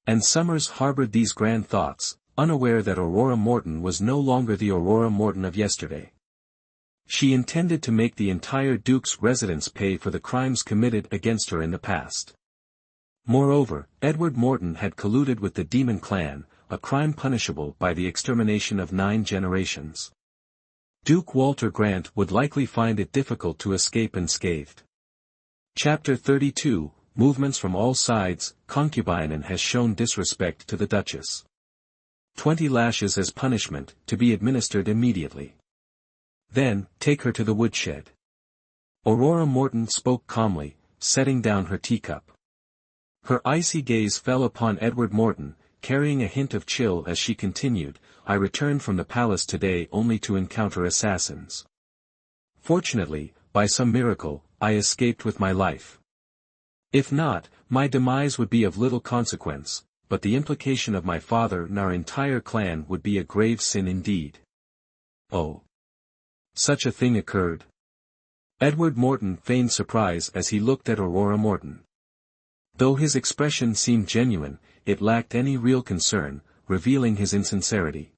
And Summers harbored these grand thoughts, unaware that Aurora Morton was no longer the Aurora Morton of yesterday. She intended to make the entire Duke's residence pay for the crimes committed against her in the past. Moreover, Edward Morton had colluded with the Demon Clan, a crime punishable by the extermination of 9 generations. Duke Walter Grant would likely find it difficult to escape unscathed. Chapter 32, Movements from All Sides. Concubine has shown disrespect to the Duchess. 20 lashes as punishment, to be administered immediately. Then, take her to the woodshed. Aurora Morton spoke calmly, setting down her teacup. Her icy gaze fell upon Edward Morton, carrying a hint of chill as she continued, I returned from the palace today only to encounter assassins. Fortunately, by some miracle, I escaped with my life. If not, my demise would be of little consequence, but the implication of my father and our entire clan would be a grave sin indeed. Oh! Such a thing occurred. Edward Morton feigned surprise as he looked at Aurora Morton. Though his expression seemed genuine, it lacked any real concern, revealing his insincerity.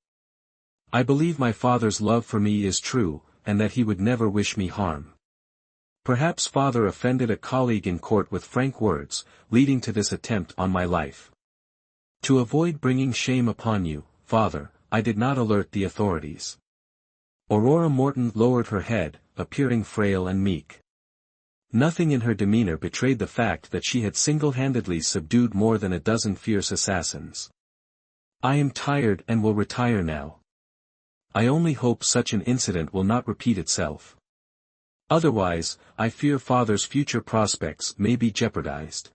I believe my father's love for me is true, and that he would never wish me harm. Perhaps father offended a colleague in court with frank words, leading to this attempt on my life. To avoid bringing shame upon you, father, I did not alert the authorities. Aurora Morton lowered her head, appearing frail and meek. Nothing in her demeanor betrayed the fact that she had single-handedly subdued more than a dozen fierce assassins. I am tired and will retire now. I only hope such an incident will not repeat itself. Otherwise, I fear father's future prospects may be jeopardized.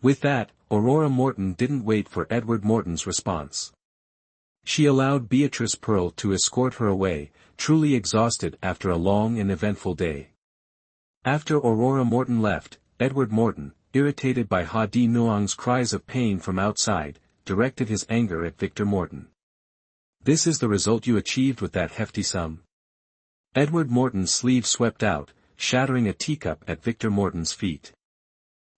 With that, Aurora Morton didn't wait for Edward Morton's response. She allowed Beatrice Pearl to escort her away, truly exhausted after a long and eventful day. After Aurora Morton left, Edward Morton, irritated by Ha Di Nuong's cries of pain from outside, directed his anger at Victor Morton. This is the result you achieved with that hefty sum? Edward Morton's sleeve swept out, shattering a teacup at Victor Morton's feet.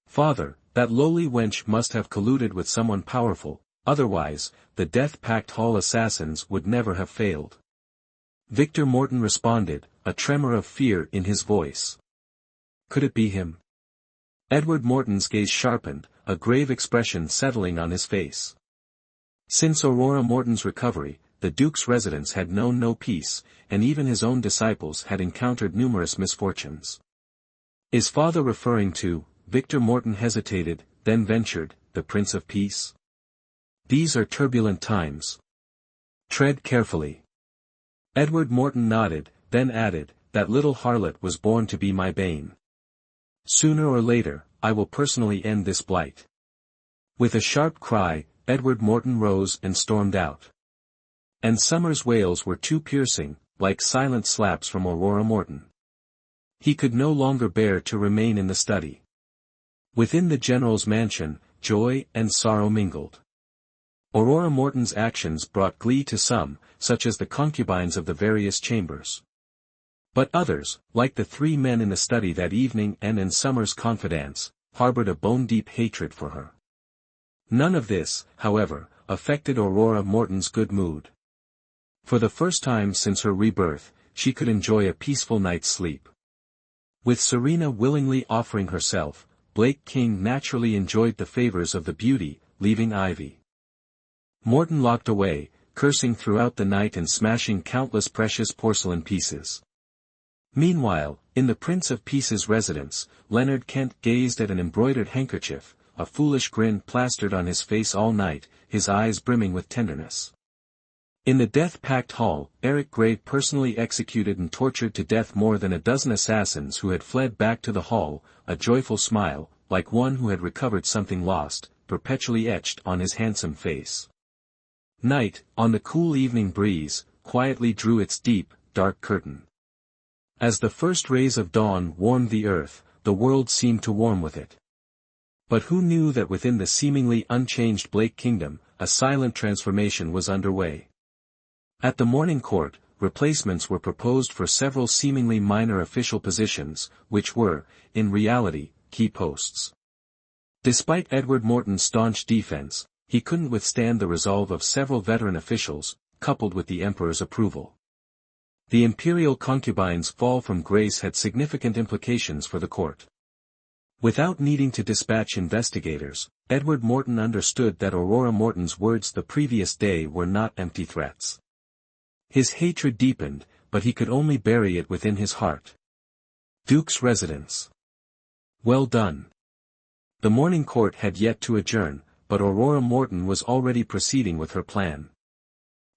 Father, that lowly wench must have colluded with someone powerful, otherwise, the Death-Pact Hall assassins would never have failed. Victor Morton responded, a tremor of fear in his voice. Could it be him? Edward Morton's gaze sharpened, a grave expression settling on his face. Since Aurora Morton's recovery, the Duke's residence had known no peace, and even his own disciples had encountered numerous misfortunes. Is father referring to, Victor Morton hesitated, then ventured, the Prince of Peace? These are turbulent times. Tread carefully. Edward Morton nodded, then added, that little harlot was born to be my bane. Sooner or later, I will personally end this blight. With a sharp cry, Edward Morton rose and stormed out. And Summer's wails were too piercing, like silent slaps from Aurora Morton. He could no longer bear to remain in the study. Within the general's mansion, joy and sorrow mingled. Aurora Morton's actions brought glee to some, such as the concubines of the various chambers. But others, like the 3 men in the study that evening and in Summer's confidants, harbored a bone-deep hatred for her. None of this, however, affected Aurora Morton's good mood. For the first time since her rebirth, she could enjoy a peaceful night's sleep. With Serena willingly offering herself, Blake King naturally enjoyed the favors of the beauty, leaving Ivy Morton locked away, cursing throughout the night and smashing countless precious porcelain pieces. Meanwhile, in the Prince of Peace's residence, Leonard Kent gazed at an embroidered handkerchief, a foolish grin plastered on his face all night, his eyes brimming with tenderness. In the Death-Pact Hall, Eric Gray personally executed and tortured to death more than a dozen assassins who had fled back to the hall, a joyful smile, like one who had recovered something lost, perpetually etched on his handsome face. Night, on the cool evening breeze, quietly drew its deep, dark curtain. As the first rays of dawn warmed the earth, the world seemed to warm with it. But who knew that within the seemingly unchanged Blake Kingdom, a silent transformation was underway? At the morning court, replacements were proposed for several seemingly minor official positions, which were, in reality, key posts. Despite Edward Morton's staunch defense, he couldn't withstand the resolve of several veteran officials, coupled with the emperor's approval. The imperial concubine's fall from grace had significant implications for the court. Without needing to dispatch investigators, Edward Morton understood that Aurora Morton's words the previous day were not empty threats. His hatred deepened, but he could only bury it within his heart. Duke's residence. Well done. The morning court had yet to adjourn, but Aurora Morton was already proceeding with her plan.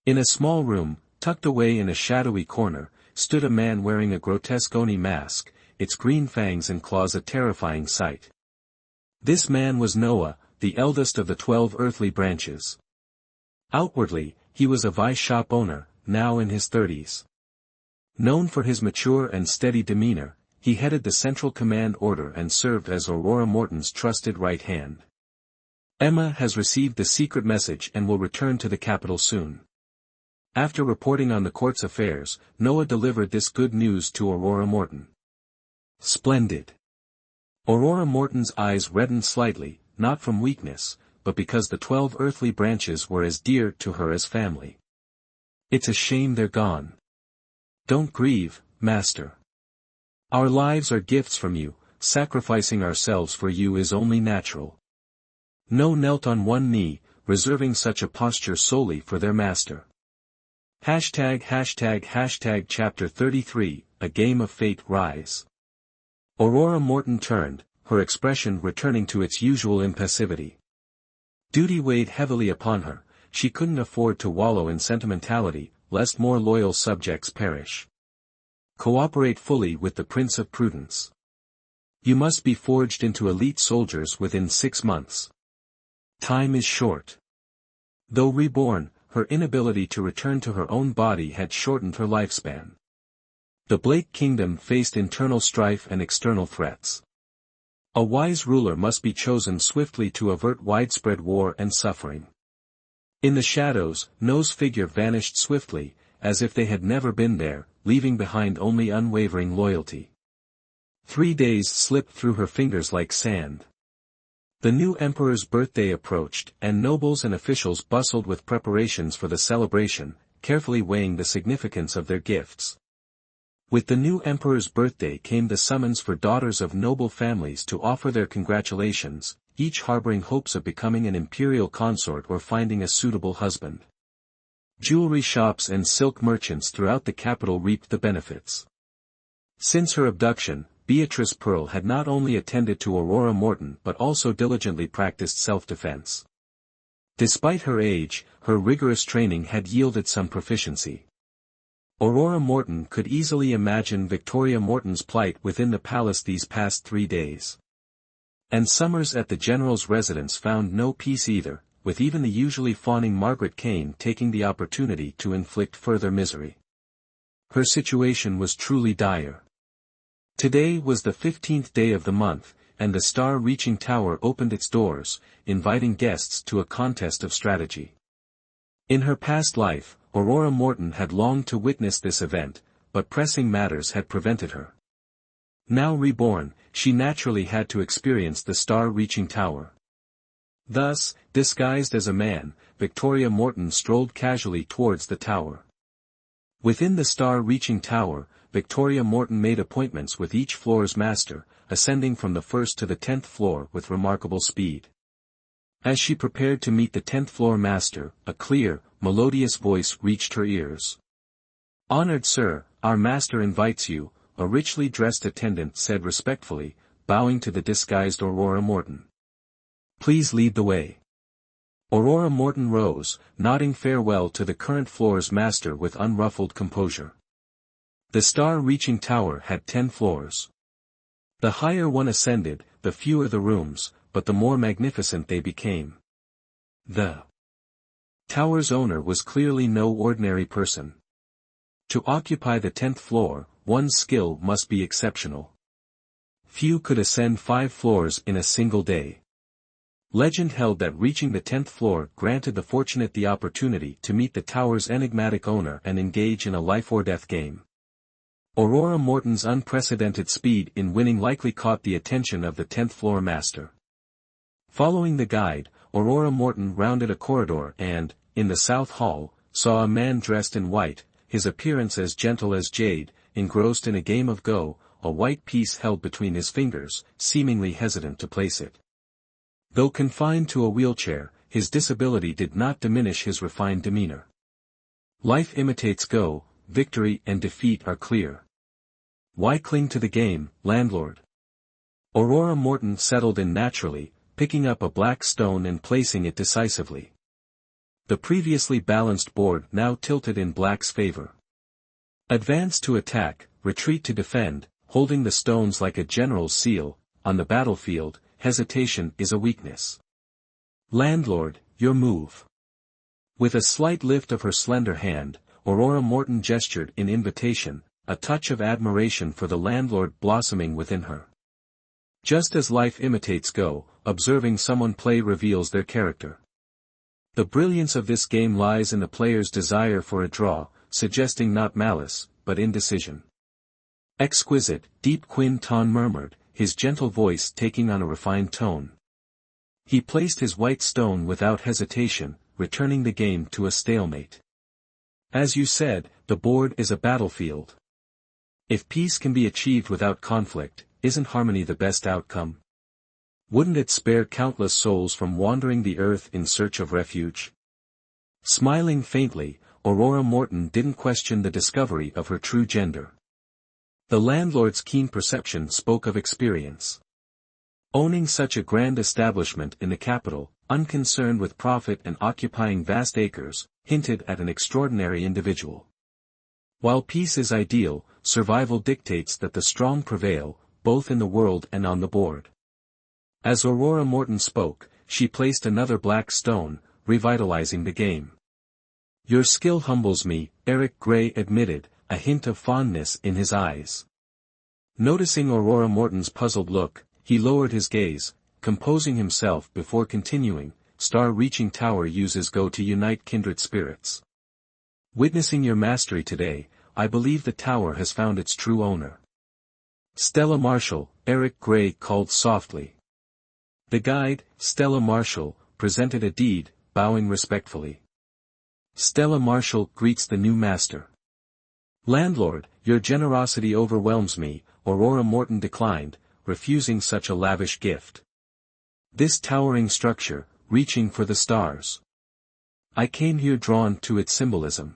In a small room, tucked away in a shadowy corner, stood a man wearing a grotesque Oni mask, its green fangs and claws a terrifying sight. This man was Noah, the eldest of the 12 earthly branches. Outwardly, he was a vice shop owner, now in his 30s. Known for his mature and steady demeanor, he headed the Central Command Order and served as Aurora Morton's trusted right hand. Emma has received the secret message and will return to the capital soon. After reporting on the court's affairs, Noah delivered this good news to Aurora Morton. Splendid. Aurora Morton's eyes reddened slightly, not from weakness, but because the 12 earthly branches were as dear to her as family. It's a shame they're gone. Don't grieve, Master. Our lives are gifts from you, sacrificing ourselves for you is only natural. No knelt on one knee, reserving such a posture solely for their master. Chapter 33, A Game of Fate Rise. Aurora Morton turned, her expression returning to its usual impassivity. Duty weighed heavily upon her, she couldn't afford to wallow in sentimentality, lest more loyal subjects perish. Cooperate fully with the Prince of Prudence. You must be forged into elite soldiers within 6 months. Time is short. Though reborn, her inability to return to her own body had shortened her lifespan. The Blake Kingdom faced internal strife and external threats. A wise ruler must be chosen swiftly to avert widespread war and suffering. In the shadows, No's figure vanished swiftly, as if they had never been there, leaving behind only unwavering loyalty. 3 days slipped through her fingers like sand. The new emperor's birthday approached, and nobles and officials bustled with preparations for the celebration, carefully weighing the significance of their gifts. With the new emperor's birthday came the summons for daughters of noble families to offer their congratulations, each harboring hopes of becoming an imperial consort or finding a suitable husband. Jewelry shops and silk merchants throughout the capital reaped the benefits. Since her abduction, Beatrice Pearl had not only attended to Aurora Morton but also diligently practiced self-defense. Despite her age, her rigorous training had yielded some proficiency. Aurora Morton could easily imagine Victoria Morton's plight within the palace these past 3 days. And summers at the general's residence found no peace either, with even the usually fawning Margaret Kane taking the opportunity to inflict further misery. Her situation was truly dire. Today was the 15th day of the month, and the star-reaching tower opened its doors, inviting guests to a contest of strategy. In her past life, Aurora Morton had longed to witness this event, but pressing matters had prevented her. Now reborn, she naturally had to experience the star-reaching tower. Thus, disguised as a man, Victoria Morton strolled casually towards the tower. Within the star-reaching tower, Victoria Morton made appointments with each floor's master, ascending from the 1st to the 10th floor with remarkable speed. As she prepared to meet the 10th floor master, a clear, melodious voice reached her ears. "Honored sir, our master invites you," a richly dressed attendant said respectfully, bowing to the disguised Aurora Morton. "Please lead the way." Aurora Morton rose, nodding farewell to the current floor's master with unruffled composure. The star-reaching tower had 10 floors. The higher one ascended, the fewer the rooms, but the more magnificent they became. The tower's owner was clearly no ordinary person. To occupy the 10th floor, one's skill must be exceptional. Few could ascend 5 floors in a single day. Legend held that reaching the 10th floor granted the fortunate the opportunity to meet the tower's enigmatic owner and engage in a life-or-death game. Aurora Morton's unprecedented speed in winning likely caught the attention of the 10th floor master. Following the guide, Aurora Morton rounded a corridor and, in the south hall, saw a man dressed in white, his appearance as gentle as jade, engrossed in a game of Go, a white piece held between his fingers, seemingly hesitant to place it. Though confined to a wheelchair, his disability did not diminish his refined demeanor. Life imitates Go, victory and defeat are clear. Why cling to the game, landlord? Aurora Morton settled in naturally, picking up a black stone and placing it decisively. The previously balanced board now tilted in Black's favor. Advance to attack, retreat to defend, holding the stones like a general's seal, on the battlefield, hesitation is a weakness. Landlord, your move. With a slight lift of her slender hand, Aurora Morton gestured in invitation, a touch of admiration for the landlord blossoming within her. Just as life imitates Go, observing someone play reveals their character. The brilliance of this game lies in the player's desire for a draw, suggesting not malice, but indecision. Exquisite, deep Quin-Ton murmured, his gentle voice taking on a refined tone. He placed his white stone without hesitation, returning the game to a stalemate. As you said, the board is a battlefield. If peace can be achieved without conflict, isn't harmony the best outcome? Wouldn't it spare countless souls from wandering the earth in search of refuge? Smiling faintly, Aurora Morton didn't question the discovery of her true gender. The landlord's keen perception spoke of experience. Owning such a grand establishment in the capital, unconcerned with profit and occupying vast acres, hinted at an extraordinary individual. While peace is ideal, survival dictates that the strong prevail, both in the world and on the board. As Aurora Morton spoke, she placed another black stone, revitalizing the game. Your skill humbles me, Eric Gray admitted, a hint of fondness in his eyes. Noticing Aurora Morton's puzzled look, he lowered his gaze, composing himself before continuing, Star-reaching tower uses Go to unite kindred spirits. Witnessing your mastery today, I believe the tower has found its true owner. Stella Marshall, Eric Gray called softly. The guide, Stella Marshall, presented a deed, bowing respectfully. Stella Marshall greets the new master. Landlord, your generosity overwhelms me, Aurora Morton declined, refusing such a lavish gift. This towering structure, reaching for the stars. I came here drawn to its symbolism.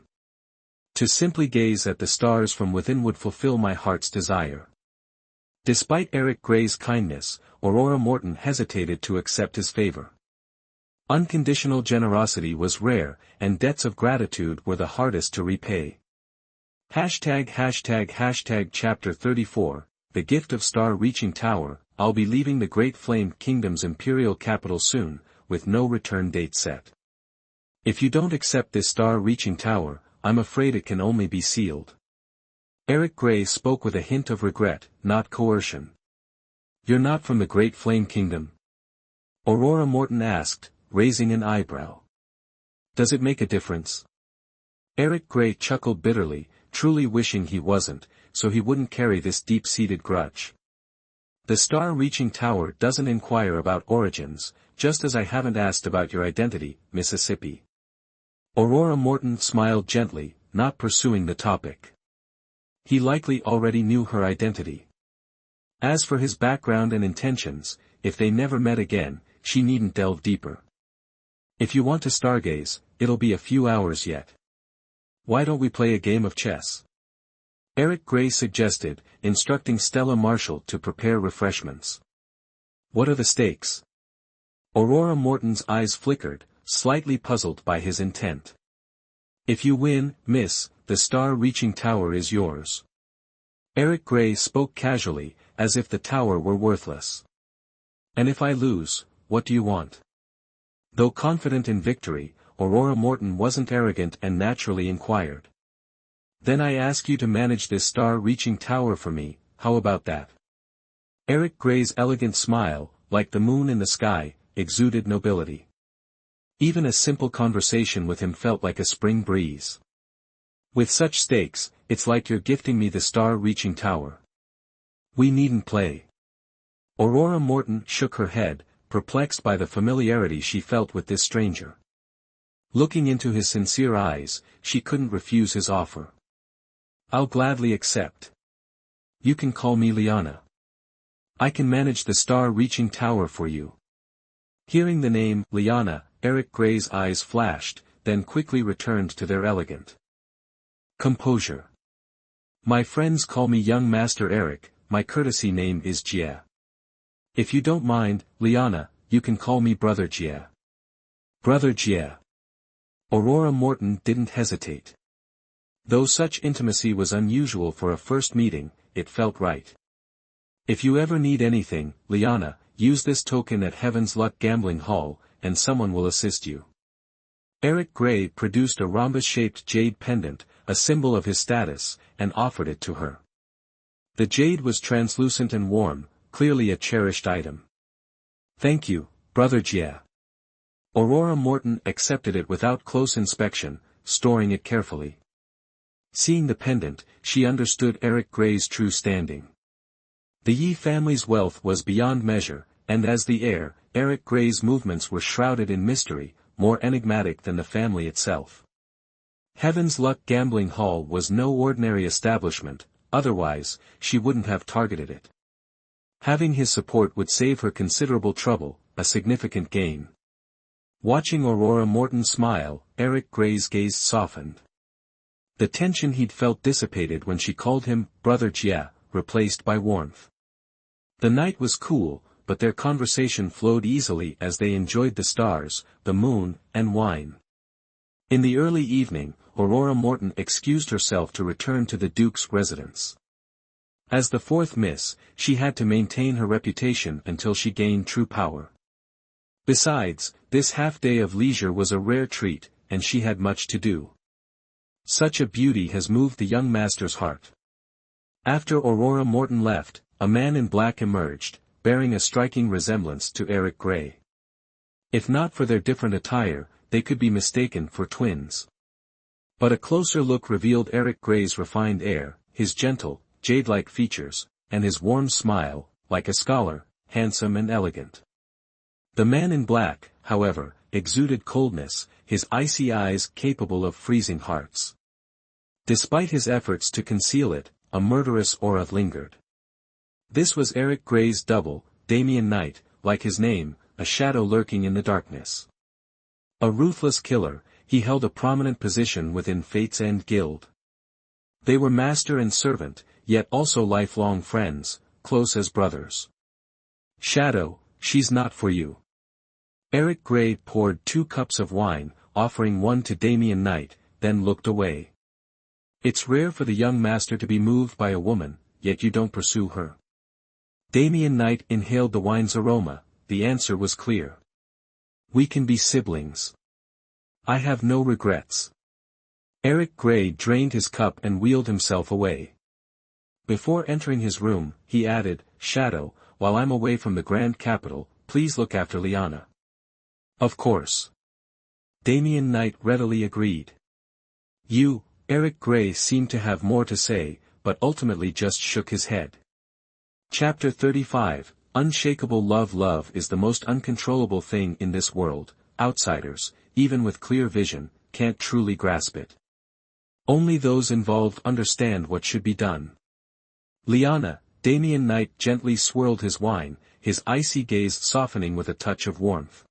To simply gaze at the stars from within would fulfill my heart's desire. Despite Eric Gray's kindness, Aurora Morton hesitated to accept his favor. Unconditional generosity was rare, and debts of gratitude were the hardest to repay. Chapter 34, The Gift of Star-Reaching Tower. I'll be leaving the Great Flamed Kingdom's imperial capital soon, with no return date set. If you don't accept this star-reaching tower, I'm afraid it can only be sealed. Eric Gray spoke with a hint of regret, not coercion. You're not from the Great Flame Kingdom? Aurora Morton asked, raising an eyebrow. Does it make a difference? Eric Gray chuckled bitterly, truly wishing he wasn't, so he wouldn't carry this deep-seated grudge. The star-reaching tower doesn't inquire about origins, just as I haven't asked about your identity, Mississippi. Aurora Morton smiled gently, not pursuing the topic. He likely already knew her identity. As for his background and intentions, if they never met again, she needn't delve deeper. If you want to stargaze, it'll be a few hours yet. Why don't we play a game of chess? Eric Gray suggested, instructing Stella Marshall to prepare refreshments. What are the stakes? Aurora Morton's eyes flickered, slightly puzzled by his intent. If you win, miss, the star-reaching tower is yours. Eric Gray spoke casually, as if the tower were worthless. And if I lose, what do you want? Though confident in victory, Aurora Morton wasn't arrogant and naturally inquired. Then I ask you to manage this star-reaching tower for me, how about that? Eric Gray's elegant smile, like the moon in the sky, exuded nobility. Even a simple conversation with him felt like a spring breeze. With such stakes, it's like you're gifting me the star-reaching tower. We needn't play. Aurora Morton shook her head, perplexed by the familiarity she felt with this stranger. Looking into his sincere eyes, she couldn't refuse his offer. "I'll gladly accept. You can call me Liana. I can manage the star-reaching tower for you." Hearing the name, Liana, Eric Gray's eyes flashed, then quickly returned to their elegant composure. "My friends call me young Master Eric, my courtesy name is Jie. If you don't mind, Liana, you can call me Brother Jie." Brother Jie. Aurora Morton didn't hesitate. Though such intimacy was unusual for a first meeting, it felt right. "If you ever need anything, Liana, use this token at Heaven's Luck Gambling Hall, and someone will assist you." Eric Gray produced a rhombus-shaped jade pendant, a symbol of his status, and offered it to her. The jade was translucent and warm, clearly a cherished item. "Thank you, Brother Jie." Aurora Morton accepted it without close inspection, storing it carefully. Seeing the pendant, she understood Eric Gray's true standing. The Yi family's wealth was beyond measure, and as the heir, Eric Gray's movements were shrouded in mystery, more enigmatic than the family itself. Heaven's Luck Gambling Hall was no ordinary establishment, otherwise, she wouldn't have targeted it. Having his support would save her considerable trouble, a significant gain. Watching Aurora Morton smile, Eric Gray's gaze softened. The tension he'd felt dissipated when she called him Brother Jie, replaced by warmth. The night was cool, but their conversation flowed easily as they enjoyed the stars, the moon, and wine. In the early evening, Aurora Morton excused herself to return to the Duke's residence. As the fourth miss, she had to maintain her reputation until she gained true power. Besides, this half-day of leisure was a rare treat, and she had much to do. Such a beauty has moved the young master's heart. After Aurora Morton left, a man in black emerged, bearing a striking resemblance to Eric Gray. If not for their different attire, they could be mistaken for twins. But a closer look revealed Eric Gray's refined air, his gentle, jade-like features, and his warm smile, like a scholar, handsome and elegant. The man in black, however, exuded coldness, his icy eyes capable of freezing hearts. Despite his efforts to conceal it, a murderous aura lingered. This was Eric Gray's double, Damien Knight, like his name, a shadow lurking in the darkness. A ruthless killer, he held a prominent position within Fate's End Guild. They were master and servant, yet also lifelong friends, close as brothers. "Shadow, she's not for you." Eric Gray poured 2 cups of wine, offering one to Damien Knight, then looked away. "It's rare for the young master to be moved by a woman, yet you don't pursue her." Damien Knight inhaled the wine's aroma, the answer was clear. "We can be siblings. I have no regrets." Eric Gray drained his cup and wheeled himself away. Before entering his room, he added, "Shadow, while I'm away from the Grand Capital, please look after Liana." "Of course." Damien Knight readily agreed. Eric Gray seemed to have more to say, but ultimately just shook his head. Chapter 35, Unshakable Love. Love is the most uncontrollable thing in this world. Outsiders, even with clear vision, can't truly grasp it. Only those involved understand what should be done. "Liana," Damien Knight gently swirled his wine, his icy gaze softening with a touch of warmth.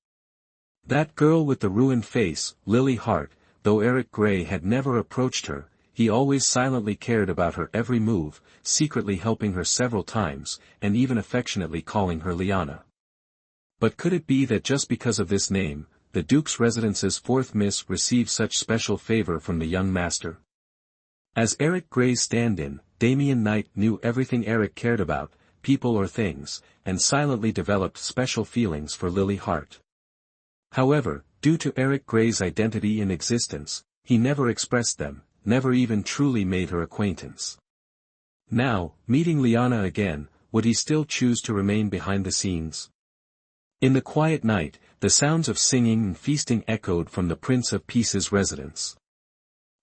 That girl with the ruined face, Lily Hart, though Eric Gray had never approached her, he always silently cared about her every move, secretly helping her several times, and even affectionately calling her Liana. But could it be that just because of this name, the Duke's residence's fourth miss received such special favor from the young master? As Eric Gray's stand-in, Damien Knight knew everything Eric cared about, people or things, and silently developed special feelings for Lily Hart. However, due to Eric Gray's identity in existence, he never expressed them, never even truly made her acquaintance. Now, meeting Liana again, would he still choose to remain behind the scenes? In the quiet night, the sounds of singing and feasting echoed from the Prince of Peace's residence.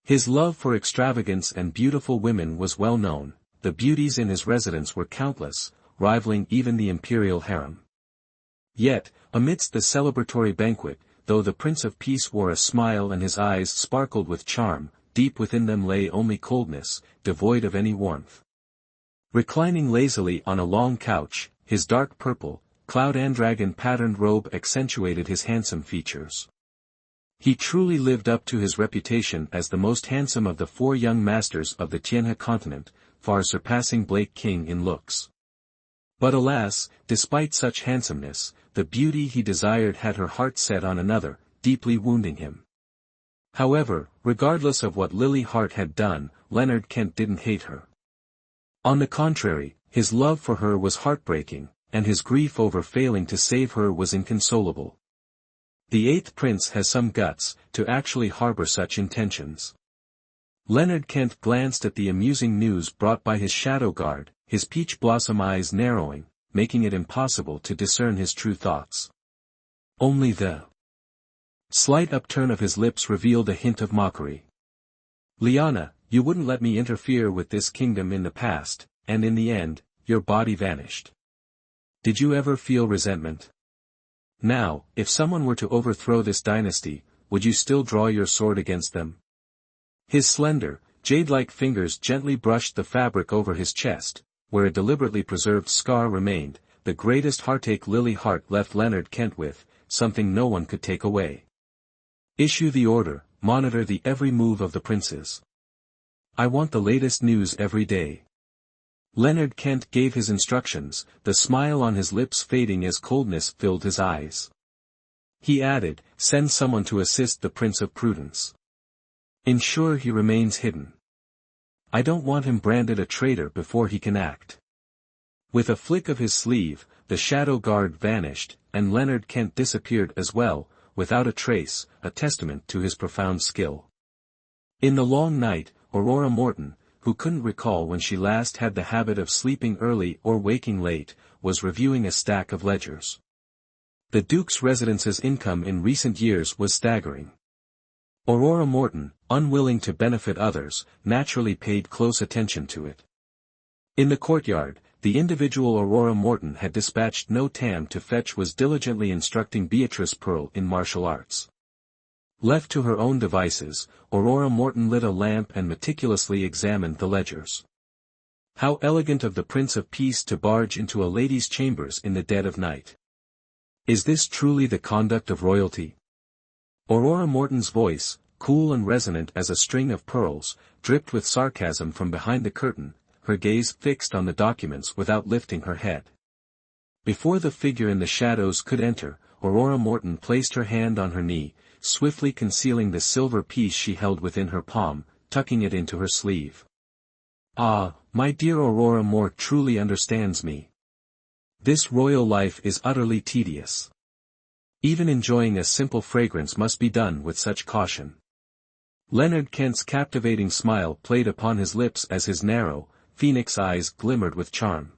His love for extravagance and beautiful women was well known. The beauties in his residence were countless, rivaling even the imperial harem. Yet, amidst the celebratory banquet, though the Prince of Peace wore a smile and his eyes sparkled with charm, deep within them lay only coldness, devoid of any warmth. Reclining lazily on a long couch, his dark purple, cloud-and-dragon-patterned robe accentuated his handsome features. He truly lived up to his reputation as the most handsome of the 4 young masters of the Tianhe continent, far surpassing Blake King in looks. But alas, despite such handsomeness, the beauty he desired had her heart set on another, deeply wounding him. However, regardless of what Lily Hart had done, Leonard Kent didn't hate her. On the contrary, his love for her was heartbreaking, and his grief over failing to save her was inconsolable. The 8th prince has some guts, to actually harbor such intentions. Leonard Kent glanced at the amusing news brought by his shadow guard, his peach blossom eyes narrowing, making it impossible to discern his true thoughts. Only the slight upturn of his lips revealed a hint of mockery. Liana, you wouldn't let me interfere with this kingdom in the past, and in the end, your body vanished. Did you ever feel resentment? Now, if someone were to overthrow this dynasty, would you still draw your sword against them? His slender, jade-like fingers gently brushed the fabric over his chest, where a deliberately preserved scar remained, the greatest heartache Lily Hart left Leonard Kent with, something no one could take away. Issue the order, monitor the every move of the princes. I want the latest news every day. Leonard Kent gave his instructions, the smile on his lips fading as coldness filled his eyes. He added, send someone to assist the Prince of Prudence. Ensure he remains hidden. I don't want him branded a traitor before he can act. With a flick of his sleeve, the shadow guard vanished, and Leonard Kent disappeared as well, without a trace, a testament to his profound skill. In the long night, Aurora Morton, who couldn't recall when she last had the habit of sleeping early or waking late, was reviewing a stack of ledgers. The Duke's residence's income in recent years was staggering. Aurora Morton, unwilling to benefit others, naturally paid close attention to it. In the courtyard, the individual Aurora Morton had dispatched No Tam to fetch was diligently instructing Beatrice Pearl in martial arts. Left to her own devices, Aurora Morton lit a lamp and meticulously examined the ledgers. How elegant of the Prince of Peace to barge into a lady's chambers in the dead of night. Is this truly the conduct of royalty? Aurora Morton's voice, cool and resonant as a string of pearls, dripped with sarcasm from behind the curtain, her gaze fixed on the documents without lifting her head. Before the figure in the shadows could enter, Aurora Morton placed her hand on her knee, swiftly concealing the silver piece she held within her palm, tucking it into her sleeve. Ah, my dear Aurora Moore truly understands me. This royal life is utterly tedious. Even enjoying a simple fragrance must be done with such caution. Leonard Kent's captivating smile played upon his lips as his narrow, phoenix eyes glimmered with charm.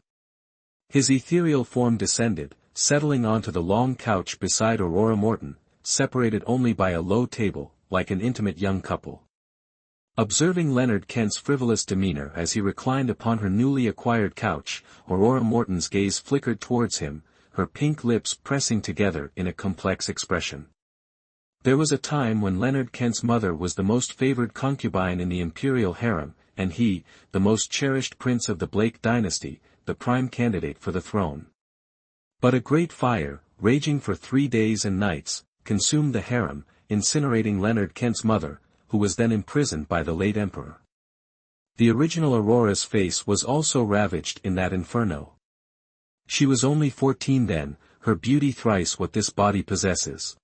His ethereal form descended, settling onto the long couch beside Aurora Morton, separated only by a low table, like an intimate young couple. Observing Leonard Kent's frivolous demeanor as he reclined upon her newly acquired couch, Aurora Morton's gaze flickered towards him, her pink lips pressing together in a complex expression. There was a time when Leonard Kent's mother was the most favored concubine in the imperial harem, and he, the most cherished prince of the Blake dynasty, the prime candidate for the throne. But a great fire, raging for 3 days and nights, consumed the harem, incinerating Leonard Kent's mother, who was then imprisoned by the late emperor. The original Aurora's face was also ravaged in that inferno. She was only 14 then, her beauty thrice what this body possesses.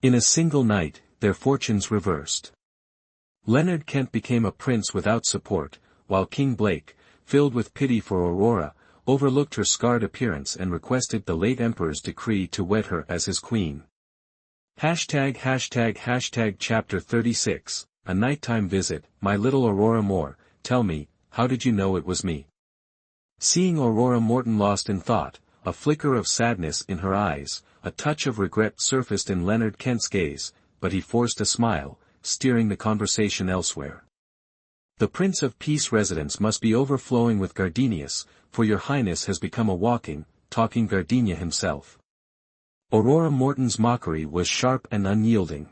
In a single night, their fortunes reversed. Leonard Kent became a prince without support, while King Blake, filled with pity for Aurora, overlooked her scarred appearance and requested the late emperor's decree to wed her as his queen. Chapter 36, A Nighttime Visit. My little Aurora Moore, tell me, how did you know it was me? Seeing Aurora Morton lost in thought, a flicker of sadness in her eyes, a touch of regret surfaced in Leonard Kent's gaze, but he forced a smile, steering the conversation elsewhere. The Prince of Peace residence must be overflowing with gardenias, for your highness has become a walking, talking gardenia himself. Aurora Morton's mockery was sharp and unyielding.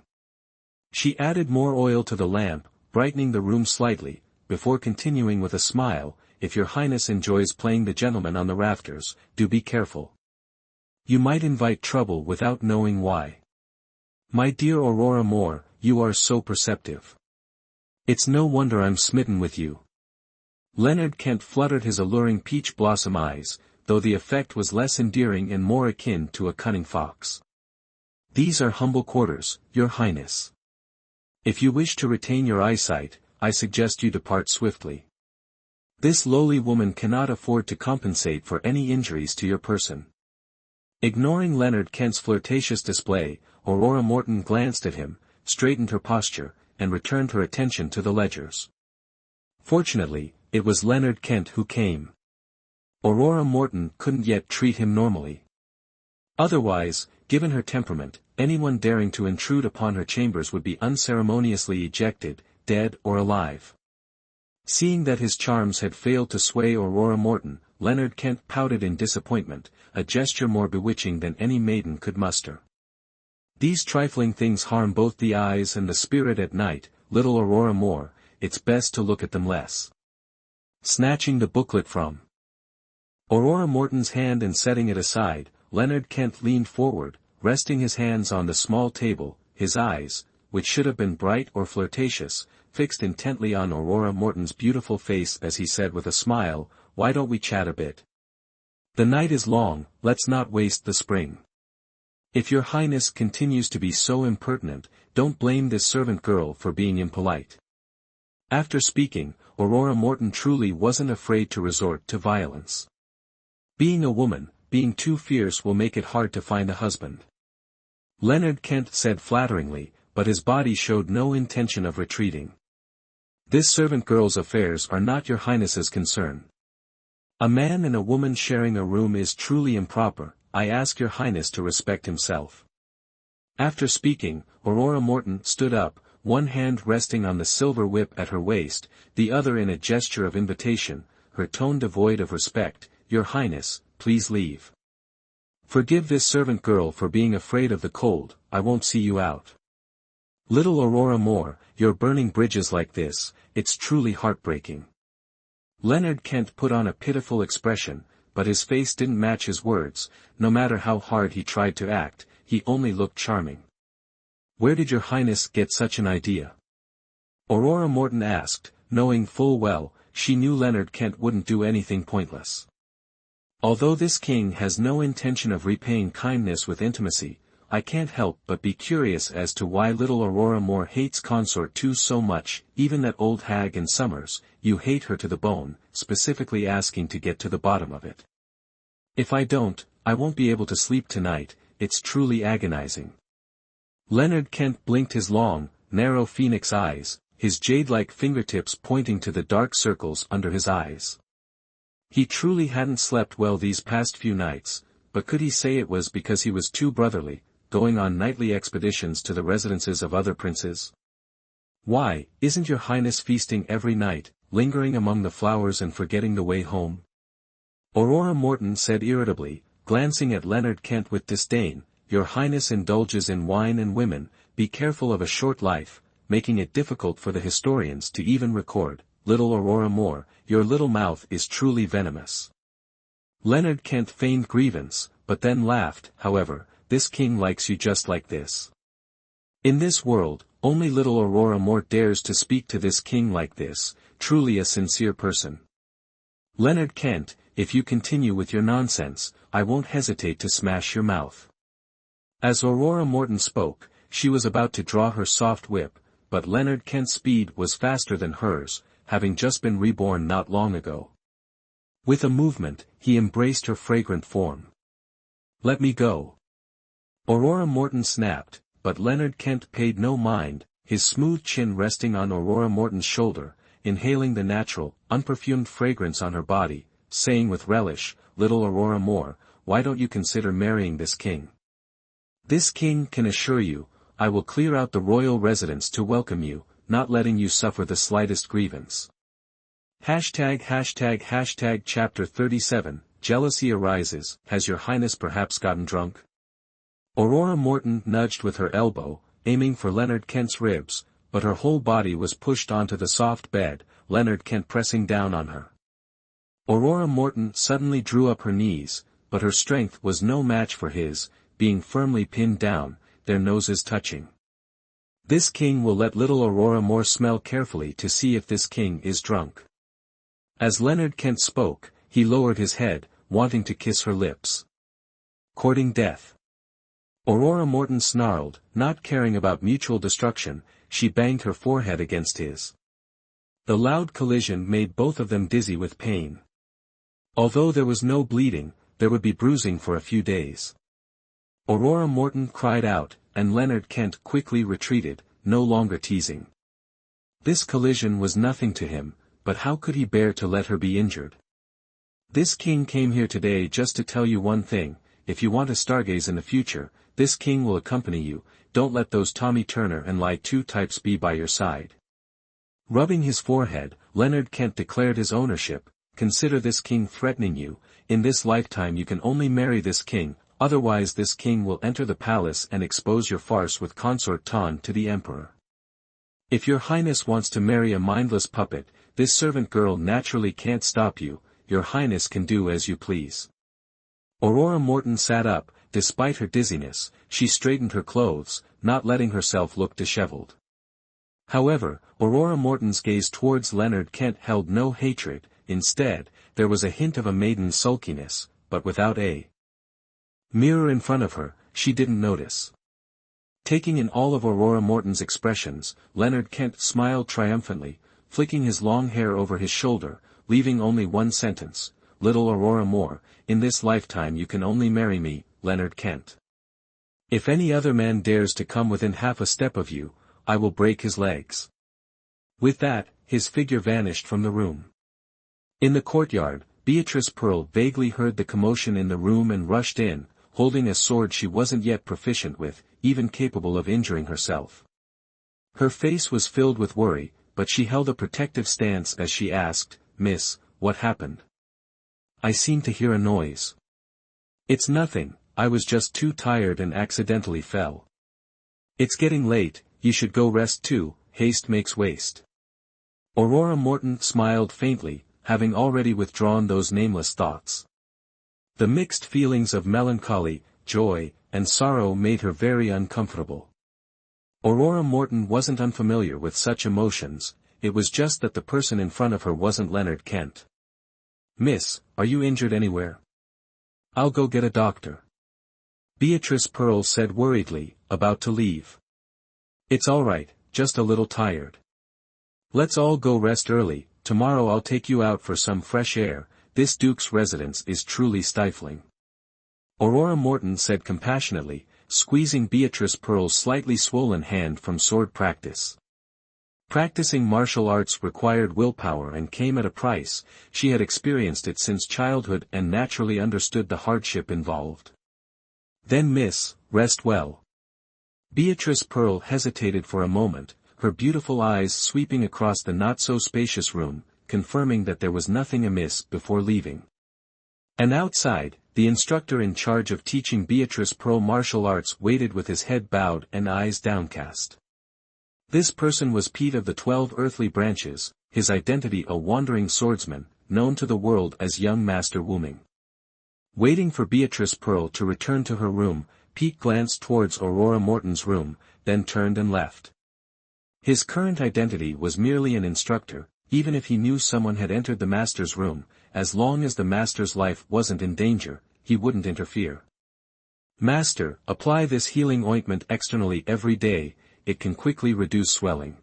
She added more oil to the lamp, brightening the room slightly, before continuing with a smile, "If your highness enjoys playing the gentleman on the rafters, do be careful. You might invite trouble without knowing why. My dear Aurora Moore, you are so perceptive. It's no wonder I'm smitten with you." Leonard Kent fluttered his alluring peach blossom eyes, though the effect was less endearing and more akin to a cunning fox. "These are humble quarters, your highness. If you wish to retain your eyesight, I suggest you depart swiftly. This lowly woman cannot afford to compensate for any injuries to your person." Ignoring Leonard Kent's flirtatious display, Aurora Morton glanced at him, straightened her posture, and returned her attention to the ledgers. Fortunately, it was Leonard Kent who came. Aurora Morton couldn't yet treat him normally. Otherwise, given her temperament, anyone daring to intrude upon her chambers would be unceremoniously ejected, dead or alive. Seeing that his charms had failed to sway Aurora Morton, Leonard Kent pouted in disappointment, a gesture more bewitching than any maiden could muster. "These trifling things harm both the eyes and the spirit at night, little Aurora Moore, it's best to look at them less." Snatching the booklet from Aurora Morton's hand and setting it aside, Leonard Kent leaned forward, resting his hands on the small table, his eyes, which should have been bright or flirtatious, fixed intently on Aurora Morton's beautiful face as he said with a smile, "Why don't we chat a bit? The night is long, let's not waste the spring. If your highness continues to be so impertinent, don't blame this servant girl for being impolite." After speaking, Aurora Morton truly wasn't afraid to resort to violence. Being a woman, being too fierce will make it hard to find a husband. Leonard Kent said flatteringly, but his body showed no intention of retreating. "This servant girl's affairs are not your highness's concern. A man and a woman sharing a room is truly improper. I ask your highness to respect himself." After speaking, Aurora Morton stood up, one hand resting on the silver whip at her waist, the other in a gesture of invitation, her tone devoid of respect, "Your highness, please leave. Forgive this servant girl for being afraid of the cold, I won't see you out. Little Aurora Moore, you're burning bridges like this, it's truly heartbreaking." Leonard Kent put on a pitiful expression, but his face didn't match his words. No matter how hard he tried to act, he only looked charming. "Where did your highness get such an idea?" Aurora Morton asked, knowing full well, she knew Leonard Kent wouldn't do anything pointless. "Although this king has no intention of repaying kindness with intimacy, I can't help but be curious as to why little Aurora Moore hates Consort 2 so much, even that old hag in Summers, you hate her to the bone, specifically asking to get to the bottom of it. If I don't, I won't be able to sleep tonight, it's truly agonizing." Leonard Kent blinked his long, narrow phoenix eyes, his jade-like fingertips pointing to the dark circles under his eyes. He truly hadn't slept well these past few nights, but could he say it was because he was too brotherly, going on nightly expeditions to the residences of other princes? "Why, isn't your highness feasting every night, lingering among the flowers and forgetting the way home?" Aurora Morton said irritably, glancing at Leonard Kent with disdain, "Your highness indulges in wine and women, be careful of a short life, making it difficult for the historians to even record. Little Aurora Moore, your little mouth is truly venomous." Leonard Kent feigned grievance, but then laughed. "However, this king likes you just like this. In this world, only little Aurora Moore dares to speak to this king like this, truly a sincere person. Leonard Kent, if you continue with your nonsense, I won't hesitate to smash your mouth." As Aurora Morton spoke, she was about to draw her soft whip, but Leonard Kent's speed was faster than hers, having just been reborn not long ago. With a movement, he embraced her fragrant form. "Let me go." Aurora Morton snapped, but Leonard Kent paid no mind, his smooth chin resting on Aurora Morton's shoulder, inhaling the natural, unperfumed fragrance on her body, saying with relish, "Little Aurora Moore, why don't you consider marrying this king? This king can assure you, I will clear out the royal residence to welcome you, not letting you suffer the slightest grievance." Chapter 37, Jealousy arises. Has your highness perhaps gotten drunk? Aurora Morton nudged with her elbow, aiming for Leonard Kent's ribs, but her whole body was pushed onto the soft bed, Leonard Kent pressing down on her. Aurora Morton suddenly drew up her knees, but her strength was no match for his, being firmly pinned down, their noses touching. This king will let little Aurora Moore smell carefully to see if this king is drunk. As Leonard Kent spoke, he lowered his head, wanting to kiss her lips. Courting death. Aurora Morton snarled, not caring about mutual destruction, she banged her forehead against his. The loud collision made both of them dizzy with pain. Although there was no bleeding, there would be bruising for a few days. Aurora Morton cried out, and Leonard Kent quickly retreated, no longer teasing. This collision was nothing to him, but how could he bear to let her be injured? This king came here today just to tell you one thing: if you want to stargaze in the future, this king will accompany you. Don't let those Tommy Turner and Lie 2 types be by your side. Rubbing his forehead, Leonard Kent declared his ownership. Consider this king threatening you. In this lifetime you can only marry this king, otherwise this king will enter the palace and expose your farce with consort Tan to the emperor. If your highness wants to marry a mindless puppet, this servant girl naturally can't stop you. Your highness can do as you please. Aurora Morton sat up. Despite her dizziness, she straightened her clothes, not letting herself look disheveled. However, Aurora Morton's gaze towards Leonard Kent held no hatred. Instead, there was a hint of a maiden's sulkiness, but without a mirror in front of her, she didn't notice. Taking in all of Aurora Morton's expressions, Leonard Kent smiled triumphantly, flicking his long hair over his shoulder, leaving only one sentence: "Little Aurora Moore, in this lifetime you can only marry me, Leonard Kent. If any other man dares to come within half a step of you, I will break his legs." With that, his figure vanished from the room. In the courtyard, Beatrice Pearl vaguely heard the commotion in the room and rushed in, holding a sword she wasn't yet proficient with, even capable of injuring herself. Her face was filled with worry, but she held a protective stance as she asked, "Miss, what happened? I seem to hear a noise." "It's nothing, I was just too tired and accidentally fell." "It's getting late, you should go rest too, haste makes waste." Aurora Morton smiled faintly, having already withdrawn those nameless thoughts. The mixed feelings of melancholy, joy, and sorrow made her very uncomfortable. Aurora Morton wasn't unfamiliar with such emotions, it was just that the person in front of her wasn't Leonard Kent. "Miss, are you injured anywhere? I'll go get a doctor." Beatrice Pearl said worriedly, about to leave. "It's all right, just a little tired. Let's all go rest early. Tomorrow I'll take you out for some fresh air. This Duke's residence is truly stifling." Aurora Morton said compassionately, squeezing Beatrice Pearl's slightly swollen hand from sword practice. Practicing martial arts required willpower and came at a price. She had experienced it since childhood and naturally understood the hardship involved. "Then miss, rest well." Beatrice Pearl hesitated for a moment, her beautiful eyes sweeping across the not-so-spacious room, confirming that there was nothing amiss before leaving. And outside, the instructor in charge of teaching Beatrice Pearl martial arts waited with his head bowed and eyes downcast. This person was Pete of the 12 Earthly Branches, his identity a wandering swordsman, known to the world as Young Master Wooming. Waiting for Beatrice Pearl to return to her room, Pete glanced towards Aurora Morton's room, then turned and left. His current identity was merely an instructor. Even if he knew someone had entered the master's room, as long as the master's life wasn't in danger, he wouldn't interfere. "Master, apply this healing ointment externally every day, it can quickly reduce swelling."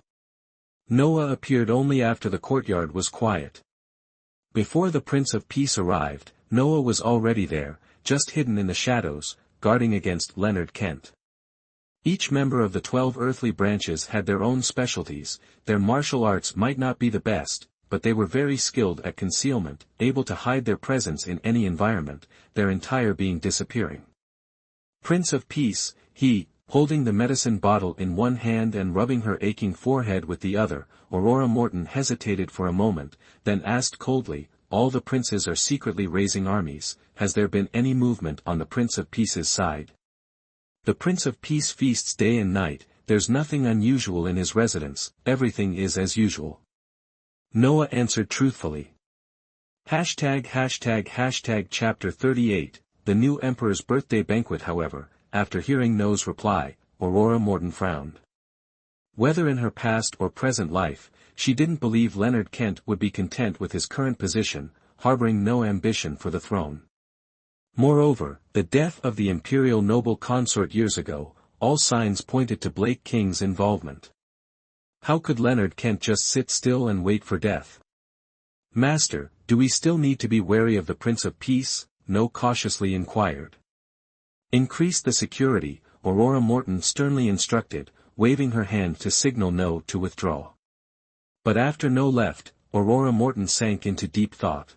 Noah appeared only after the courtyard was quiet. Before the Prince of Peace arrived, Noah was already there, just hidden in the shadows, guarding against Leonard Kent. Each member of the 12 Earthly Branches had their own specialties. Their martial arts might not be the best, but they were very skilled at concealment, able to hide their presence in any environment, their entire being disappearing. Prince of Peace, he, holding the medicine bottle in one hand and rubbing her aching forehead with the other. Aurora Morton hesitated for a moment, then asked coldly, "All the princes are secretly raising armies, has there been any movement on the Prince of Peace's side?" The Prince of Peace feasts day and night, there's nothing unusual in his residence, everything is as usual. Noah answered truthfully. Chapter 38, The New Emperor's Birthday Banquet. However, after hearing Noah's reply, Aurora Morton frowned. Whether in her past or present life, she didn't believe Leonard Kent would be content with his current position, harboring no ambition for the throne. Moreover, the death of the imperial noble consort years ago, all signs pointed to Blake King's involvement. How could Leonard Kent just sit still and wait for death? Master, do we still need to be wary of the Prince of Peace? No cautiously inquired. Increase the security, Aurora Morton sternly instructed, waving her hand to signal No to withdraw. But after No left, Aurora Morton sank into deep thought.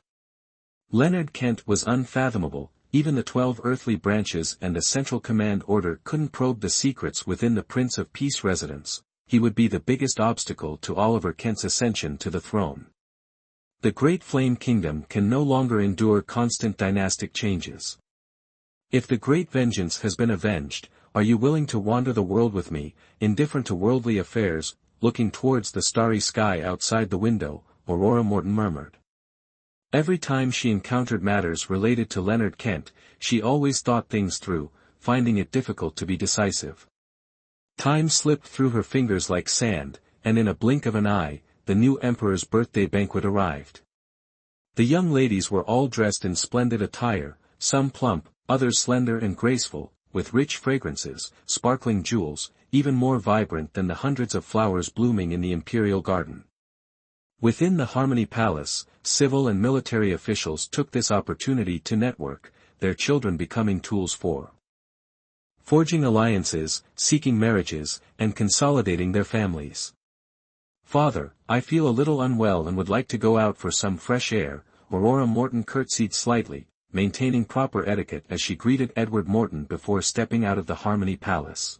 Leonard Kent was unfathomable, even the 12 earthly branches and a central command order couldn't probe the secrets within the Prince of Peace residence. He would be the biggest obstacle to Oliver Kent's ascension to the throne. The Great Flame Kingdom can no longer endure constant dynastic changes. If the Great Vengeance has been avenged, are you willing to wander the world with me, indifferent to worldly affairs? Looking towards the starry sky outside the window, Aurora Morton murmured. Every time she encountered matters related to Leonard Kent, she always thought things through, finding it difficult to be decisive. Time slipped through her fingers like sand, and in a blink of an eye, the new emperor's birthday banquet arrived. The young ladies were all dressed in splendid attire, some plump, others slender and graceful, with rich fragrances, sparkling jewels, even more vibrant than the hundreds of flowers blooming in the imperial garden. Within the Harmony Palace, civil and military officials took this opportunity to network, their children becoming tools for forging alliances, seeking marriages, and consolidating their families. Father, I feel a little unwell and would like to go out for some fresh air. Aurora Morton curtsied slightly, maintaining proper etiquette as she greeted Edward Morton before stepping out of the Harmony Palace.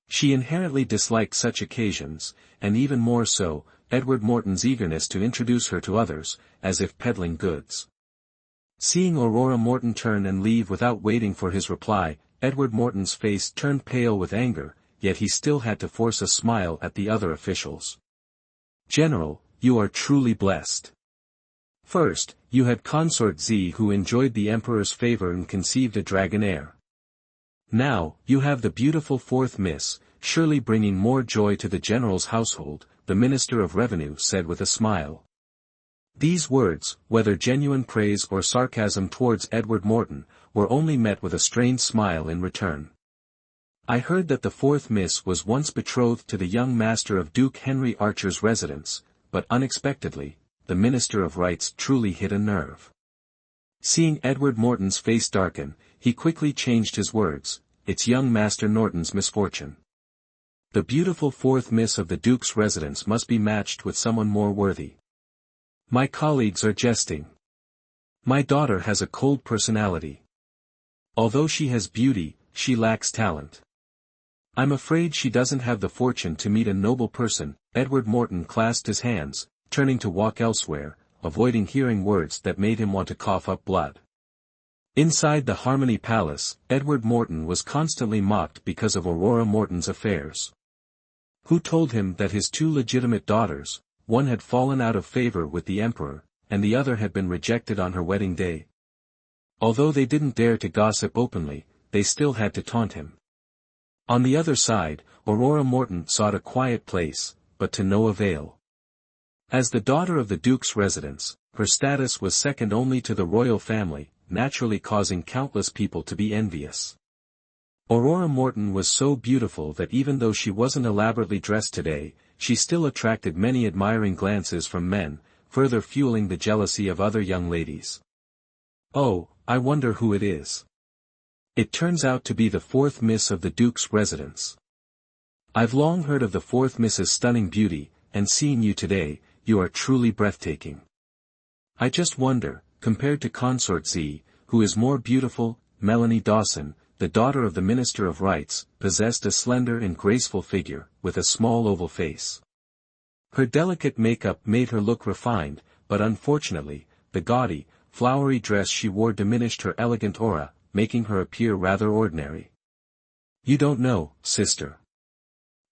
She inherently disliked such occasions, and even more so, Edward Morton's eagerness to introduce her to others, as if peddling goods. Seeing Aurora Morton turn and leave without waiting for his reply, Edward Morton's face turned pale with anger, yet he still had to force a smile at the other officials. General, you are truly blessed. First, you had Consort Z who enjoyed the Emperor's favor and conceived a dragon heir. Now, you have the beautiful fourth Miss, surely bringing more joy to the General's household, the Minister of Revenue said with a smile. These words, whether genuine praise or sarcasm towards Edward Morton, were only met with a strained smile in return. I heard that the fourth Miss was once betrothed to the young master of Duke Henry Archer's residence, but unexpectedly, the Minister of Rights truly hit a nerve. Seeing Edward Morton's face darken, he quickly changed his words, it's young Master Norton's misfortune. The beautiful fourth Miss of the Duke's residence must be matched with someone more worthy. My colleagues are jesting. My daughter has a cold personality. Although she has beauty, she lacks talent. I'm afraid she doesn't have the fortune to meet a noble person. Edward Morton clasped his hands, turning to walk elsewhere, avoiding hearing words that made him want to cough up blood. Inside the Harmony Palace, Edward Morton was constantly mocked because of Aurora Morton's affairs. Who told him that his two legitimate daughters, one had fallen out of favor with the Emperor, and the other had been rejected on her wedding day? Although they didn't dare to gossip openly, they still had to taunt him. On the other side, Aurora Morton sought a quiet place, but to no avail. As the daughter of the Duke's residence, her status was second only to the royal family, naturally causing countless people to be envious. Aurora Morton was so beautiful that even though she wasn't elaborately dressed today, she still attracted many admiring glances from men, further fueling the jealousy of other young ladies. Oh, I wonder who it is. It turns out to be the fourth Miss of the Duke's residence. I've long heard of the fourth Miss's stunning beauty, and seeing you today, you are truly breathtaking. I just wonder, compared to Consort Z, who is more beautiful. Melanie Dawson, the daughter of the Minister of Rights, possessed a slender and graceful figure, with a small oval face. Her delicate makeup made her look refined, but unfortunately, the gaudy, flowery dress she wore diminished her elegant aura, making her appear rather ordinary. You don't know, sister.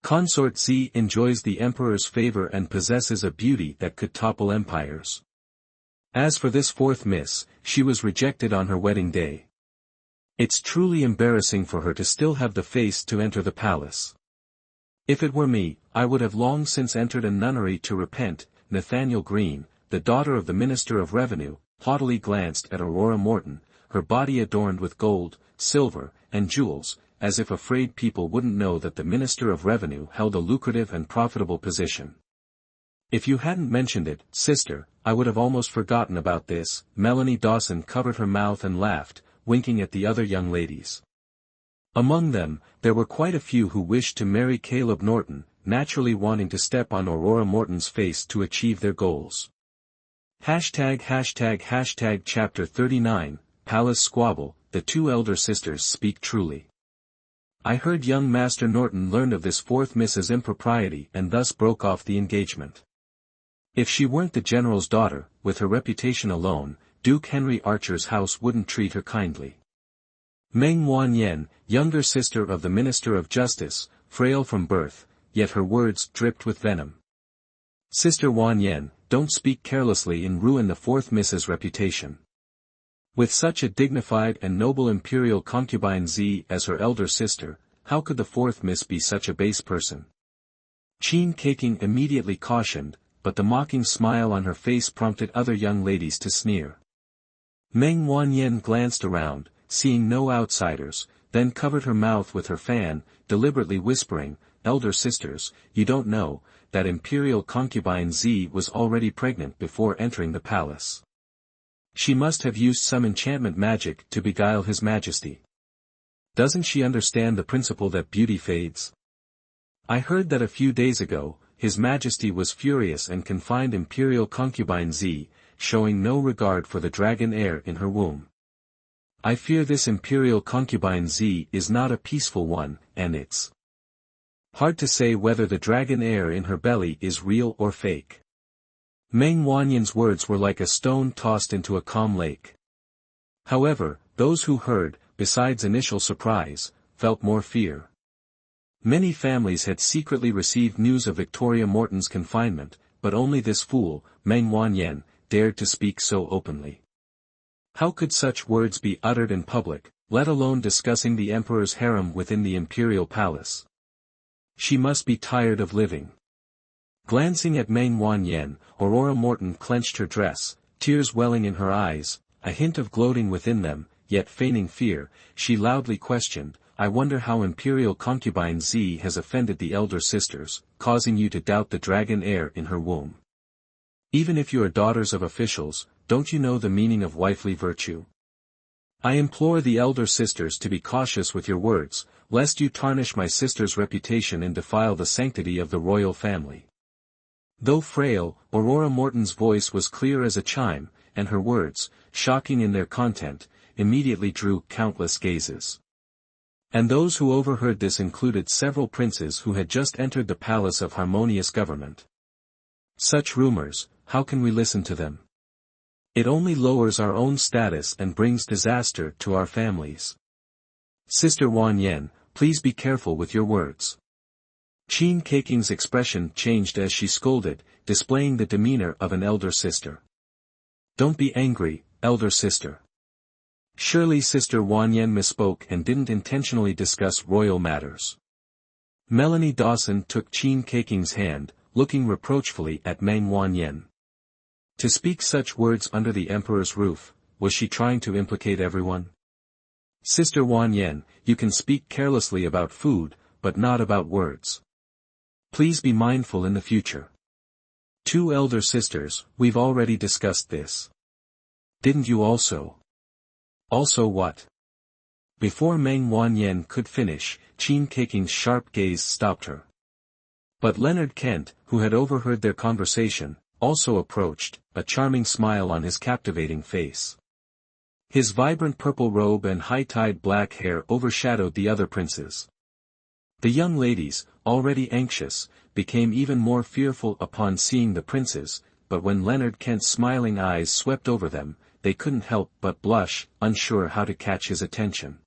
Consort Z enjoys the emperor's favor and possesses a beauty that could topple empires. As for this fourth miss, she was rejected on her wedding day. It's truly embarrassing for her to still have the face to enter the palace. If it were me, I would have long since entered a nunnery to repent. Nathaniel Green, the daughter of the Minister of Revenue, haughtily glanced at Aurora Morton, her body adorned with gold, silver, and jewels, as if afraid people wouldn't know that the Minister of Revenue held a lucrative and profitable position. If you hadn't mentioned it, sister, I would have almost forgotten about this. Melanie Dawson covered her mouth and laughed, winking at the other young ladies. Among them, there were quite a few who wished to marry Caleb Norton, naturally wanting to step on Aurora Morton's face to achieve their goals. Hashtag Chapter 39, Palace Squabble, the two elder sisters speak truly. I heard young Master Norton learned of this fourth Mrs. impropriety and thus broke off the engagement. If she weren't the general's daughter, with her reputation alone, Duke Henry Archer's house wouldn't treat her kindly. Meng Wanyan, younger sister of the Minister of Justice, frail from birth, yet her words dripped with venom. Sister Wanyan, don't speak carelessly and ruin the fourth Mrs. reputation. With such a dignified and noble imperial concubine Z as her elder sister, how could the fourth Miss be such a base person? Chin Caking immediately cautioned, but the mocking smile on her face prompted other young ladies to sneer. Meng Wanyan glanced around, seeing no outsiders, then covered her mouth with her fan, deliberately whispering, "Elder sisters, you don't know, that imperial concubine Z was already pregnant before entering the palace. She must have used some enchantment magic to beguile His Majesty. Doesn't she understand the principle that beauty fades? I heard that a few days ago, His Majesty was furious and confined imperial concubine Z, showing no regard for the dragon heir in her womb. I fear this imperial concubine Z is not a peaceful one, and it's hard to say whether the dragon heir in her belly is real or fake." Meng Wanyan's words were like a stone tossed into a calm lake. However, those who heard, besides initial surprise, felt more fear. Many families had secretly received news of Victoria Morton's confinement, but only this fool, Meng Wanyan, dared to speak so openly. How could such words be uttered in public, let alone discussing the emperor's harem within the imperial palace? She must be tired of living. Glancing at Meng Wanyan, Aurora Morton clenched her dress, tears welling in her eyes, a hint of gloating within them, yet feigning fear, she loudly questioned, "I wonder how imperial concubine Z has offended the elder sisters, causing you to doubt the dragon heir in her womb. Even if you are daughters of officials, don't you know the meaning of wifely virtue? I implore the elder sisters to be cautious with your words, lest you tarnish my sister's reputation and defile the sanctity of the royal family." Though frail, Aurora Morton's voice was clear as a chime, and her words, shocking in their content, immediately drew countless gazes. And those who overheard this included several princes who had just entered the palace of harmonious government. Such rumors, how can we listen to them? It only lowers our own status and brings disaster to our families. Sister Wanyan, please be careful with your words. Chin Caking's expression changed as she scolded, displaying the demeanor of an elder sister. Don't be angry, elder sister. Surely Sister Wanyan misspoke and didn't intentionally discuss royal matters. Melanie Dawson took Chin Caking's hand, looking reproachfully at Meng Wanyan. To speak such words under the emperor's roof, was she trying to implicate everyone? Sister Wanyan, you can speak carelessly about food, but not about words. Please be mindful in the future. Two elder sisters, we've already discussed this. Didn't you also? Also what? Before Meng Wanyan could finish, Chin Caking's sharp gaze stopped her. But Leonard Kent, who had overheard their conversation, also approached, a charming smile on his captivating face. His vibrant purple robe and high-tied black hair overshadowed the other princes. The young ladies, already anxious, became even more fearful upon seeing the princes, but when Leonard Kent's smiling eyes swept over them, they couldn't help but blush, unsure how to catch his attention.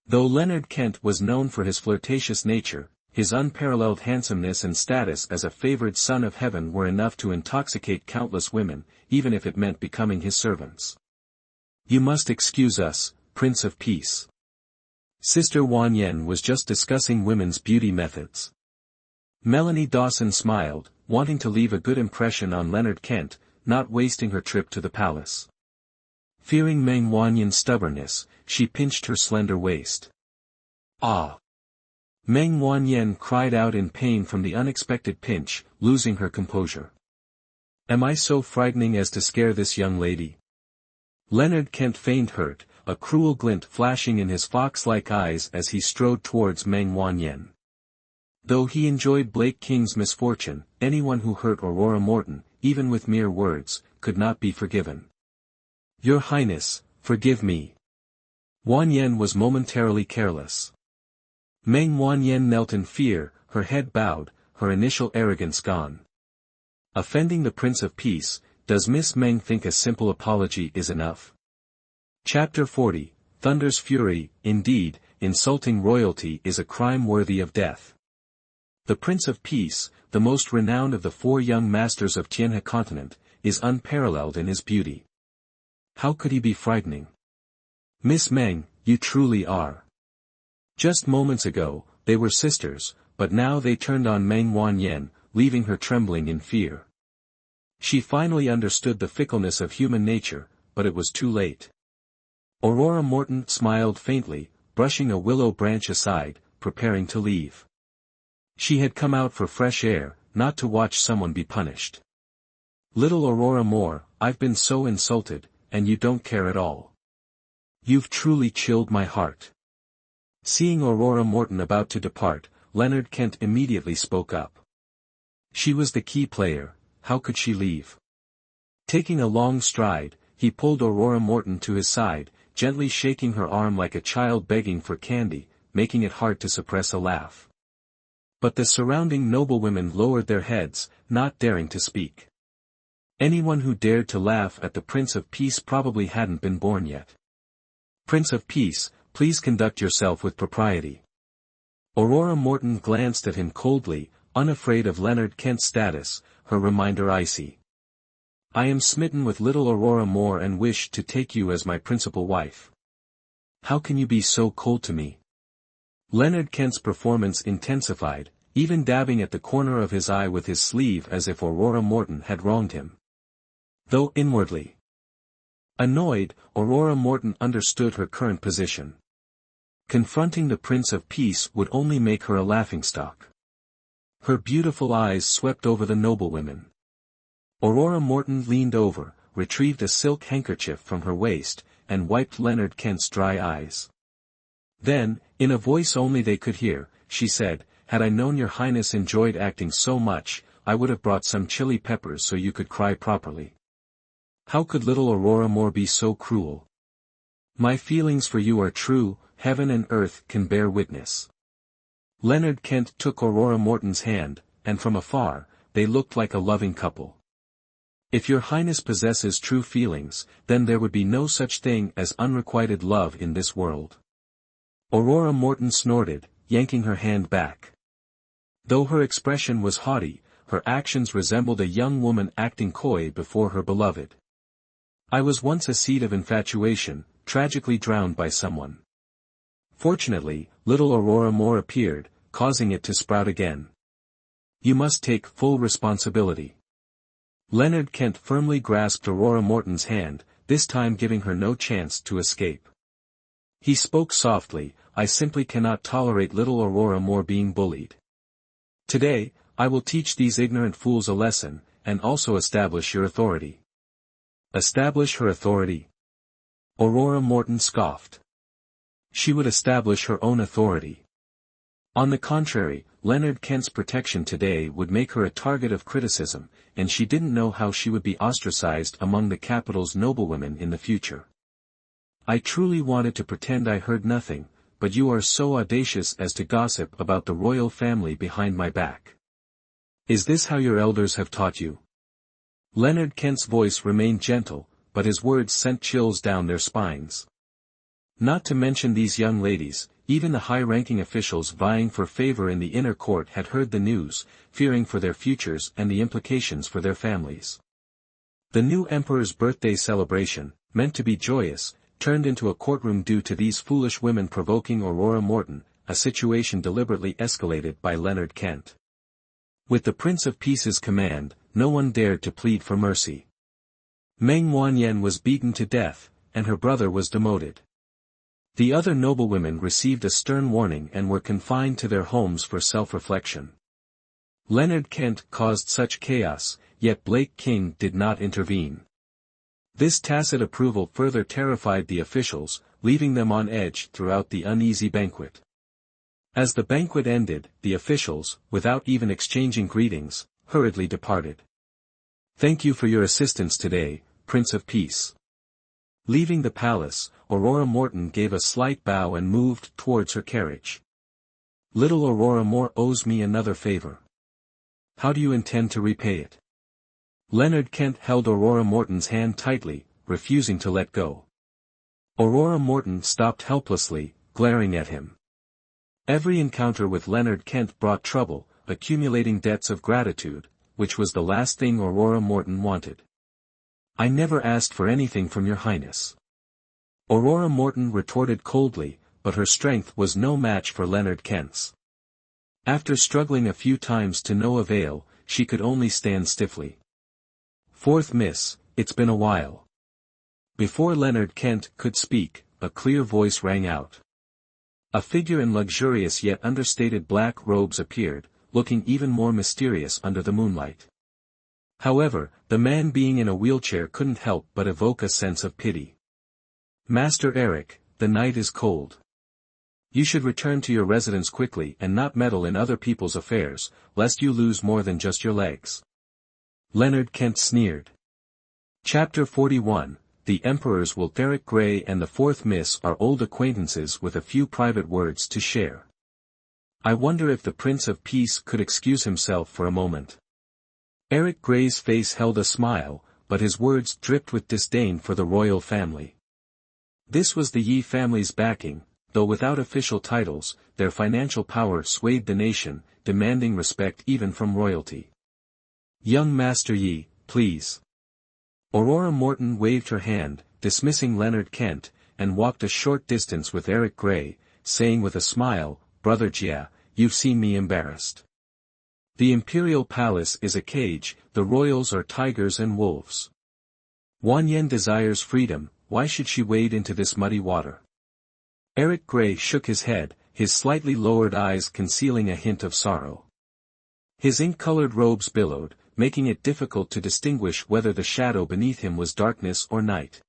Though Leonard Kent was known for his flirtatious nature, his unparalleled handsomeness and status as a favored son of heaven were enough to intoxicate countless women, even if it meant becoming his servants. "You must excuse us, Prince of Peace." Sister Wan Yen was just discussing women's beauty methods. Melanie Dawson smiled, wanting to leave a good impression on Leonard Kent, not wasting her trip to the palace. Fearing Meng Wanyan's stubbornness, she pinched her slender waist. "Ah!" Meng Wanyan cried out in pain from the unexpected pinch, losing her composure. "Am I so frightening as to scare this young lady?" Leonard Kent feigned hurt, a cruel glint flashing in his fox-like eyes as he strode towards Meng Wanyan. Though he enjoyed Blake King's misfortune, anyone who hurt Aurora Morton, even with mere words, could not be forgiven. "Your Highness, forgive me." Wanyan was momentarily careless. Meng Wanyan knelt in fear, her head bowed, her initial arrogance gone. Offending the Prince of Peace, does Miss Meng think a simple apology is enough? Chapter 40, Thunder's Fury. Indeed, insulting royalty is a crime worthy of death. The Prince of Peace, the most renowned of the 4 young masters of Tianhe continent, is unparalleled in his beauty. How could he be frightening? Miss Meng, you truly are. Just moments ago, they were sisters, but now they turned on Meng Wanyan, leaving her trembling in fear. She finally understood the fickleness of human nature, but it was too late. Aurora Morton smiled faintly, brushing a willow branch aside, preparing to leave. She had come out for fresh air, not to watch someone be punished. "Little Aurora Moore, I've been so insulted, and you don't care at all. You've truly chilled my heart." Seeing Aurora Morton about to depart, Leonard Kent immediately spoke up. She was the key player, how could she leave? Taking a long stride, he pulled Aurora Morton to his side, gently shaking her arm like a child begging for candy, making it hard to suppress a laugh. But the surrounding noblewomen lowered their heads, not daring to speak. Anyone who dared to laugh at the Prince of Peace probably hadn't been born yet. "Prince of Peace, please conduct yourself with propriety." Aurora Morton glanced at him coldly, unafraid of Leonard Kent's status, her reminder icy. "I am smitten with little Aurora Moore and wish to take you as my principal wife. How can you be so cold to me?" Leonard Kent's performance intensified, even dabbing at the corner of his eye with his sleeve as if Aurora Morton had wronged him. Though inwardly annoyed, Aurora Morton understood her current position. Confronting the Prince of Peace would only make her a laughingstock. Her beautiful eyes swept over the noblewomen. Aurora Morton leaned over, retrieved a silk handkerchief from her waist, and wiped Leonard Kent's dry eyes. Then, in a voice only they could hear, she said, "Had I known your highness enjoyed acting so much, I would have brought some chili peppers so you could cry properly. How could little Aurora Moore be so cruel? My feelings for you are true, heaven and earth can bear witness." Leonard Kent took Aurora Morton's hand, and from afar, they looked like a loving couple. "If your highness possesses true feelings, then there would be no such thing as unrequited love in this world." Aurora Morton snorted, yanking her hand back. Though her expression was haughty, her actions resembled a young woman acting coy before her beloved. "I was once a seed of infatuation, tragically drowned by someone. Fortunately, little Aurora Moore appeared, causing it to sprout again. You must take full responsibility." Leonard Kent firmly grasped Aurora Morton's hand, this time giving her no chance to escape. He spoke softly, "I simply cannot tolerate little Aurora Moore being bullied. Today, I will teach these ignorant fools a lesson, and also establish your authority." Establish her authority? Aurora Morton scoffed. She would establish her own authority. On the contrary, Leonard Kent's protection today would make her a target of criticism, and she didn't know how she would be ostracized among the capital's noblewomen in the future. "I truly wanted to pretend I heard nothing, but you are so audacious as to gossip about the royal family behind my back. Is this how your elders have taught you?" Leonard Kent's voice remained gentle, but his words sent chills down their spines. "Not to mention these young ladies, even the high-ranking officials vying for favor in the inner court had heard the news, fearing for their futures and the implications for their families. The new emperor's birthday celebration, meant to be joyous, turned into a courtroom due to these foolish women provoking Aurora Morton, a situation deliberately escalated by Leonard Kent. With the Prince of Peace's command, no one dared to plead for mercy. Meng Wanyan was beaten to death, and her brother was demoted. The other noblewomen received a stern warning and were confined to their homes for self-reflection. Leonard Kent caused such chaos, yet Blake King did not intervene. This tacit approval further terrified the officials, leaving them on edge throughout the uneasy banquet. As the banquet ended, the officials, without even exchanging greetings, hurriedly departed. "Thank you for your assistance today, Prince of Peace." Leaving the palace, Aurora Morton gave a slight bow and moved towards her carriage. "Little Aurora Moore owes me another favor. How do you intend to repay it?" Leonard Kent held Aurora Morton's hand tightly, refusing to let go. Aurora Morton stopped helplessly, glaring at him. Every encounter with Leonard Kent brought trouble, accumulating debts of gratitude, which was the last thing Aurora Morton wanted. "I never asked for anything from your highness." Aurora Morton retorted coldly, but her strength was no match for Leonard Kent's. After struggling a few times to no avail, she could only stand stiffly. "Fourth miss, it's been a while." Before Leonard Kent could speak, a clear voice rang out. A figure in luxurious yet understated black robes appeared, looking even more mysterious under the moonlight. However, the man being in a wheelchair couldn't help but evoke a sense of pity. "Master Eric, the night is cold. You should return to your residence quickly and not meddle in other people's affairs, lest you lose more than just your legs." Leonard Kent sneered. Chapter 41, The Emperors will. Eric Grey and the fourth miss are old acquaintances with a few private words to share. I wonder if the Prince of Peace could excuse himself for a moment. Eric Grey's face held a smile, but his words dripped with disdain for the royal family. This was the Yi family's backing, though without official titles, their financial power swayed the nation, demanding respect even from royalty. "Young Master Yi, please." Aurora Morton waved her hand, dismissing Leonard Kent, and walked a short distance with Eric Grey, saying with a smile, "Brother Jia, you've seen me embarrassed. The imperial palace is a cage, the royals are tigers and wolves. Wanyan desires freedom, why should she wade into this muddy water?" Eric Grey shook his head, his slightly lowered eyes concealing a hint of sorrow. His ink-colored robes billowed, making it difficult to distinguish whether the shadow beneath him was darkness or night.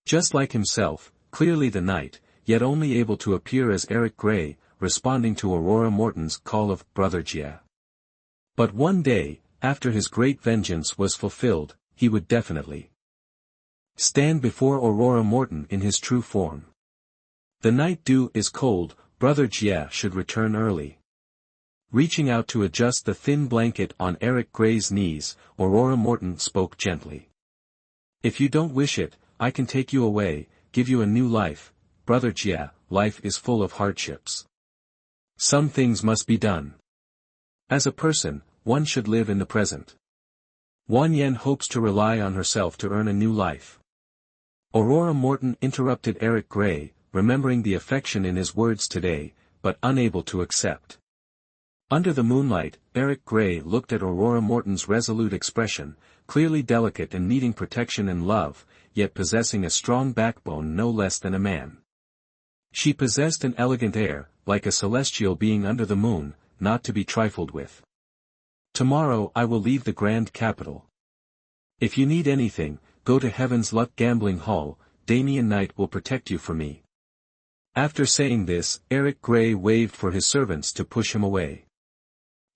Just like himself, clearly the night, yet only able to appear as Eric Grey, responding to Aurora Morton's call of "Brother Jia." But one day, after his great vengeance was fulfilled, he would definitely stand before Aurora Morton in his true form. "The night dew is cold, Brother Jia should return early." Reaching out to adjust the thin blanket on Eric Grey's knees, Aurora Morton spoke gently. "If you don't wish it, I can take you away, give you a new life, Brother Jia. Life is full of hardships. Some things must be done. As a person, one should live in the present. Wanyan hopes to rely on herself to earn a new life." Aurora Morton interrupted Eric Grey, remembering the affection in his words today, but unable to accept. Under the moonlight, Eric Grey looked at Aurora Morton's resolute expression, clearly delicate and needing protection and love, yet possessing a strong backbone no less than a man. She possessed an elegant air, like a celestial being under the moon, not to be trifled with. "Tomorrow I will leave the grand capital. If you need anything, go to Heaven's Luck Gambling Hall, Damian Knight will protect you for me." After saying this, Eric Grey waved for his servants to push him away.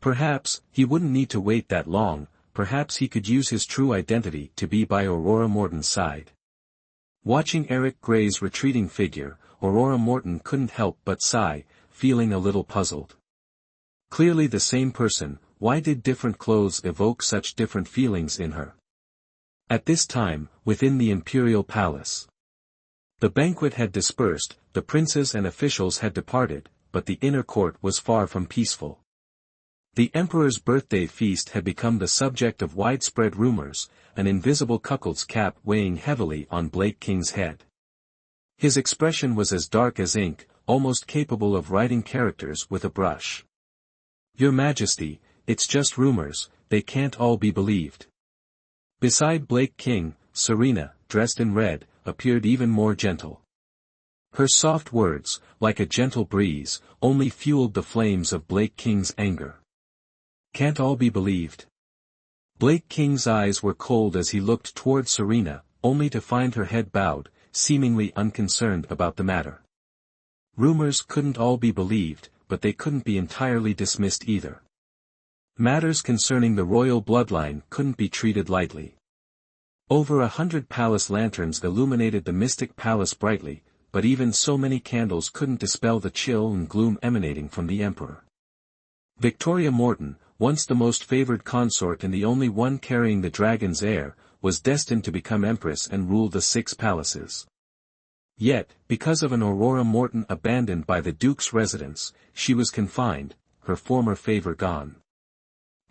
Perhaps, he wouldn't need to wait that long, perhaps he could use his true identity to be by Aurora Morton's side. Watching Eric Grey's retreating figure, Aurora Morton couldn't help but sigh, feeling a little puzzled. Clearly the same person, why did different clothes evoke such different feelings in her? At this time, within the imperial palace, the banquet had dispersed, the princes and officials had departed, but the inner court was far from peaceful. The emperor's birthday feast had become the subject of widespread rumors, an invisible cuckold's cap weighing heavily on Blake King's head. His expression was as dark as ink, almost capable of writing characters with a brush. "Your Majesty, it's just rumors, they can't all be believed." Beside Blake King, Serena, dressed in red, appeared even more gentle. Her soft words, like a gentle breeze, only fueled the flames of Blake King's anger. "Can't all be believed?" Blake King's eyes were cold as he looked toward Serena, only to find her head bowed, seemingly unconcerned about the matter. Rumors couldn't all be believed, but they couldn't be entirely dismissed either. Matters concerning the royal bloodline couldn't be treated lightly. Over 100 palace lanterns illuminated the mystic palace brightly, but even so many candles couldn't dispel the chill and gloom emanating from the emperor. Victoria Morton, once the most favored consort and the only one carrying the dragon's heir, was destined to become empress and rule the 6 palaces. Yet, because of an Aurora Morton abandoned by the duke's residence, she was confined, her former favor gone.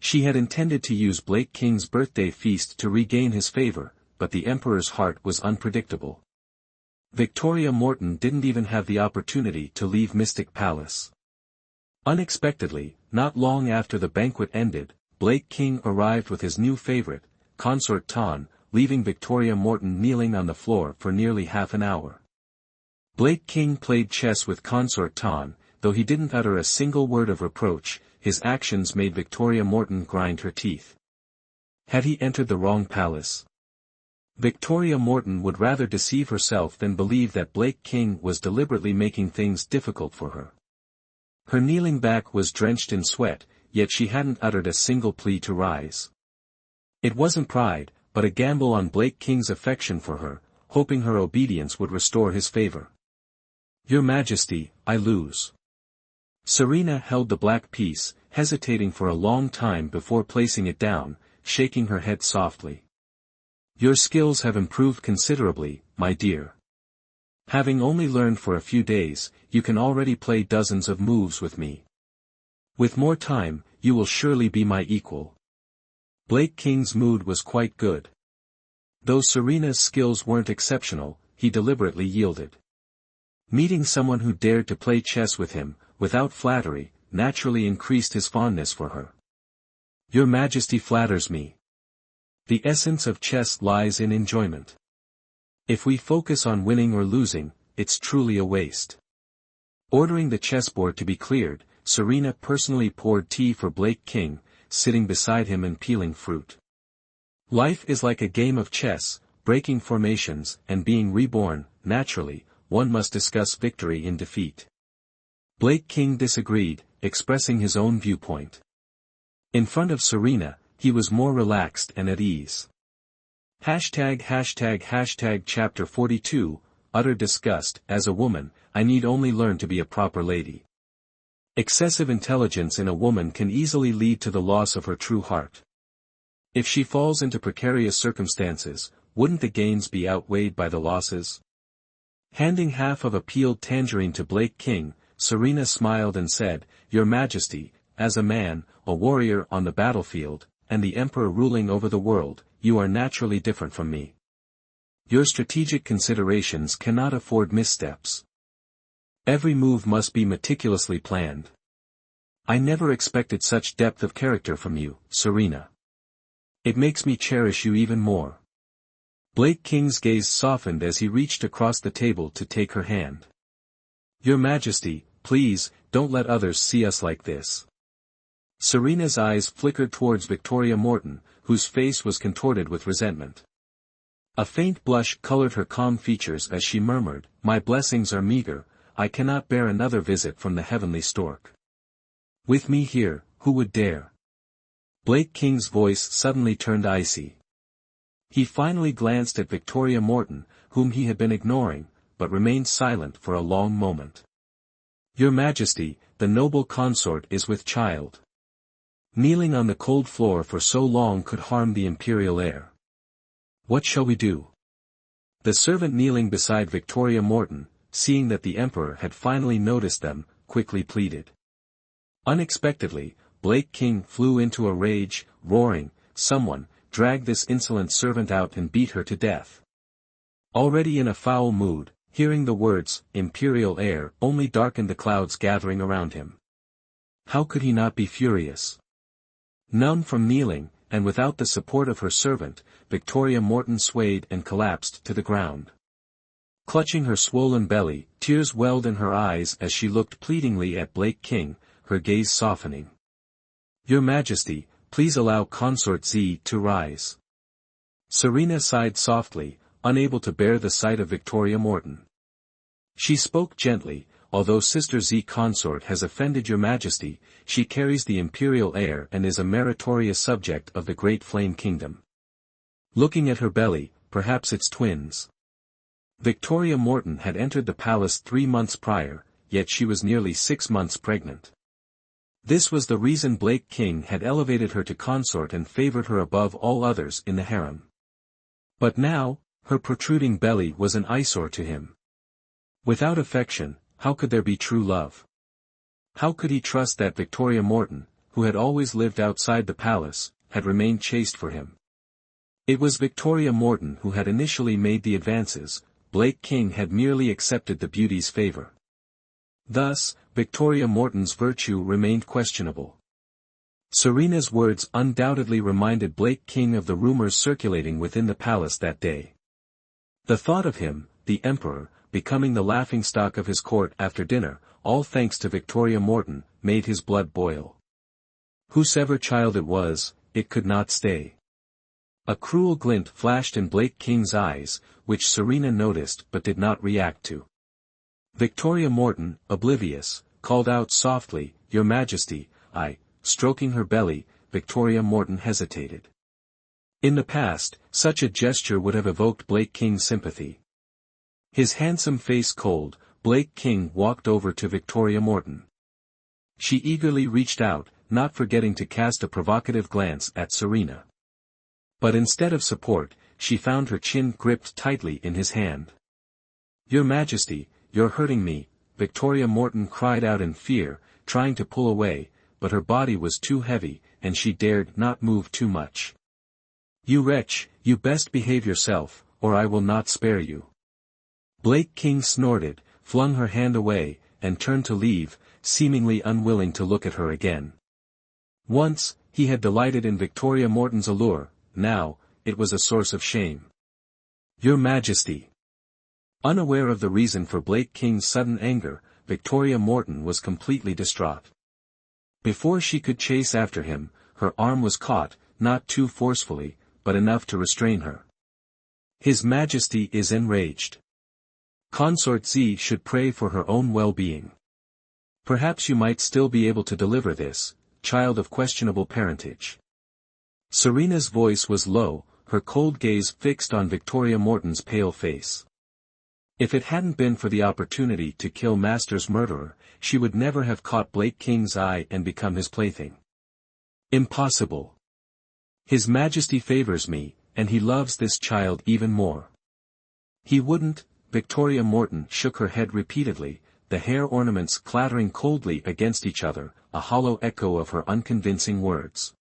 She had intended to use Blake King's birthday feast to regain his favor, but the emperor's heart was unpredictable. Victoria Morton didn't even have the opportunity to leave Mystic Palace. Unexpectedly, not long after the banquet ended, Blake King arrived with his new favorite, Consort Ton, leaving Victoria Morton kneeling on the floor for nearly half an hour. Blake King played chess with Consort Ton, though he didn't utter a single word of reproach, his actions made Victoria Morton grind her teeth. Had he entered the wrong palace? Victoria Morton would rather deceive herself than believe that Blake King was deliberately making things difficult for her. Her kneeling back was drenched in sweat, yet she hadn't uttered a single plea to rise. It wasn't pride, but a gamble on Blake King's affection for her, hoping her obedience would restore his favor. "Your Majesty, I lose." Serena held the black piece, hesitating for a long time before placing it down, shaking her head softly. "Your skills have improved considerably, my dear. Having only learned for a few days, you can already play dozens of moves with me. With more time, you will surely be my equal." Blake King's mood was quite good. Though Serena's skills weren't exceptional, he deliberately yielded. Meeting someone who dared to play chess with him, without flattery, naturally increased his fondness for her. "Your Majesty flatters me. The essence of chess lies in enjoyment. If we focus on winning or losing, it's truly a waste." Ordering the chessboard to be cleared, Serena personally poured tea for Blake King, sitting beside him and peeling fruit. Life is like a game of chess, breaking formations, and being reborn. Naturally, one must discuss victory in defeat. Blake King disagreed, expressing his own viewpoint. In front of Serena, he was more relaxed and at ease. Chapter 42, Utter disgust. As a woman, I need only learn to be a proper lady. Excessive intelligence in a woman can easily lead to the loss of her true heart. If she falls into precarious circumstances, wouldn't the gains be outweighed by the losses? Handing half of a peeled tangerine to Blake King, Serena smiled and said, "Your Majesty, as a man, a warrior on the battlefield, and the emperor ruling over the world, you are naturally different from me. Your strategic considerations cannot afford missteps. Every move must be meticulously planned. I never expected such depth of character from you, Serena. It makes me cherish you even more." Blake King's gaze softened as he reached across the table to take her hand. "Your Majesty, please, don't let others see us like this." Serena's eyes flickered towards Victoria Morton, whose face was contorted with resentment. A faint blush colored her calm features as she murmured, "My blessings are meager, I cannot bear another visit from the heavenly stork. With me here, who would dare?" Blake King's voice suddenly turned icy. He finally glanced at Victoria Morton, whom he had been ignoring, but remained silent for a long moment. "Your Majesty, the noble consort is with child. Kneeling on the cold floor for so long could harm the imperial heir. What shall we do?" The servant kneeling beside Victoria Morton, seeing that the Emperor had finally noticed them, quickly pleaded. Unexpectedly, Blake King flew into a rage, roaring, "Someone, drag this insolent servant out and beat her to death." Already in a foul mood, hearing the words, "imperial heir," only darkened the clouds gathering around him. How could he not be furious? Numb from kneeling, and without the support of her servant, Victoria Morton swayed and collapsed to the ground. Clutching her swollen belly, tears welled in her eyes as she looked pleadingly at Blake King, her gaze softening. "Your Majesty, please allow Consort Z to rise." Serena sighed softly, unable to bear the sight of Victoria Morton. She spoke gently, "Although Sister Z Consort has offended your Majesty, she carries the imperial heir and is a meritorious subject of the Great Flame Kingdom." Looking at her belly, perhaps it's twins. Victoria Morton had entered the palace 3 months prior, yet she was nearly 6 months pregnant. This was the reason Blake King had elevated her to consort and favored her above all others in the harem. But now, her protruding belly was an eyesore to him. Without affection, how could there be true love? How could he trust that Victoria Morton, who had always lived outside the palace, had remained chaste for him? It was Victoria Morton who had initially made the advances, Blake King had merely accepted the beauty's favor. Thus, Victoria Morton's virtue remained questionable. Serena's words undoubtedly reminded Blake King of the rumors circulating within the palace that day. The thought of him, the Emperor, becoming the laughingstock of his court after dinner, all thanks to Victoria Morton, made his blood boil. Whosever child it was, it could not stay. A cruel glint flashed in Blake King's eyes, which Serena noticed but did not react to. Victoria Morton, oblivious, called out softly, "Your Majesty, I," stroking her belly. Victoria Morton hesitated. In the past, such a gesture would have evoked Blake King's sympathy. His handsome face cold, Blake King walked over to Victoria Morton. She eagerly reached out, not forgetting to cast a provocative glance at Serena. But instead of support, she found her chin gripped tightly in his hand. "Your Majesty, you're hurting me," Victoria Morton cried out in fear, trying to pull away, but her body was too heavy, and she dared not move too much. "You wretch, you best behave yourself, or I will not spare you." Blake King snorted, flung her hand away, and turned to leave, seemingly unwilling to look at her again. Once, he had delighted in Victoria Morton's allure, now, it was a source of shame. "Your Majesty." Unaware of the reason for Blake King's sudden anger, Victoria Morton was completely distraught. Before she could chase after him, her arm was caught, not too forcefully, but enough to restrain her. "His Majesty is enraged. Consort Z should pray for her own well-being. Perhaps you might still be able to deliver this, child of questionable parentage." Serena's voice was low, her cold gaze fixed on Victoria Morton's pale face. If it hadn't been for the opportunity to kill Master's murderer, she would never have caught Blake King's eye and become his plaything. Impossible. His Majesty favors me, and he loves this child even more. He wouldn't. Victoria Morton shook her head repeatedly, the hair ornaments clattering coldly against each other, a hollow echo of her unconvincing words.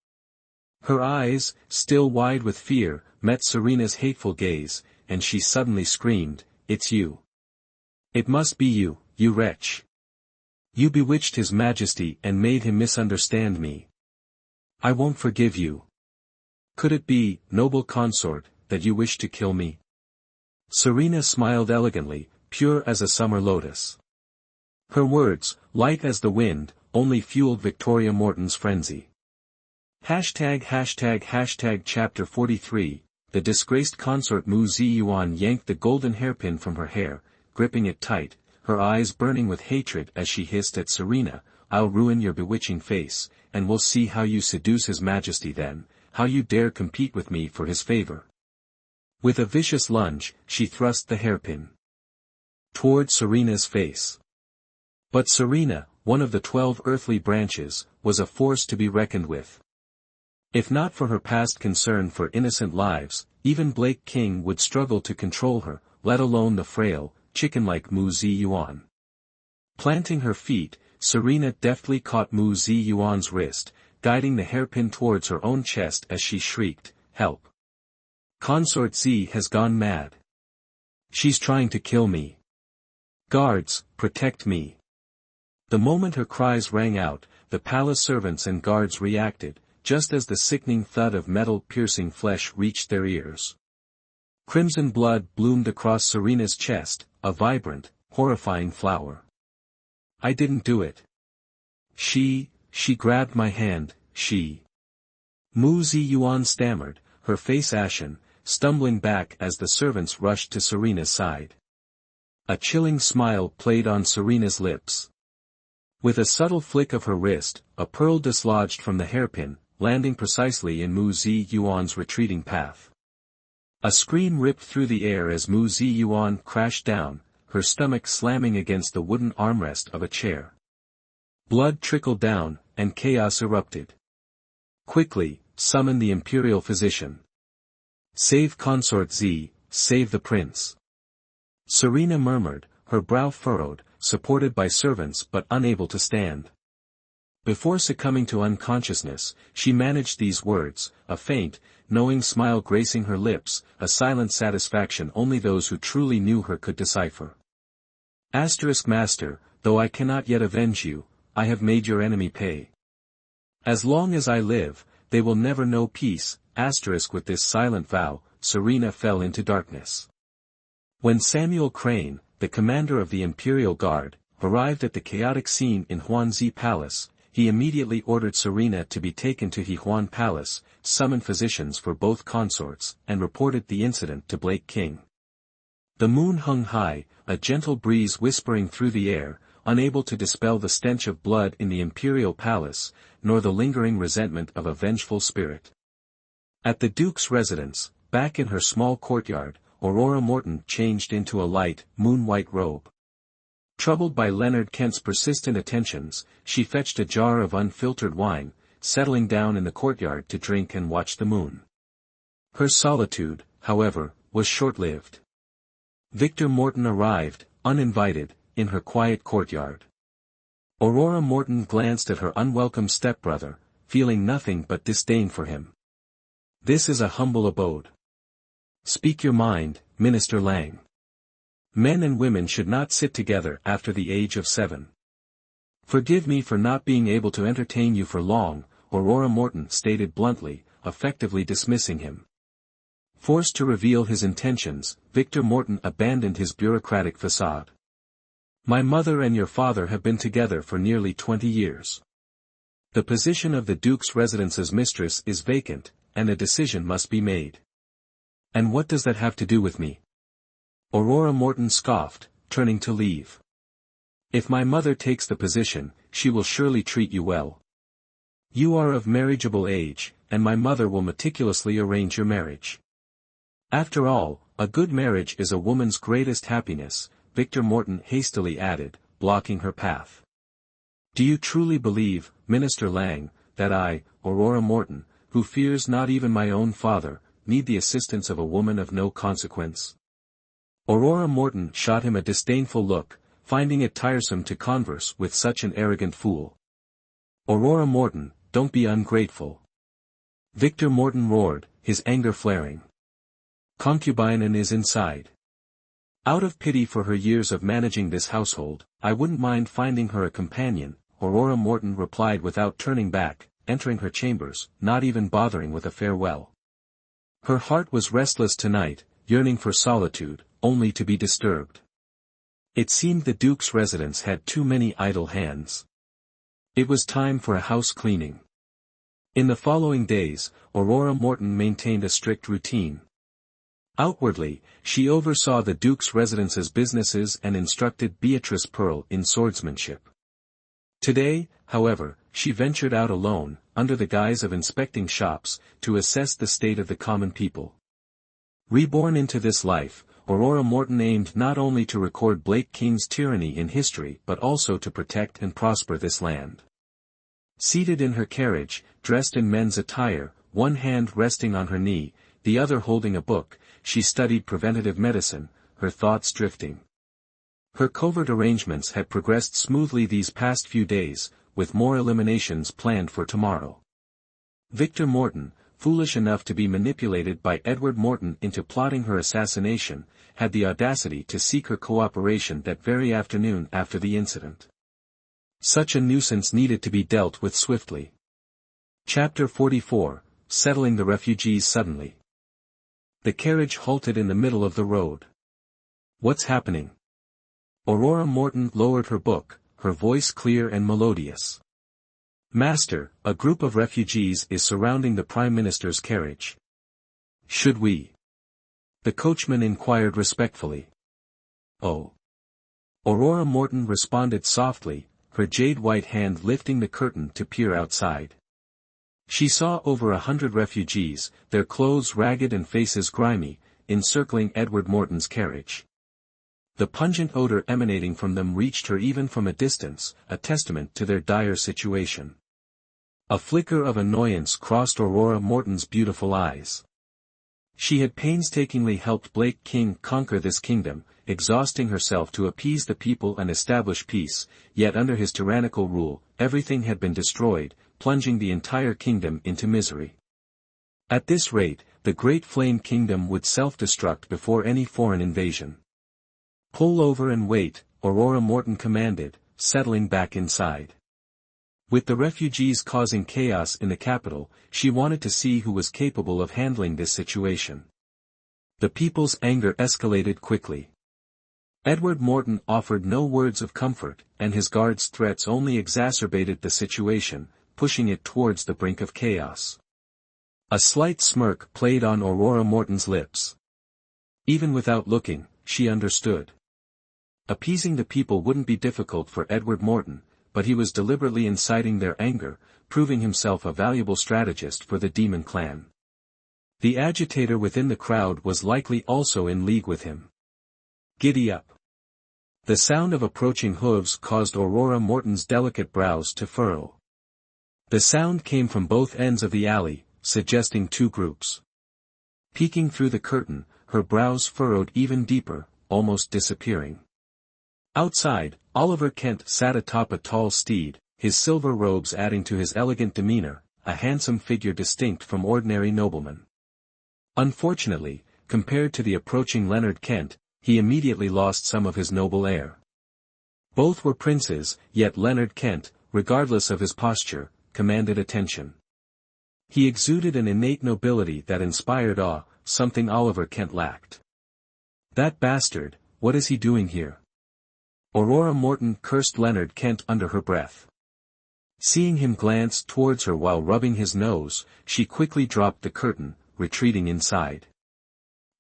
Her eyes, still wide with fear, met Serena's hateful gaze, and she suddenly screamed, "It's you. It must be you, you wretch. You bewitched His Majesty and made him misunderstand me. I won't forgive you. Could it be, noble consort, that you wish to kill me?" Serena smiled elegantly, pure as a summer lotus. Her words, light as the wind, only fueled Victoria Morton's frenzy. Chapter 43, the disgraced consort Mu Ziyuan yanked the golden hairpin from her hair, gripping it tight, her eyes burning with hatred as she hissed at Serena, "I'll ruin your bewitching face, and we'll see how you seduce His Majesty then, how you dare compete with me for his favor." With a vicious lunge, she thrust the hairpin toward Serena's face. But Serena, one of the 12 earthly branches, was a force to be reckoned with. If not for her past concern for innocent lives, even Blake King would struggle to control her, let alone the frail, chicken-like Mu Ziyuan. Planting her feet, Serena deftly caught Mu Ziyuan's wrist, guiding the hairpin towards her own chest as she shrieked, "Help! Consort Z has gone mad. She's trying to kill me. Guards, protect me." The moment her cries rang out, the palace servants and guards reacted, just as the sickening thud of metal-piercing flesh reached their ears. Crimson blood bloomed across Serena's chest, a vibrant, horrifying flower. "I didn't do it. She grabbed my hand, Mu Ziyuan stammered, her face ashen, stumbling back as the servants rushed to Serena's side. A chilling smile played on Serena's lips. With a subtle flick of her wrist, a pearl dislodged from the hairpin, landing precisely in Mu Ziyuan's retreating path. A scream ripped through the air as Mu Ziyuan crashed down, her stomach slamming against the wooden armrest of a chair. Blood trickled down, and chaos erupted. "Quickly, summon the imperial physician. Save Consort Z, save the prince." Serena murmured, her brow furrowed, supported by servants but unable to stand. Before succumbing to unconsciousness, she managed these words, a faint, knowing smile gracing her lips, a silent satisfaction only those who truly knew her could decipher. Master, though I cannot yet avenge you, I have made your enemy pay. As long as I live, they will never know peace. With this silent vow, Serena fell into darkness. When Samuel Crane, the commander of the Imperial Guard, arrived at the chaotic scene in Huanzi Palace, he immediately ordered Serena to be taken to Huan Palace, summoned physicians for both consorts, and reported the incident to Blake King. The moon hung high, a gentle breeze whispering through the air, unable to dispel the stench of blood in the Imperial Palace, nor the lingering resentment of a vengeful spirit. At the Duke's residence, back in her small courtyard, Aurora Morton changed into a light, moon-white robe. Troubled by Leonard Kent's persistent attentions, she fetched a jar of unfiltered wine, settling down in the courtyard to drink and watch the moon. Her solitude, however, was short-lived. Victor Morton arrived, uninvited, in her quiet courtyard. Aurora Morton glanced at her unwelcome stepbrother, feeling nothing but disdain for him. "This is a humble abode. Speak your mind, Minister Lang. Men and women should not sit together after the age of 7. Forgive me for not being able to entertain you for long," Aurora Morton stated bluntly, effectively dismissing him. Forced to reveal his intentions, Victor Morton abandoned his bureaucratic facade. "My mother and your father have been together for nearly 20 years. The position of the Duke's residence's mistress is vacant, and a decision must be made." "And what does that have to do with me?" Aurora Morton scoffed, turning to leave. "If my mother takes the position, she will surely treat you well. You are of marriageable age, and my mother will meticulously arrange your marriage. After all, a good marriage is a woman's greatest happiness," Victor Morton hastily added, blocking her path. "Do you truly believe, Minister Lang, that I, Aurora Morton, who fears not even my own father, need the assistance of a woman of no consequence?" Aurora Morton shot him a disdainful look, finding it tiresome to converse with such an arrogant fool. "Aurora Morton, don't be ungrateful." Victor Morton roared, his anger flaring. "Concubine is inside. Out of pity for her years of managing this household, I wouldn't mind finding her a companion," Aurora Morton replied without turning back, entering her chambers, not even bothering with a farewell. Her heart was restless tonight, yearning for solitude, only to be disturbed. It seemed the Duke's residence had too many idle hands. It was time for a house cleaning. In the following days, Aurora Morton maintained a strict routine. Outwardly, she oversaw the Duke's residence's businesses and instructed Beatrice Pearl in swordsmanship. Today, however, she ventured out alone, under the guise of inspecting shops, to assess the state of the common people. Reborn into this life, Aurora Morton aimed not only to record Blake King's tyranny in history but also to protect and prosper this land. Seated in her carriage, dressed in men's attire, one hand resting on her knee, the other holding a book, she studied preventative medicine, her thoughts drifting. Her covert arrangements had progressed smoothly these past few days, with more eliminations planned for tomorrow. Victor Morton, foolish enough to be manipulated by Edward Morton into plotting her assassination, had the audacity to seek her cooperation that very afternoon after the incident. Such a nuisance needed to be dealt with swiftly. Chapter 44, Settling the Refugees Suddenly. The carriage halted in the middle of the road. "What's happening?" Aurora Morton lowered her book, her voice clear and melodious. "Master, a group of refugees is surrounding the Prime Minister's carriage." "Should we?" the coachman inquired respectfully. "Oh." Aurora Morton responded softly, her jade-white hand lifting the curtain to peer outside. She saw over 100 refugees, their clothes ragged and faces grimy, encircling Edward Morton's carriage. The pungent odor emanating from them reached her even from a distance, a testament to their dire situation. A flicker of annoyance crossed Aurora Morton's beautiful eyes. She had painstakingly helped Blake King conquer this kingdom, exhausting herself to appease the people and establish peace, yet under his tyrannical rule, everything had been destroyed, plunging the entire kingdom into misery. At this rate, the Great Flame Kingdom would self-destruct before any foreign invasion. "Pull over and wait," Aurora Morton commanded, settling back inside. With the refugees causing chaos in the capital, she wanted to see who was capable of handling this situation. The people's anger escalated quickly. Edward Morton offered no words of comfort, and his guards' threats only exacerbated the situation, pushing it towards the brink of chaos. A slight smirk played on Aurora Morton's lips. Even without looking, she understood. Appeasing the people wouldn't be difficult for Edward Morton, but he was deliberately inciting their anger, proving himself a valuable strategist for the Demon Clan. The agitator within the crowd was likely also in league with him. "Giddy up." The sound of approaching hooves caused Aurora Morton's delicate brows to furrow. The sound came from both ends of the alley, suggesting two groups. Peeking through the curtain, her brows furrowed even deeper, almost disappearing. Outside, Oliver Kent sat atop a tall steed, his silver robes adding to his elegant demeanor, a handsome figure distinct from ordinary noblemen. Unfortunately, compared to the approaching Leonard Kent, he immediately lost some of his noble air. Both were princes, yet Leonard Kent, regardless of his posture, commanded attention. He exuded an innate nobility that inspired awe, something Oliver Kent lacked. "That bastard, what is he doing here?" Aurora Morton cursed Leonard Kent under her breath. Seeing him glance towards her while rubbing his nose, she quickly dropped the curtain, retreating inside.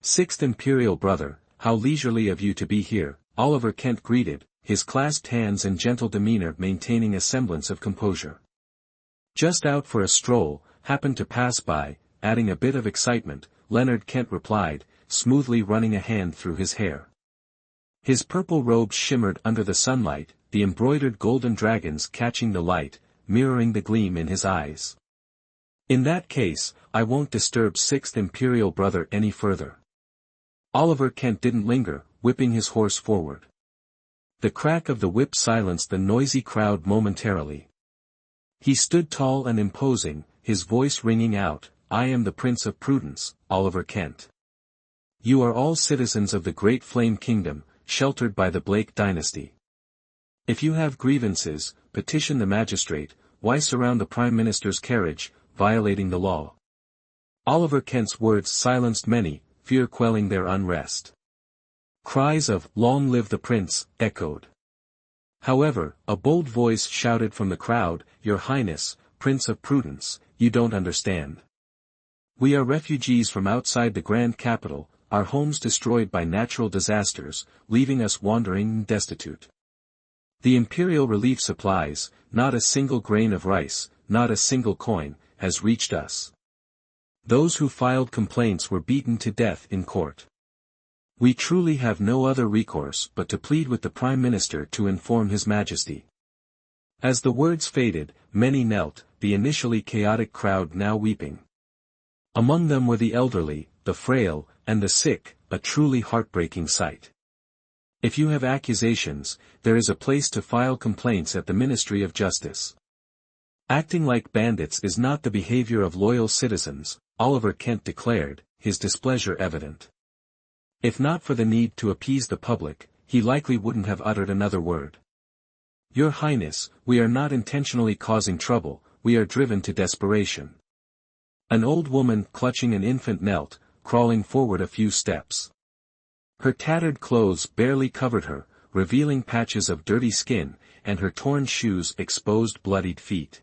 "Sixth Imperial brother, how leisurely of you to be here," Oliver Kent greeted, his clasped hands and gentle demeanor maintaining a semblance of composure. "Just out for a stroll, happened to pass by," adding a bit of excitement, Leonard Kent replied, smoothly running a hand through his hair. His purple robes shimmered under the sunlight, the embroidered golden dragons catching the light, mirroring the gleam in his eyes. "In that case, I won't disturb Sixth Imperial brother any further." Oliver Kent didn't linger, whipping his horse forward. The crack of the whip silenced the noisy crowd momentarily. He stood tall and imposing, his voice ringing out, "I am the Prince of Prudence, Oliver Kent. You are all citizens of the Great Flame Kingdom, sheltered by the Blake dynasty. If you have grievances, petition the magistrate. Why surround the Prime Minister's carriage, violating the law?" Oliver Kent's words silenced many, fear quelling their unrest. Cries of "Long live the Prince" echoed. However, a bold voice shouted from the crowd, "Your Highness, Prince of Prudence, you don't understand. We are refugees from outside the grand capital, our homes destroyed by natural disasters, leaving us wandering and destitute. The imperial relief supplies, not a single grain of rice, not a single coin, has reached us. Those who filed complaints were beaten to death in court. We truly have no other recourse but to plead with the Prime Minister to inform His Majesty." As the words faded, many knelt, the initially chaotic crowd now weeping. Among them were the elderly, the frail, and the sick, a truly heartbreaking sight. If you have accusations, there is a place to file complaints at the Ministry of Justice. Acting like bandits is not the behavior of loyal citizens, Oliver Kent declared, his displeasure evident. If not for the need to appease the public, he likely wouldn't have uttered another word. Your Highness, we are not intentionally causing trouble, we are driven to desperation. An old woman clutching an infant knelt, crawling forward a few steps. Her tattered clothes barely covered her, revealing patches of dirty skin, and her torn shoes exposed bloodied feet.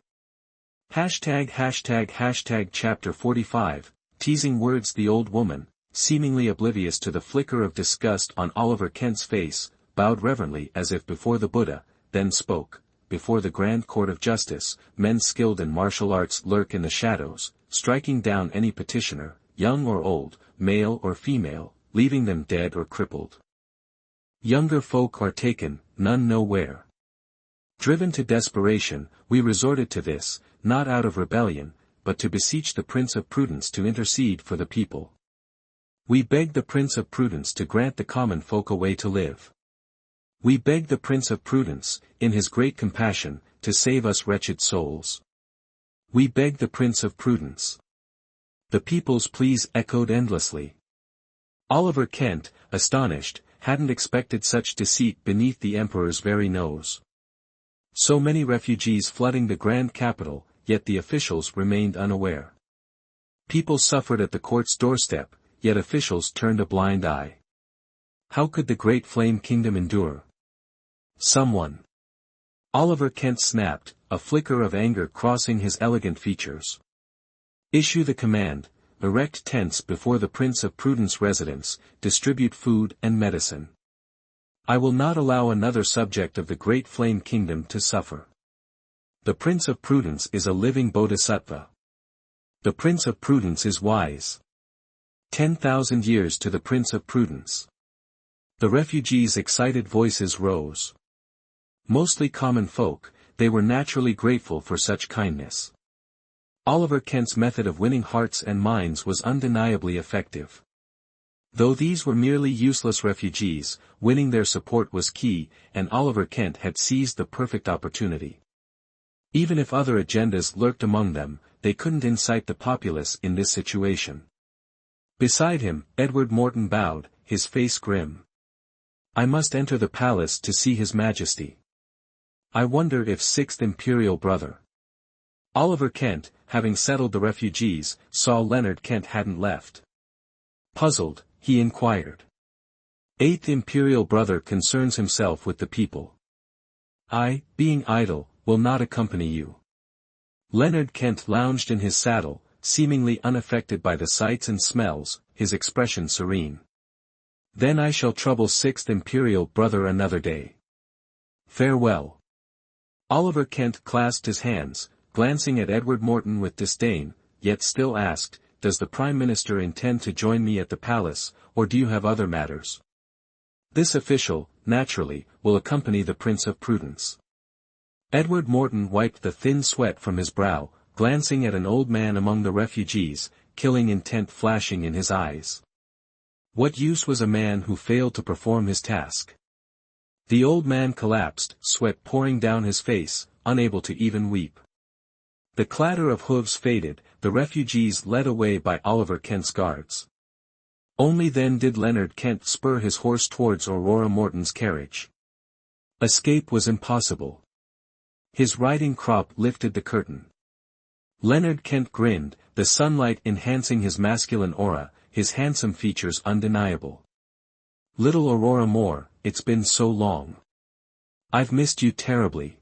Hashtag Chapter 45, teasing words. The old woman, seemingly oblivious to the flicker of disgust on Oliver Kent's face, bowed reverently as if before the Buddha, then spoke. Before the Grand Court of Justice, men skilled in martial arts lurk in the shadows, striking down any petitioner, young or old, male or female, leaving them dead or crippled. Younger folk are taken, none know where. Driven to desperation, we resorted to this, not out of rebellion, but to beseech the Prince of Prudence to intercede for the people. We beg the Prince of Prudence to grant the common folk a way to live. We beg the Prince of Prudence, in his great compassion, to save us wretched souls. We beg the Prince of Prudence. The people's pleas echoed endlessly. Oliver Kent, astonished, hadn't expected such deceit beneath the Emperor's very nose. So many refugees flooding the grand capital, yet the officials remained unaware. People suffered at the court's doorstep, yet officials turned a blind eye. How could the great flame kingdom endure? Someone. Oliver Kent snapped, a flicker of anger crossing his elegant features. Issue the command, erect tents before the Prince of Prudence residence, distribute food and medicine. I will not allow another subject of the great flame kingdom to suffer. The Prince of Prudence is a living bodhisattva. The Prince of Prudence is wise. 10,000 years to the Prince of Prudence. The refugees' excited voices rose. Mostly common folk, they were naturally grateful for such kindness. Oliver Kent's method of winning hearts and minds was undeniably effective. Though these were merely useless refugees, winning their support was key, and Oliver Kent had seized the perfect opportunity. Even if other agendas lurked among them, they couldn't incite the populace in this situation. Beside him, Edward Morton bowed, his face grim. I must enter the palace to see His Majesty. I wonder if 6th Imperial brother. Oliver Kent, having settled the refugees, saw Leonard Kent hadn't left. Puzzled, he inquired. 8th Imperial brother concerns himself with the people. I, being idle, will not accompany you. Leonard Kent lounged in his saddle, seemingly unaffected by the sights and smells, his expression serene. Then I shall trouble 6th Imperial brother another day. Farewell. Oliver Kent clasped his hands, glancing at Edward Morton with disdain, yet still asked, Does the Prime Minister intend to join me at the palace, or do you have other matters? This official, naturally, will accompany the Prince of Prudence. Edward Morton wiped the thin sweat from his brow, glancing at an old man among the refugees, killing intent flashing in his eyes. What use was a man who failed to perform his task? The old man collapsed, sweat pouring down his face, unable to even weep. The clatter of hooves faded, the refugees led away by Oliver Kent's guards. Only then did Leonard Kent spur his horse towards Aurora Morton's carriage. Escape was impossible. His riding crop lifted the curtain. Leonard Kent grinned, the sunlight enhancing his masculine aura, his handsome features undeniable. Little Aurora Moore, it's been so long. I've missed you terribly.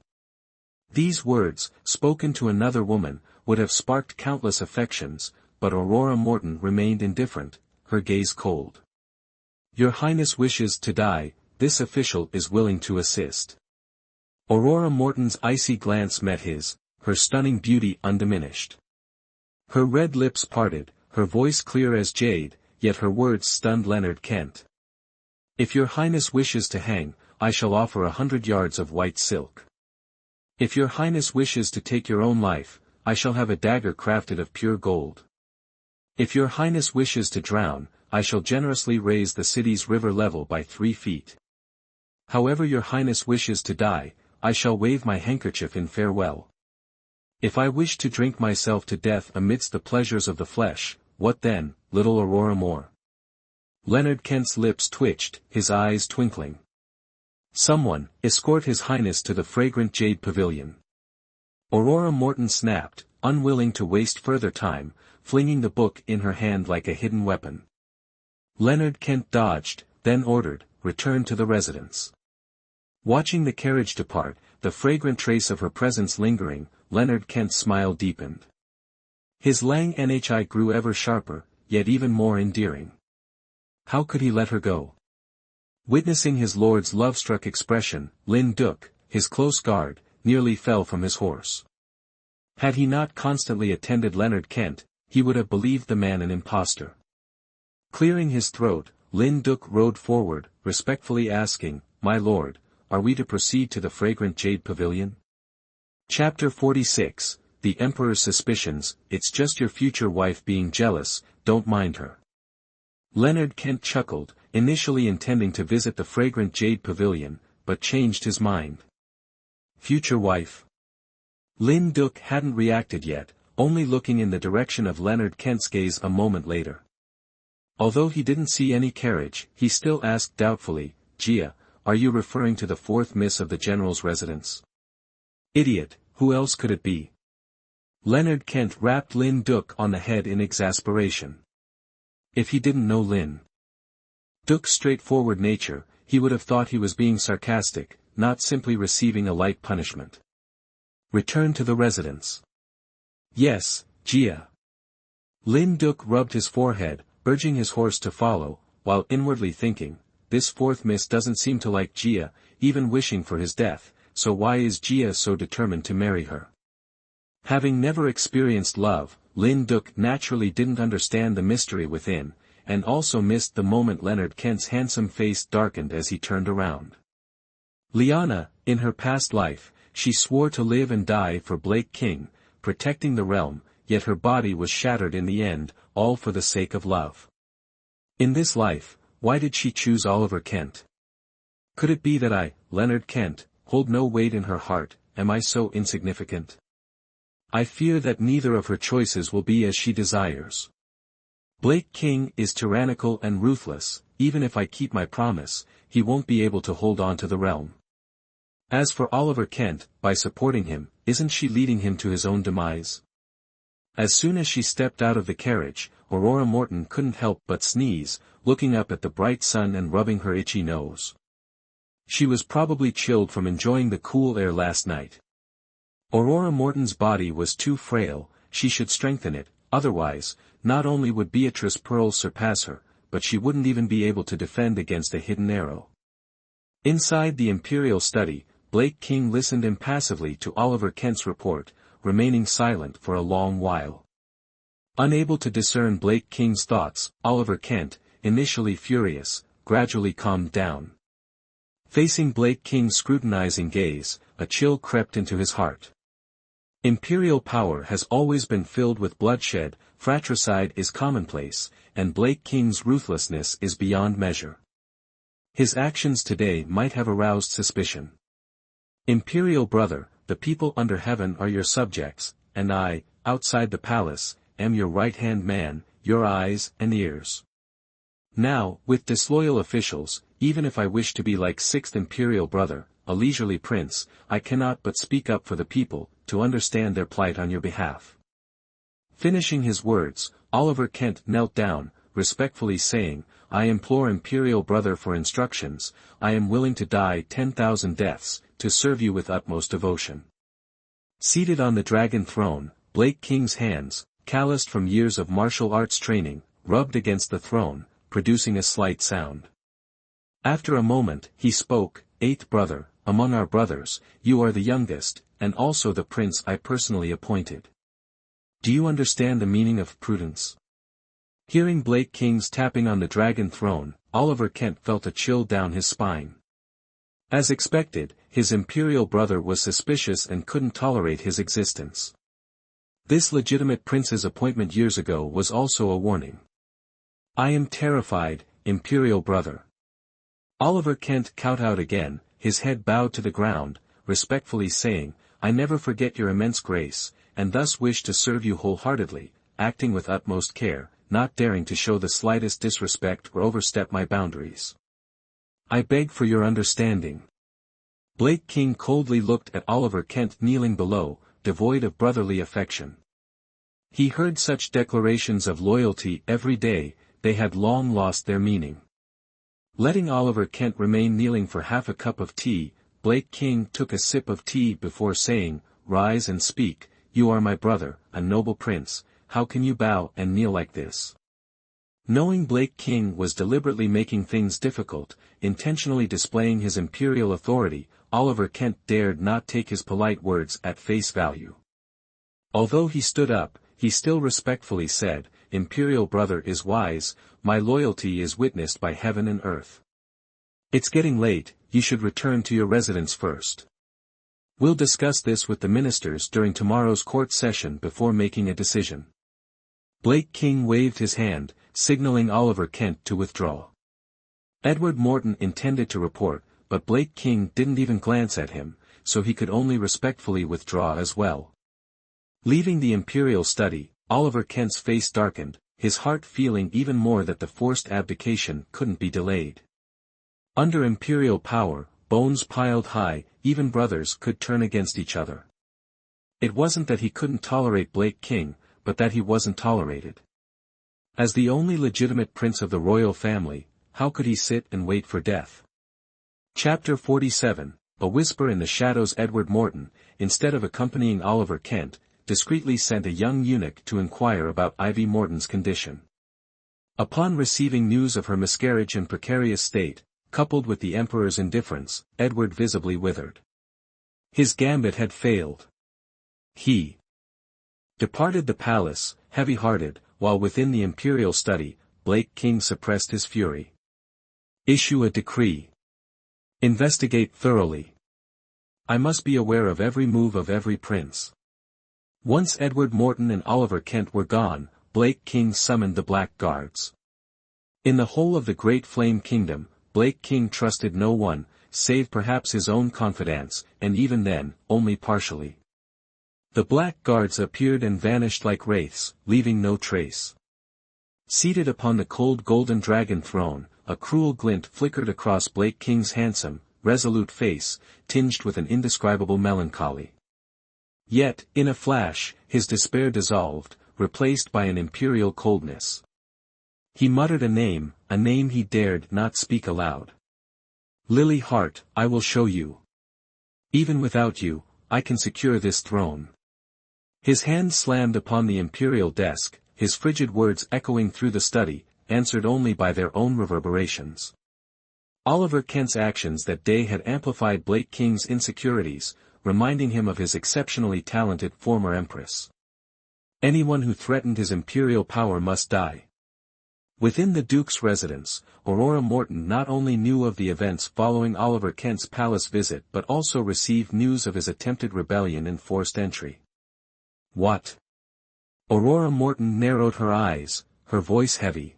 These words, spoken to another woman, would have sparked countless affections, but Aurora Morton remained indifferent, her gaze cold. Your Highness wishes to die, this official is willing to assist. Aurora Morton's icy glance met his, her stunning beauty undiminished. Her red lips parted, her voice clear as jade, yet her words stunned Leonard Kent. If your Highness wishes to hang, I shall offer 100 yards of white silk. If your Highness wishes to take your own life, I shall have a dagger crafted of pure gold. If your Highness wishes to drown, I shall generously raise the city's river level by 3 feet. However your highness wishes to die, I shall wave my handkerchief in farewell. If I wish to drink myself to death amidst the pleasures of the flesh, what then, little Aurora Moore? Leonard Kent's lips twitched, his eyes twinkling. Someone, escort his highness to the fragrant jade pavilion. Aurora Morton snapped, unwilling to waste further time, flinging the book in her hand like a hidden weapon. Leonard Kent dodged, then ordered, return to the residence. Watching the carriage depart, the fragrant trace of her presence lingering, Leonard Kent's smile deepened. His lang nhi grew ever sharper, yet even more endearing. How could he let her go? Witnessing his lord's love-struck expression, Lin Duc, his close guard, nearly fell from his horse. Had he not constantly attended Leonard Kent, he would have believed the man an impostor. Clearing his throat, Lin Duc rode forward, respectfully asking, "My lord, are we to proceed to the fragrant jade pavilion?" Chapter 46, The Emperor's Suspicions. It's just your future wife being jealous, don't mind her. Leonard Kent chuckled, initially intending to visit the fragrant jade pavilion, but changed his mind. Future wife? Lin Duc hadn't reacted yet, only looking in the direction of Leonard Kent's gaze a moment later. Although he didn't see any carriage, he still asked doubtfully, "Gia, are you referring to the fourth miss of the general's residence?" Idiot, who else could it be? Leonard Kent rapped Lin Duc on the head in exasperation. If he didn't know Lin Duc's straightforward nature, he would have thought he was being sarcastic, not simply receiving a light punishment. Return to the residence. Yes, Gia. Lin Duc rubbed his forehead, urging his horse to follow, while inwardly thinking, this fourth miss doesn't seem to like Gia, even wishing for his death, so why is Gia so determined to marry her? Having never experienced love, Lin Duc naturally didn't understand the mystery within, and also missed the moment Leonard Kent's handsome face darkened as he turned around. Lyanna, in her past life, she swore to live and die for Blake King, protecting the realm, yet her body was shattered in the end, all for the sake of love. In this life, why did she choose Oliver Kent? Could it be that I, Leonard Kent, hold no weight in her heart? Am I so insignificant? I fear that neither of her choices will be as she desires. Blake King is tyrannical and ruthless, even if I keep my promise, he won't be able to hold on to the realm. As for Oliver Kent, by supporting him, isn't she leading him to his own demise? As soon as she stepped out of the carriage, Aurora Morton couldn't help but sneeze, looking up at the bright sun and rubbing her itchy nose. She was probably chilled from enjoying the cool air last night. Aurora Morton's body was too frail, she should strengthen it, otherwise, not only would Beatrice Pearl surpass her, but she wouldn't even be able to defend against a hidden arrow. Inside the Imperial study, Blake King listened impassively to Oliver Kent's report, remaining silent for a long while. Unable to discern Blake King's thoughts, Oliver Kent, initially furious, gradually calmed down. Facing Blake King's scrutinizing gaze, a chill crept into his heart. Imperial power has always been filled with bloodshed, fratricide is commonplace, and Blake King's ruthlessness is beyond measure. His actions today might have aroused suspicion. Imperial brother, the people under heaven are your subjects, and I, outside the palace, am your right-hand man, your eyes and ears. Now, with disloyal officials, even if I wish to be like sixth imperial brother, a leisurely prince, I cannot but speak up for the people, to understand their plight on your behalf. Finishing his words, Oliver Kent knelt down, respectfully saying, I implore imperial brother for instructions, I am willing to die 10,000 deaths, to serve you with utmost devotion. Seated on the dragon throne, Blake King's hands, calloused from years of martial arts training, rubbed against the throne, producing a slight sound. After a moment, he spoke, Eighth brother, among our brothers, you are the youngest, and also the prince I personally appointed. Do you understand the meaning of prudence? Hearing Blake King's tapping on the dragon throne, Oliver Kent felt a chill down his spine. As expected, his imperial brother was suspicious and couldn't tolerate his existence. This legitimate prince's appointment years ago was also a warning. I am terrified, imperial brother. Oliver Kent kowtowed again, his head bowed to the ground, respectfully saying, "I never forget your immense grace, and thus wish to serve you wholeheartedly, acting with utmost care, not daring to show the slightest disrespect or overstep my boundaries. I beg for your understanding." Blake King coldly looked at Oliver Kent kneeling below, devoid of brotherly affection. He heard such declarations of loyalty every day, they had long lost their meaning. Letting Oliver Kent remain kneeling for half a cup of tea, Blake King took a sip of tea before saying, "Rise and speak, you are my brother, a noble prince, how can you bow and kneel like this?" Knowing Blake King was deliberately making things difficult, intentionally displaying his imperial authority, Oliver Kent dared not take his polite words at face value. Although he stood up, he still respectfully said, "Imperial brother is wise, my loyalty is witnessed by heaven and earth. It's getting late, you should return to your residence first. We'll discuss this with the ministers during tomorrow's court session before making a decision." Blake King waved his hand, signaling Oliver Kent to withdraw. Edward Morton intended to report, but Blake King didn't even glance at him, so he could only respectfully withdraw as well. Leaving the imperial study, Oliver Kent's face darkened, his heart feeling even more that the forced abdication couldn't be delayed. Under imperial power, bones piled high, even brothers could turn against each other. It wasn't that he couldn't tolerate Blake King, but that he wasn't tolerated. As the only legitimate prince of the royal family, how could he sit and wait for death? Chapter 47, A Whisper in the Shadows. Edward Morton, instead of accompanying Oliver Kent, discreetly sent a young eunuch to inquire about Ivy Morton's condition. Upon receiving news of her miscarriage and precarious state, coupled with the emperor's indifference, Edward visibly withered. His gambit had failed. He departed the palace, heavy-hearted, while within the imperial study, Blake King suppressed his fury. "Issue a decree. Investigate thoroughly. I must be aware of every move of every prince." Once Edward Morton and Oliver Kent were gone, Blake King summoned the Black Guards. In the whole of the Great Flame Kingdom, Blake King trusted no one, save perhaps his own confidants, and even then, only partially. The Black Guards appeared and vanished like wraiths, leaving no trace. Seated upon the cold golden dragon throne, a cruel glint flickered across Blake King's handsome, resolute face, tinged with an indescribable melancholy. Yet, in a flash, his despair dissolved, replaced by an imperial coldness. He muttered a name he dared not speak aloud. "Lily Hart, I will show you. Even without you, I can secure this throne." His hand slammed upon the imperial desk, his frigid words echoing through the study, answered only by their own reverberations. Oliver Kent's actions that day had amplified Blake King's insecurities, reminding him of his exceptionally talented former empress. Anyone who threatened his imperial power must die. Within the Duke's residence, Aurora Morton not only knew of the events following Oliver Kent's palace visit but also received news of his attempted rebellion and forced entry. "What?" Aurora Morton narrowed her eyes, her voice heavy.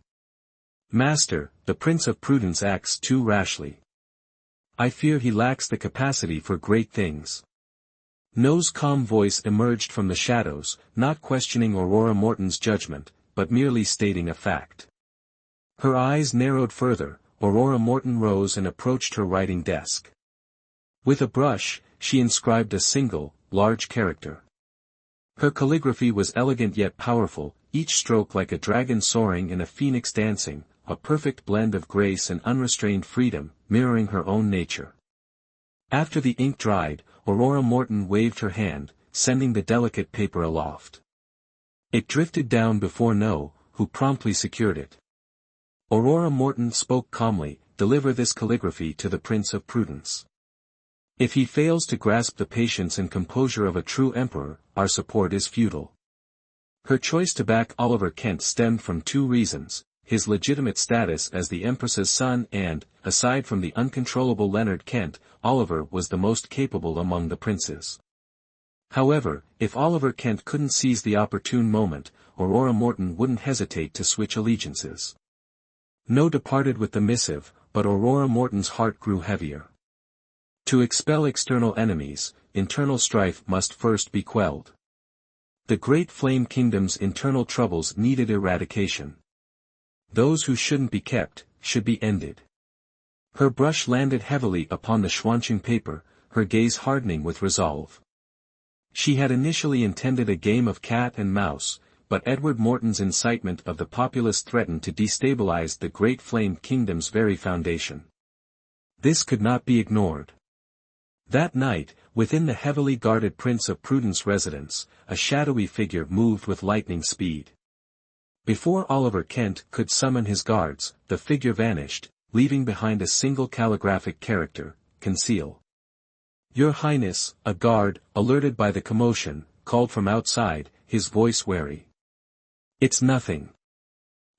"Master, the Prince of Prudence acts too rashly. I fear he lacks the capacity for great things." No's calm voice emerged from the shadows, not questioning Aurora Morton's judgment, but merely stating a fact. Her eyes narrowed further, Aurora Morton rose and approached her writing desk. With a brush, she inscribed a single, large character. Her calligraphy was elegant yet powerful, each stroke like a dragon soaring and a phoenix dancing, a perfect blend of grace and unrestrained freedom, mirroring her own nature. After the ink dried, Aurora Morton waved her hand, sending the delicate paper aloft. It drifted down before No, who promptly secured it. Aurora Morton spoke calmly, "Deliver this calligraphy to the Prince of Prudence. If he fails to grasp the patience and composure of a true emperor, our support is futile." Her choice to back Oliver Kent stemmed from two reasons: his legitimate status as the Empress's son and, aside from the uncontrollable Leonard Kent, Oliver was the most capable among the princes. However, if Oliver Kent couldn't seize the opportune moment, Aurora Morton wouldn't hesitate to switch allegiances. No departed with the missive, but Aurora Morton's heart grew heavier. To expel external enemies, internal strife must first be quelled. The Great Flame Kingdom's internal troubles needed eradication. Those who shouldn't be kept, should be ended. Her brush landed heavily upon the schwanching paper, her gaze hardening with resolve. She had initially intended a game of cat and mouse, but Edward Morton's incitement of the populace threatened to destabilize the Great Flame Kingdom's very foundation. This could not be ignored. That night, within the heavily guarded Prince of Prudence residence, a shadowy figure moved with lightning speed. Before Oliver Kent could summon his guards, the figure vanished, leaving behind a single calligraphic character, "Conceal." "Your Highness," a guard, alerted by the commotion, called from outside, his voice wary. "It's nothing.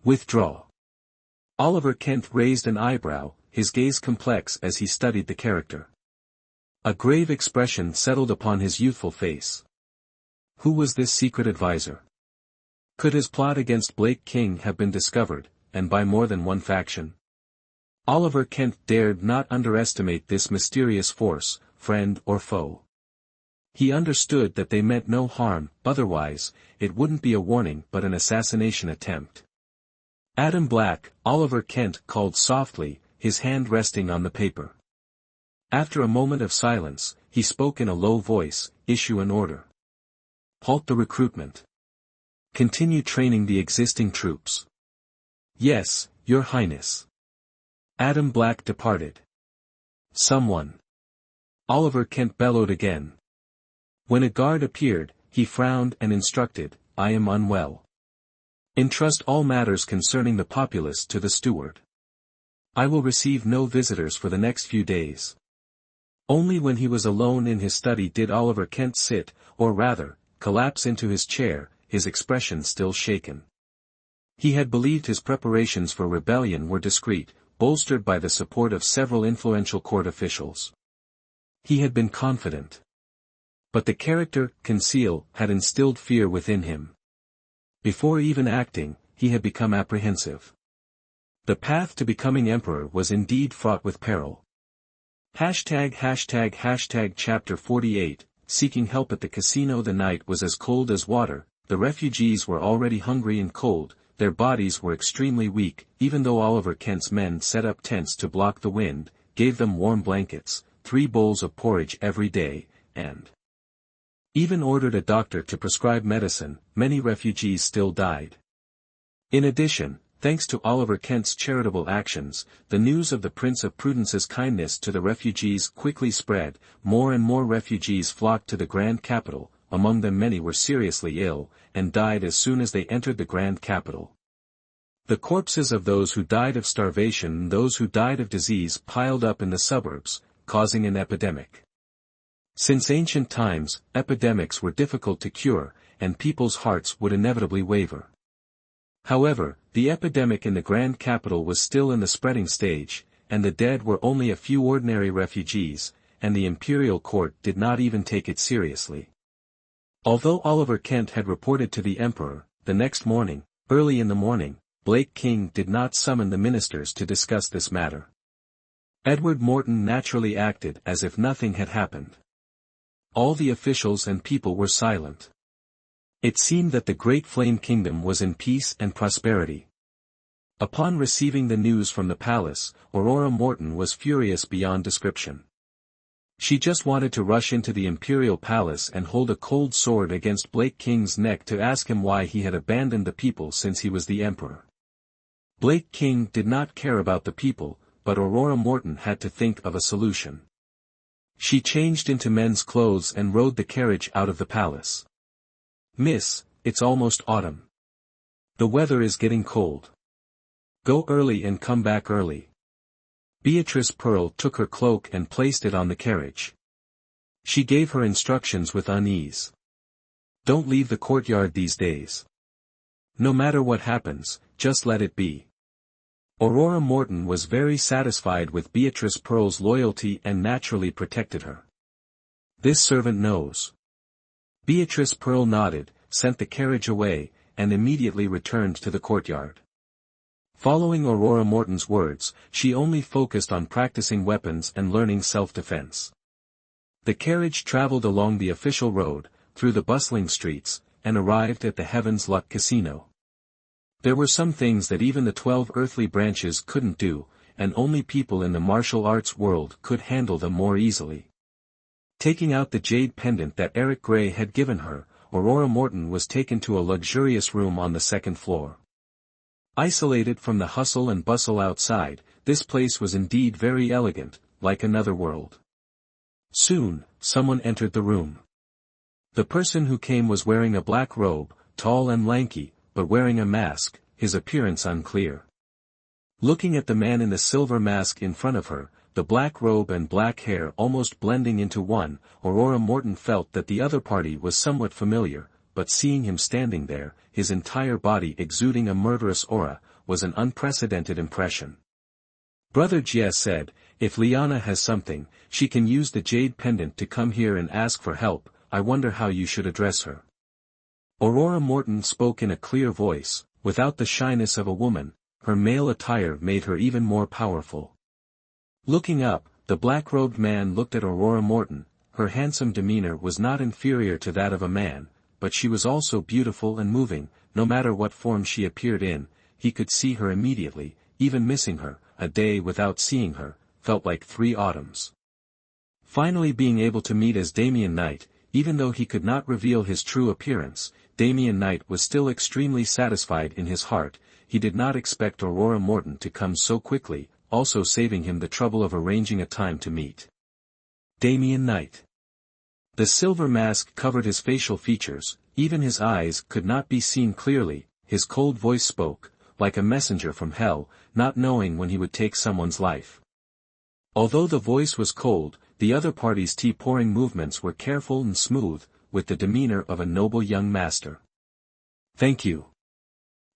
Withdraw." Oliver Kent raised an eyebrow, his gaze complex as he studied the character. A grave expression settled upon his youthful face. Who was this secret advisor? Could his plot against Blake King have been discovered, and by more than one faction? Oliver Kent dared not underestimate this mysterious force, friend or foe. He understood that they meant no harm, otherwise, it wouldn't be a warning but an assassination attempt. "Adam Black," Oliver Kent called softly, his hand resting on the paper. After a moment of silence, he spoke in a low voice, "Issue an order. Halt the recruitment. Continue training the existing troops." "Yes, Your Highness." Adam Black departed. "Someone." Oliver Kent bellowed again. When a guard appeared, he frowned and instructed, "I am unwell. Entrust all matters concerning the populace to the steward. I will receive no visitors for the next few days." Only when he was alone in his study did Oliver Kent sit, or rather, collapse into his chair, his expression still shaken. He had believed his preparations for rebellion were discreet, bolstered by the support of several influential court officials. He had been confident. But the character, Conceal, had instilled fear within him. Before even acting, he had become apprehensive. The path to becoming emperor was indeed fraught with peril. Chapter 48, Seeking help at the casino. The night was as cold as water, the refugees were already hungry and cold, their bodies were extremely weak, even though Oliver Kent's men set up tents to block the wind, gave them warm blankets, 3 bowls of porridge every day, and even ordered a doctor to prescribe medicine. Many refugees still died. In addition, thanks to Oliver Kent's charitable actions, the news of the Prince of Prudence's kindness to the refugees quickly spread. More and more refugees flocked to the grand capital, among them many were seriously ill, and died as soon as they entered the grand capital. The corpses of those who died of starvation and those who died of disease piled up in the suburbs, causing an epidemic. Since ancient times, epidemics were difficult to cure, and people's hearts would inevitably waver. However, the epidemic in the grand capital was still in the spreading stage, and the dead were only a few ordinary refugees, and the imperial court did not even take it seriously. Although Oliver Kent had reported to the emperor, the next morning, early in the morning, Blake King did not summon the ministers to discuss this matter. Edward Morton naturally acted as if nothing had happened. All the officials and people were silent. It seemed that the Great Flame Kingdom was in peace and prosperity. Upon receiving the news from the palace, Aurora Morton was furious beyond description. She just wanted to rush into the imperial palace and hold a cold sword against Blake King's neck to ask him why he had abandoned the people since he was the emperor. Blake King did not care about the people, but Aurora Morton had to think of a solution. She changed into men's clothes and rode the carriage out of the palace. "Miss, it's almost autumn. The weather is getting cold. Go early and come back early." Beatrice Pearl took her cloak and placed it on the carriage. She gave her instructions with unease. "Don't leave the courtyard these days. No matter what happens, just let it be." Aurora Morton was very satisfied with Beatrice Pearl's loyalty and naturally protected her. "This servant knows." Beatrice Pearl nodded, sent the carriage away, and immediately returned to the courtyard. Following Aurora Morton's words, she only focused on practicing weapons and learning self-defense. The carriage traveled along the official road, through the bustling streets, and arrived at the Heaven's Luck Casino. There were some things that even the 12 earthly branches couldn't do, and only people in the martial arts world could handle them more easily. Taking out the jade pendant that Eric Grey had given her, Aurora Morton was taken to a luxurious room on the second floor. Isolated from the hustle and bustle outside, this place was indeed very elegant, like another world. Soon, someone entered the room. The person who came was wearing a black robe, tall and lanky, but wearing a mask, his appearance unclear. Looking at the man in the silver mask in front of her, the black robe and black hair almost blending into one, Aurora Morton felt that the other party was somewhat familiar, but seeing him standing there, his entire body exuding a murderous aura, was an unprecedented impression. Brother Jie said, "If Liana has something, she can use the jade pendant to come here and ask for help. I wonder how you should address her." Aurora Morton spoke in a clear voice, without the shyness of a woman. Her male attire made her even more powerful. Looking up, the black-robed man looked at Aurora Morton. Her handsome demeanor was not inferior to that of a man, but she was also beautiful and moving. No matter what form she appeared in, he could see her immediately. Even missing her, a day without seeing her, felt like 3 autumns. Finally being able to meet as Damien Knight, even though he could not reveal his true appearance, Damien Knight was still extremely satisfied in his heart. He did not expect Aurora Morton to come so quickly, also saving him the trouble of arranging a time to meet. Damien Knight. The silver mask covered his facial features, even his eyes could not be seen clearly. His cold voice spoke, like a messenger from hell, not knowing when he would take someone's life. Although the voice was cold, the other party's tea-pouring movements were careful and smooth, with the demeanor of a noble young master. "Thank you."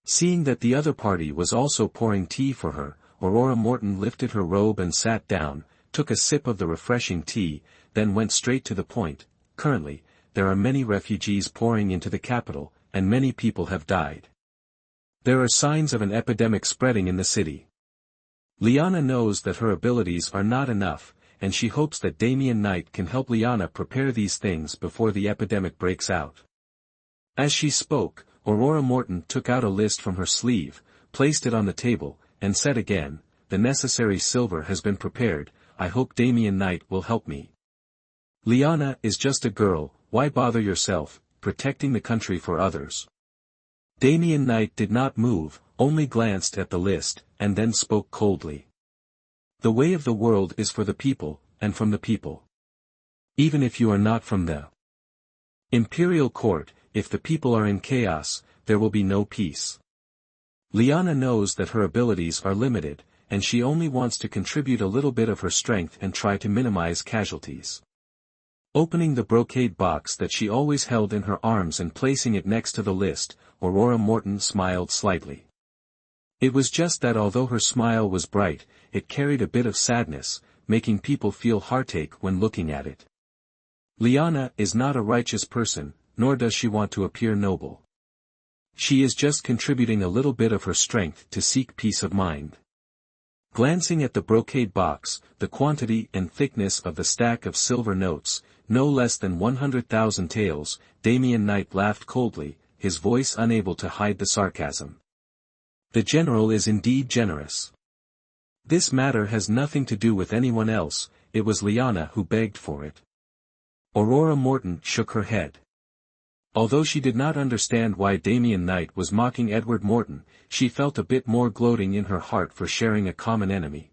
Seeing that the other party was also pouring tea for her, Aurora Morton lifted her robe and sat down, took a sip of the refreshing tea, then went straight to the point. "Currently, there are many refugees pouring into the capital, and many people have died. There are signs of an epidemic spreading in the city. Liana knows that her abilities are not enough, and she hopes that Damien Knight can help Liana prepare these things before the epidemic breaks out." As she spoke, Aurora Morton took out a list from her sleeve, placed it on the table, and said again, "The necessary silver has been prepared. I hope Damien Knight will help me. Liana is just a girl, why bother yourself, protecting the country for others?" Damien Knight did not move, only glanced at the list, and then spoke coldly. "The way of the world is for the people, and from the people. Even if you are not from the imperial court, if the people are in chaos, there will be no peace. Liana knows that her abilities are limited, and she only wants to contribute a little bit of her strength and try to minimize casualties." Opening the brocade box that she always held in her arms and placing it next to the list, Aurora Morton smiled slightly. It was just that although her smile was bright, it carried a bit of sadness, making people feel heartache when looking at it. Liana is not a righteous person, nor does she want to appear noble. She is just contributing a little bit of her strength to seek peace of mind. Glancing at the brocade box, the quantity and thickness of the stack of silver notes, no less than 100,000 taels, Damien Knight laughed coldly, his voice unable to hide the sarcasm. "The general is indeed generous. This matter has nothing to do with anyone else, it was Liana who begged for it." Aurora Morton shook her head. Although she did not understand why Damien Knight was mocking Edward Morton, she felt a bit more gloating in her heart for sharing a common enemy.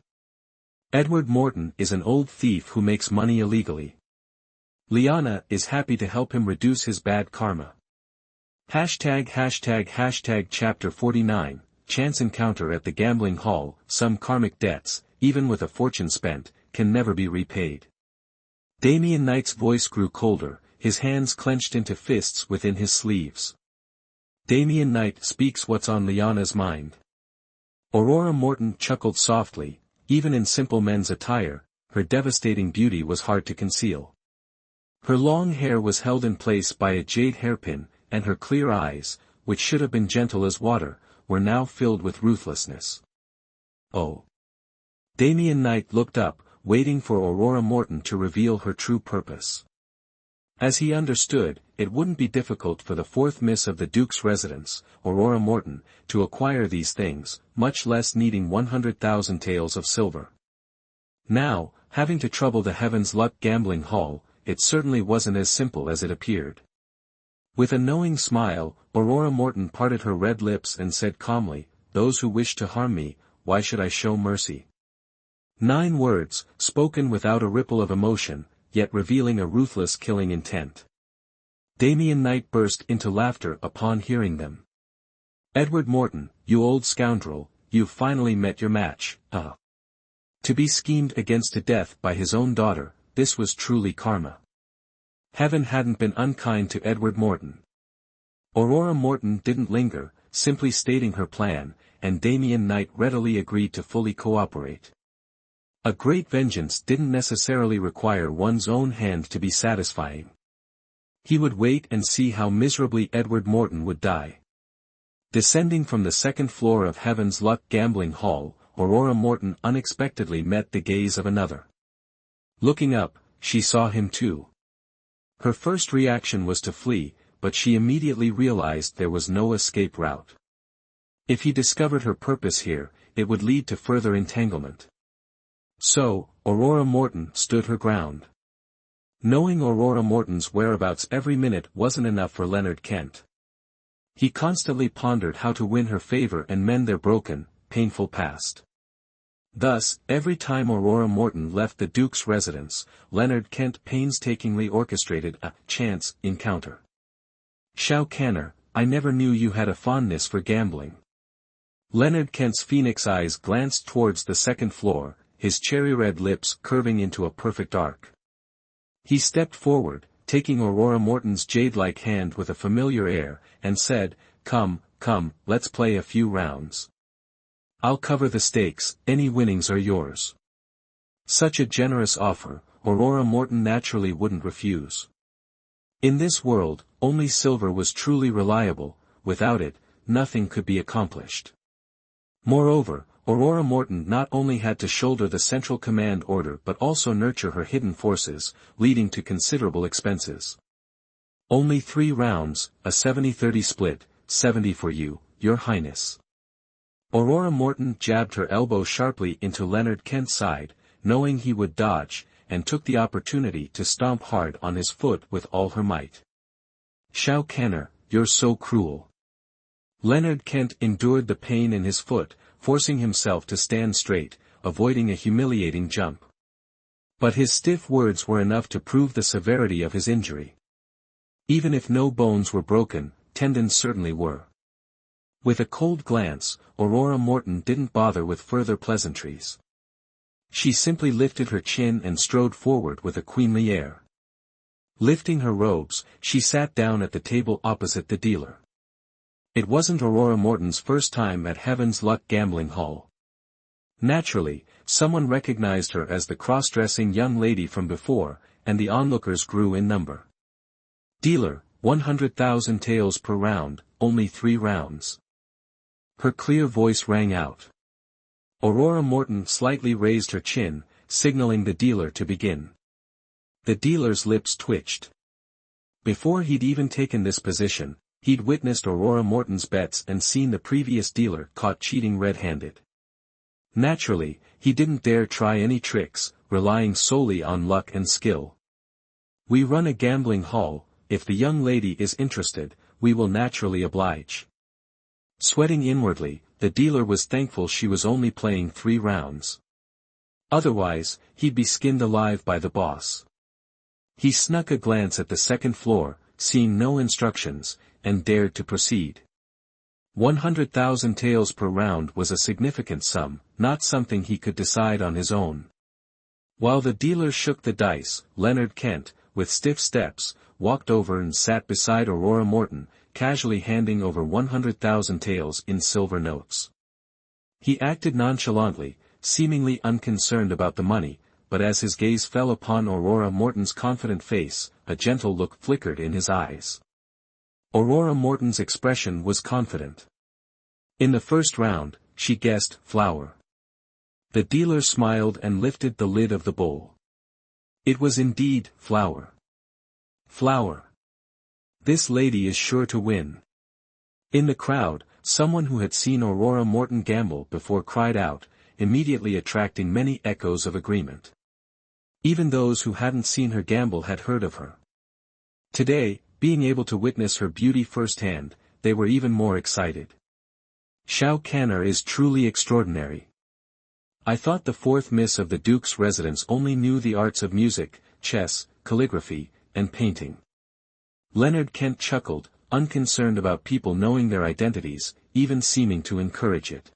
Edward Morton is an old thief who makes money illegally. Liana is happy to help him reduce his bad karma. Chapter 49, Chance Encounter at the Gambling Hall. Some karmic debts, even with a fortune spent, can never be repaid. Damien Knight's voice grew colder, his hands clenched into fists within his sleeves. Damien Knight speaks what's on Liana's mind. Aurora Morton chuckled softly. Even in simple men's attire, her devastating beauty was hard to conceal. Her long hair was held in place by a jade hairpin, and her clear eyes, which should have been gentle as water, were now filled with ruthlessness. Oh! Damien Knight looked up, waiting for Aurora Morton to reveal her true purpose. As he understood, it wouldn't be difficult for the fourth miss of the Duke's residence, Aurora Morton, to acquire these things, much less needing 100,000 taels of silver. Now, having to trouble the Heaven's Luck gambling hall, it certainly wasn't as simple as it appeared. With a knowing smile, Aurora Morton parted her red lips and said calmly, "Those who wish to harm me, why should I show mercy?" 9 words, spoken without a ripple of emotion, yet revealing a ruthless killing intent. Damien Knight burst into laughter upon hearing them. "Edward Morton, you old scoundrel, you've finally met your match, ah." To be schemed against to death by his own daughter, this was truly karma. Heaven hadn't been unkind to Edward Morton. Aurora Morton didn't linger, simply stating her plan, and Damien Knight readily agreed to fully cooperate. A great vengeance didn't necessarily require one's own hand to be satisfying. He would wait and see how miserably Edward Morton would die. Descending from the second floor of Heaven's Luck gambling hall, Aurora Morton unexpectedly met the gaze of another. Looking up, she saw him too. Her first reaction was to flee, but she immediately realized there was no escape route. If he discovered her purpose here, it would lead to further entanglement. So, Aurora Morton stood her ground. Knowing Aurora Morton's whereabouts every minute wasn't enough for Leonard Kent. He constantly pondered how to win her favor and mend their broken, painful past. Thus, every time Aurora Morton left the Duke's residence, Leonard Kent painstakingly orchestrated a chance encounter. "Shao Kanner, I never knew you had a fondness for gambling." Leonard Kent's phoenix eyes glanced towards the second floor, his cherry-red lips curving into a perfect arc. He stepped forward, taking Aurora Morton's jade-like hand with a familiar air, and said, Come, let's play a few rounds. I'll cover the stakes, any winnings are yours." Such a generous offer, Aurora Morton naturally wouldn't refuse. In this world, only silver was truly reliable, without it, nothing could be accomplished. Moreover, Aurora Morton not only had to shoulder the central command order but also nurture her hidden forces, leading to considerable expenses. "Only 3 rounds, a 70-30 split, 70 for you, Your Highness." Aurora Morton jabbed her elbow sharply into Leonard Kent's side, knowing he would dodge, and took the opportunity to stomp hard on his foot with all her might. "Shao Kanner, you're so cruel." Leonard Kent endured the pain in his foot, forcing himself to stand straight, avoiding a humiliating jump. But his stiff words were enough to prove the severity of his injury. Even if no bones were broken, tendons certainly were. With a cold glance, Aurora Morton didn't bother with further pleasantries. She simply lifted her chin and strode forward with a queenly air. Lifting her robes, she sat down at the table opposite the dealer. It wasn't Aurora Morton's first time at Heaven's Luck gambling hall. Naturally, someone recognized her as the cross-dressing young lady from before, and the onlookers grew in number. "Dealer, 100,000 taels per round, only 3 rounds." Her clear voice rang out. Aurora Morton slightly raised her chin, signaling the dealer to begin. The dealer's lips twitched. Before he'd even taken this position, he'd witnessed Aurora Morton's bets and seen the previous dealer caught cheating red-handed. Naturally, he didn't dare try any tricks, relying solely on luck and skill. "We run a gambling hall, if the young lady is interested, we will naturally oblige." Sweating inwardly, the dealer was thankful she was only playing 3 rounds. Otherwise, he'd be skinned alive by the boss. He snuck a glance at the second floor, seeing no instructions, and dared to proceed. 100,000 taels per round was a significant sum, not something he could decide on his own. While the dealer shook the dice, Leonard Kent, with stiff steps, walked over and sat beside Aurora Morton, casually handing over 100,000 taels in silver notes. He acted nonchalantly, seemingly unconcerned about the money, but as his gaze fell upon Aurora Morton's confident face, a gentle look flickered in his eyes. Aurora Morton's expression was confident. In the first round, she guessed flour. The dealer smiled and lifted the lid of the bowl. It was indeed flour. Flour. This lady is sure to win. In the crowd, someone who had seen Aurora Morton gamble before cried out, immediately attracting many echoes of agreement. Even those who hadn't seen her gamble had heard of her. Today, being able to witness her beauty firsthand, they were even more excited. Shao Kanner is truly extraordinary. I thought the fourth miss of the Duke's residence only knew the arts of music, chess, calligraphy, and painting. Leonard Kent chuckled, unconcerned about people knowing their identities, even seeming to encourage it.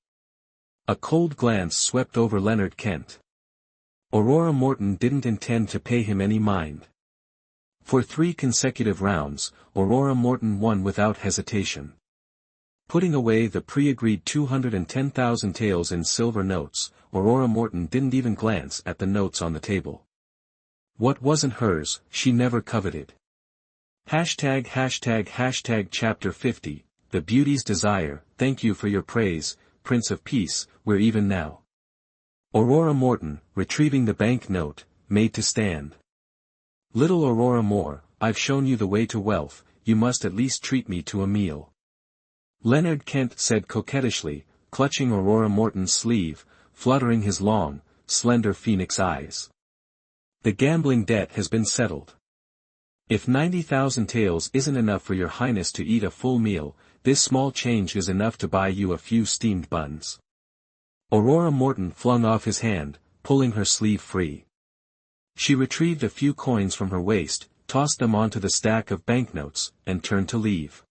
A cold glance swept over Leonard Kent. Aurora Morton didn't intend to pay him any mind. For 3 consecutive rounds, Aurora Morton won without hesitation. Putting away the pre-agreed 210,000 taels in silver notes, Aurora Morton didn't even glance at the notes on the table. What wasn't hers, she never coveted. Hashtag Chapter 50, The Beauty's Desire, thank you for your praise, Prince of Peace, we're even now. Aurora Morton, retrieving the bank note, made to stand. Little Aurora Moore, I've shown you the way to wealth, you must at least treat me to a meal. Leonard Kent said coquettishly, clutching Aurora Morton's sleeve, fluttering his long, slender phoenix eyes. The gambling debt has been settled. If 90,000 taels isn't enough for your highness to eat a full meal, this small change is enough to buy you a few steamed buns. Aurora Morton flung off his hand, pulling her sleeve free. She retrieved a few coins from her waist, tossed them onto the stack of banknotes, and turned to leave.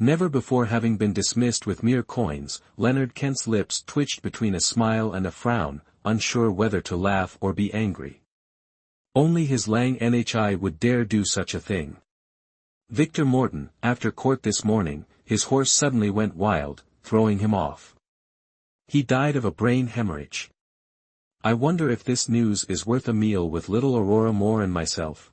Never before having been dismissed with mere coins, Leonard Kent's lips twitched between a smile and a frown, unsure whether to laugh or be angry. Only his Lang Nhi would dare do such a thing. Victor Morton, after court this morning, his horse suddenly went wild, throwing him off. He died of a brain hemorrhage. I wonder if this news is worth a meal with little Aurora Moore and myself.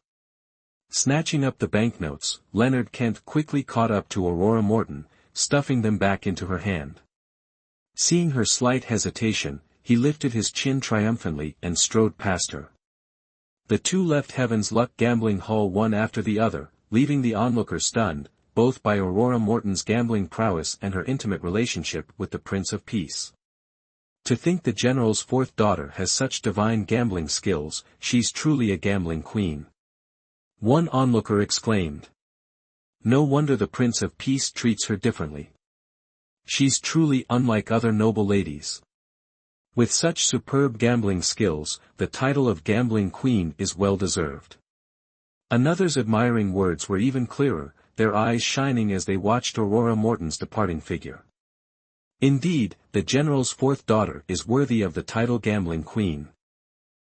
Snatching up the banknotes, Leonard Kent quickly caught up to Aurora Morton, stuffing them back into her hand. Seeing her slight hesitation, he lifted his chin triumphantly and strode past her. The two left Heaven's Luck gambling hall one after the other, leaving the onlooker stunned, both by Aurora Morton's gambling prowess and her intimate relationship with the Prince of Peace. To think the General's fourth daughter has such divine gambling skills, she's truly a gambling queen. One onlooker exclaimed. No wonder the Prince of Peace treats her differently. She's truly unlike other noble ladies. With such superb gambling skills, the title of gambling queen is well deserved. Another's admiring words were even clearer, their eyes shining as they watched Aurora Morton's departing figure. Indeed, the General's fourth daughter is worthy of the title gambling queen.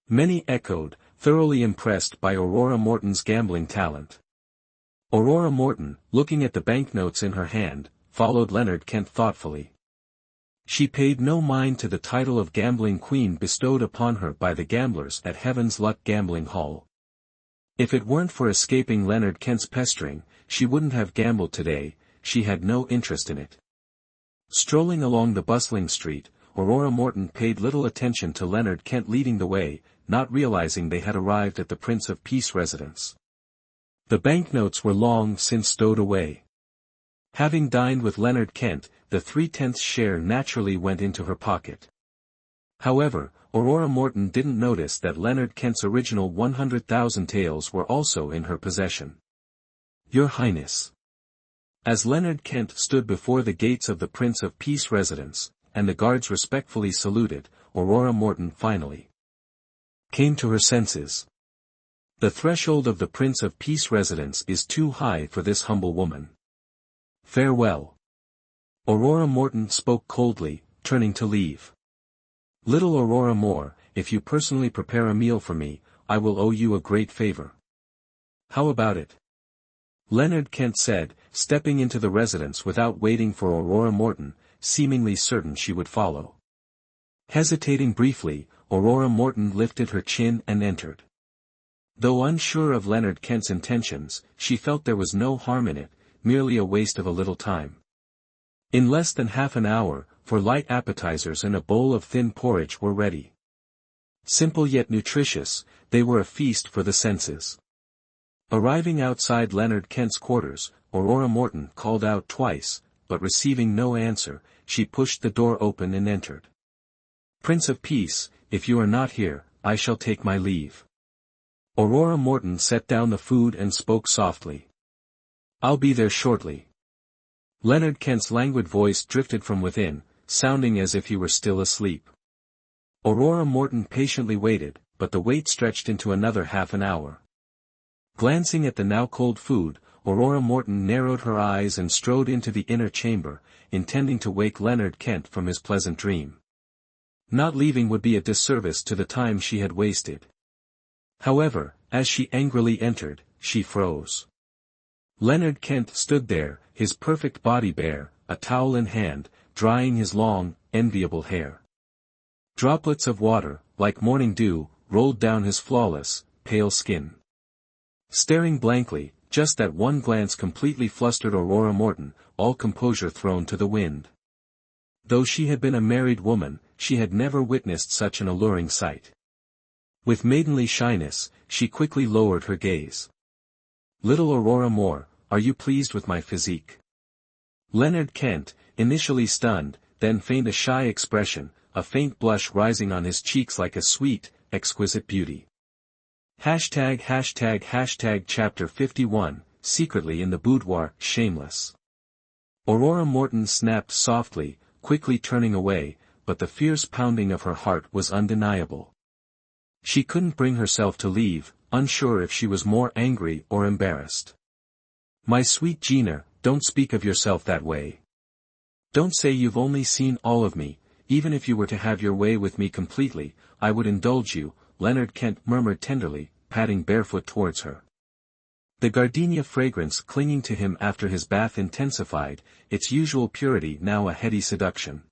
Many echoed, thoroughly impressed by Aurora Morton's gambling talent. Aurora Morton, looking at the banknotes in her hand, followed Leonard Kent thoughtfully. She paid no mind to the title of gambling queen bestowed upon her by the gamblers at Heaven's Luck Gambling Hall. If it weren't for escaping Leonard Kent's pestering, she wouldn't have gambled today, she had no interest in it. Strolling along the bustling street, Aurora Morton paid little attention to Leonard Kent leading the way, not realizing they had arrived at the Prince of Peace residence. The banknotes were long since stowed away. Having dined with Leonard Kent, the 3/10 share naturally went into her pocket. However, Aurora Morton didn't notice that Leonard Kent's original 100,000 taels were also in her possession. Your Highness. As Leonard Kent stood before the gates of the Prince of Peace residence, and the guards respectfully saluted, Aurora Morton finally came to her senses. The threshold of the Prince of Peace residence is too high for this humble woman. Farewell. Aurora Morton spoke coldly, turning to leave. Little Aurora Moore, if you personally prepare a meal for me, I will owe you a great favor. How about it? Leonard Kent said, stepping into the residence without waiting for Aurora Morton, seemingly certain she would follow. Hesitating briefly, Aurora Morton lifted her chin and entered. Though unsure of Leonard Kent's intentions, she felt there was no harm in it, merely a waste of a little time. In less than half an hour, for light appetizers and a bowl of thin porridge were ready. Simple yet nutritious, they were a feast for the senses. Arriving outside Leonard Kent's quarters, Aurora Morton called out twice, but receiving no answer, she pushed the door open and entered. "Prince of Peace, if you are not here, I shall take my leave." Aurora Morton set down the food and spoke softly. "I'll be there shortly." Leonard Kent's languid voice drifted from within, sounding as if he were still asleep. Aurora Morton patiently waited, but the wait stretched into another half an hour. Glancing at the now cold food, Aurora Morton narrowed her eyes and strode into the inner chamber, intending to wake Leonard Kent from his pleasant dream. Not leaving would be a disservice to the time she had wasted. However, as she angrily entered, she froze. Leonard Kent stood there, his perfect body bare, a towel in hand, drying his long, enviable hair. Droplets of water, like morning dew, rolled down his flawless, pale skin. Staring blankly, just that one glance completely flustered Aurora Morton, all composure thrown to the wind. Though she had been a married woman, she had never witnessed such an alluring sight. With maidenly shyness, she quickly lowered her gaze. "Little Aurora Moore, are you pleased with my physique?" Leonard Kent, initially stunned, then feigned a shy expression, a faint blush rising on his cheeks like a sweet, exquisite beauty. Chapter 51, Secretly in the Boudoir, Shameless. Aurora Morton snapped softly, quickly turning away, but the fierce pounding of her heart was undeniable. She couldn't bring herself to leave, unsure if she was more angry or embarrassed. "My sweet Gina, don't speak of yourself that way. Don't say you've only seen all of me. Even if you were to have your way with me completely, I would indulge you," Leonard Kent murmured tenderly, padding barefoot towards her. The gardenia fragrance clinging to him after his bath intensified, its usual purity now a heady seduction.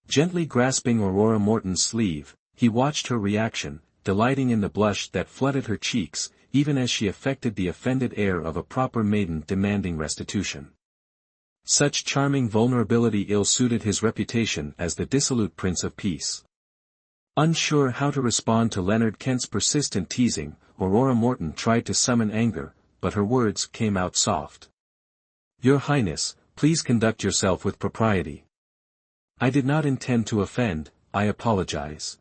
Gently grasping Aurora Morton's sleeve, he watched her reaction, delighting in the blush that flooded her cheeks, even as she affected the offended air of a proper maiden demanding restitution. Such charming vulnerability ill-suited his reputation as the dissolute Prince of Peace. Unsure how to respond to Leonard Kent's persistent teasing, Aurora Morton tried to summon anger, but her words came out soft. "Your Highness, please conduct yourself with propriety. I did not intend to offend, I apologize."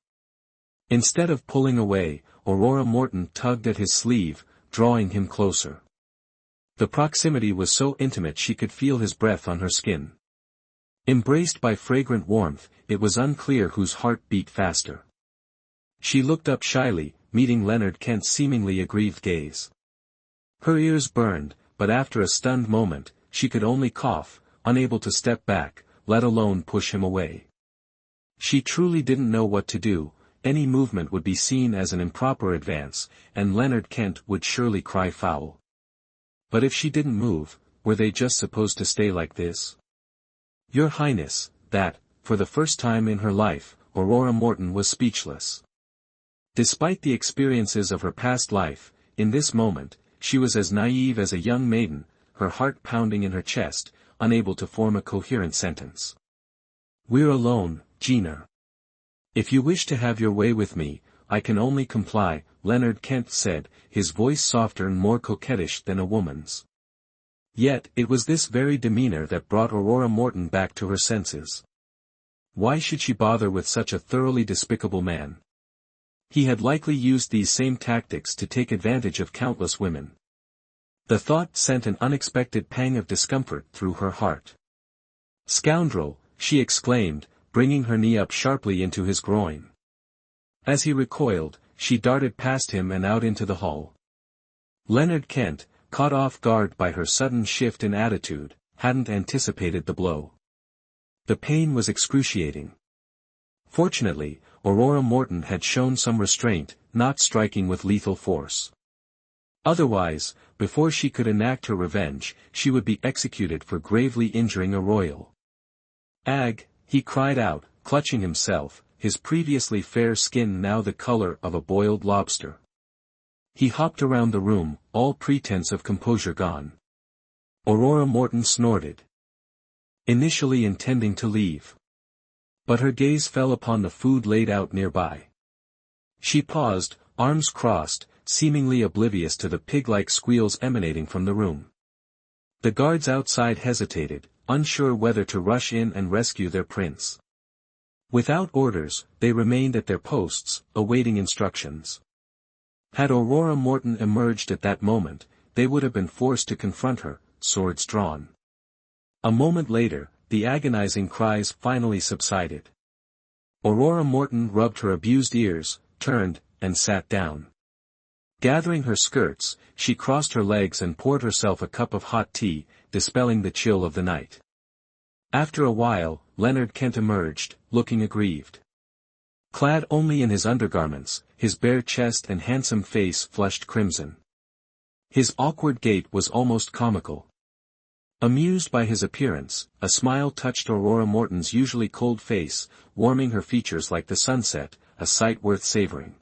Instead of pulling away, Aurora Morton tugged at his sleeve, drawing him closer. The proximity was so intimate she could feel his breath on her skin. Embraced by fragrant warmth, it was unclear whose heart beat faster. She looked up shyly, meeting Leonard Kent's seemingly aggrieved gaze. Her ears burned, but after a stunned moment, she could only cough, unable to step back, let alone push him away. She truly didn't know what to do. Any movement would be seen as an improper advance, and Leonard Kent would surely cry foul. But if she didn't move, were they just supposed to stay like this? "Your Highness," that, for the first time in her life, Aurora Morton was speechless. Despite the experiences of her past life, in this moment, she was as naive as a young maiden, her heart pounding in her chest, unable to form a coherent sentence. "We're alone, Gina. If you wish to have your way with me, I can only comply," Leonard Kent said, his voice softer and more coquettish than a woman's. Yet it was this very demeanor that brought Aurora Morton back to her senses. Why should she bother with such a thoroughly despicable man? He had likely used these same tactics to take advantage of countless women. The thought sent an unexpected pang of discomfort through her heart. "Scoundrel," she exclaimed, bringing her knee up sharply into his groin. As he recoiled, she darted past him and out into the hall. Leonard Kent, caught off guard by her sudden shift in attitude, hadn't anticipated the blow. The pain was excruciating. Fortunately, Aurora Morton had shown some restraint, not striking with lethal force. Otherwise, before she could enact her revenge, she would be executed for gravely injuring a royal. "Ag," he cried out, clutching himself, his previously fair skin now the color of a boiled lobster. He hopped around the room, all pretense of composure gone. Aurora Morton snorted. initially intending to leave. But her gaze fell upon the food laid out nearby. She paused, arms crossed, seemingly oblivious to the pig-like squeals emanating from the room. The guards outside hesitated, unsure whether to rush in and rescue their prince. Without orders, they remained at their posts, awaiting instructions. Had Aurora Morton emerged at that moment, they would have been forced to confront her, swords drawn. A moment later, the agonizing cries finally subsided. Aurora Morton rubbed her abused ears, turned, and sat down. Gathering her skirts, she crossed her legs and poured herself a cup of hot tea, dispelling the chill of the night. After a while, Leonard Kent emerged, looking aggrieved. Clad only in his undergarments, his bare chest and handsome face flushed crimson. His awkward gait was almost comical. Amused by his appearance, a smile touched Aurora Morton's usually cold face, warming her features like the sunset, a sight worth savoring.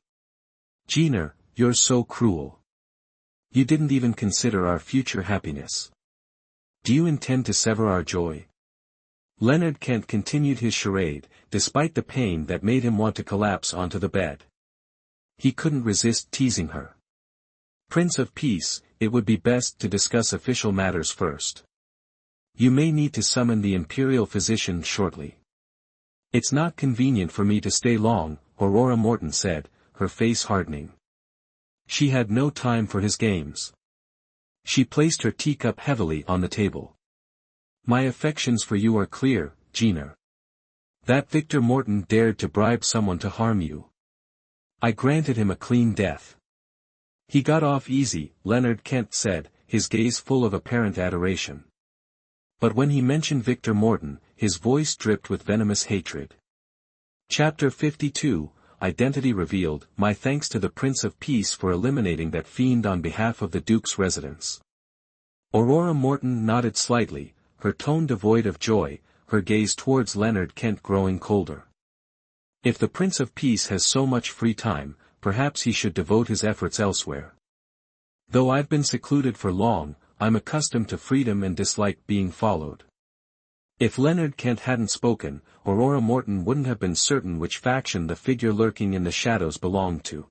"Jenner, you're so cruel. You didn't even consider our future happiness. Do you intend to sever our joy?" Leonard Kent continued his charade, despite the pain that made him want to collapse onto the bed. He couldn't resist teasing her. "Prince of Peace, it would be best to discuss official matters first. You may need to summon the imperial physician shortly." "It's not convenient for me to stay long," Aurora Morton said, her face hardening. She had no time for his games. She placed her teacup heavily on the table. "My affections for you are clear, Jenner. That Victor Morton dared to bribe someone to harm you. I granted him a clean death." "He got off easy," Leonard Kent said, his gaze full of apparent adoration. But when he mentioned Victor Morton, his voice dripped with venomous hatred. Chapter 52, Identity Revealed. "My thanks to the Prince of Peace for eliminating that fiend on behalf of the Duke's residence." Aurora Morton nodded slightly, her tone devoid of joy, her gaze towards Leonard Kent growing colder. "If the Prince of Peace has so much free time, perhaps he should devote his efforts elsewhere. Though I've been secluded for long, I'm accustomed to freedom and dislike being followed." If Leonard Kent hadn't spoken, Aurora Morton wouldn't have been certain which faction the figure lurking in the shadows belonged to.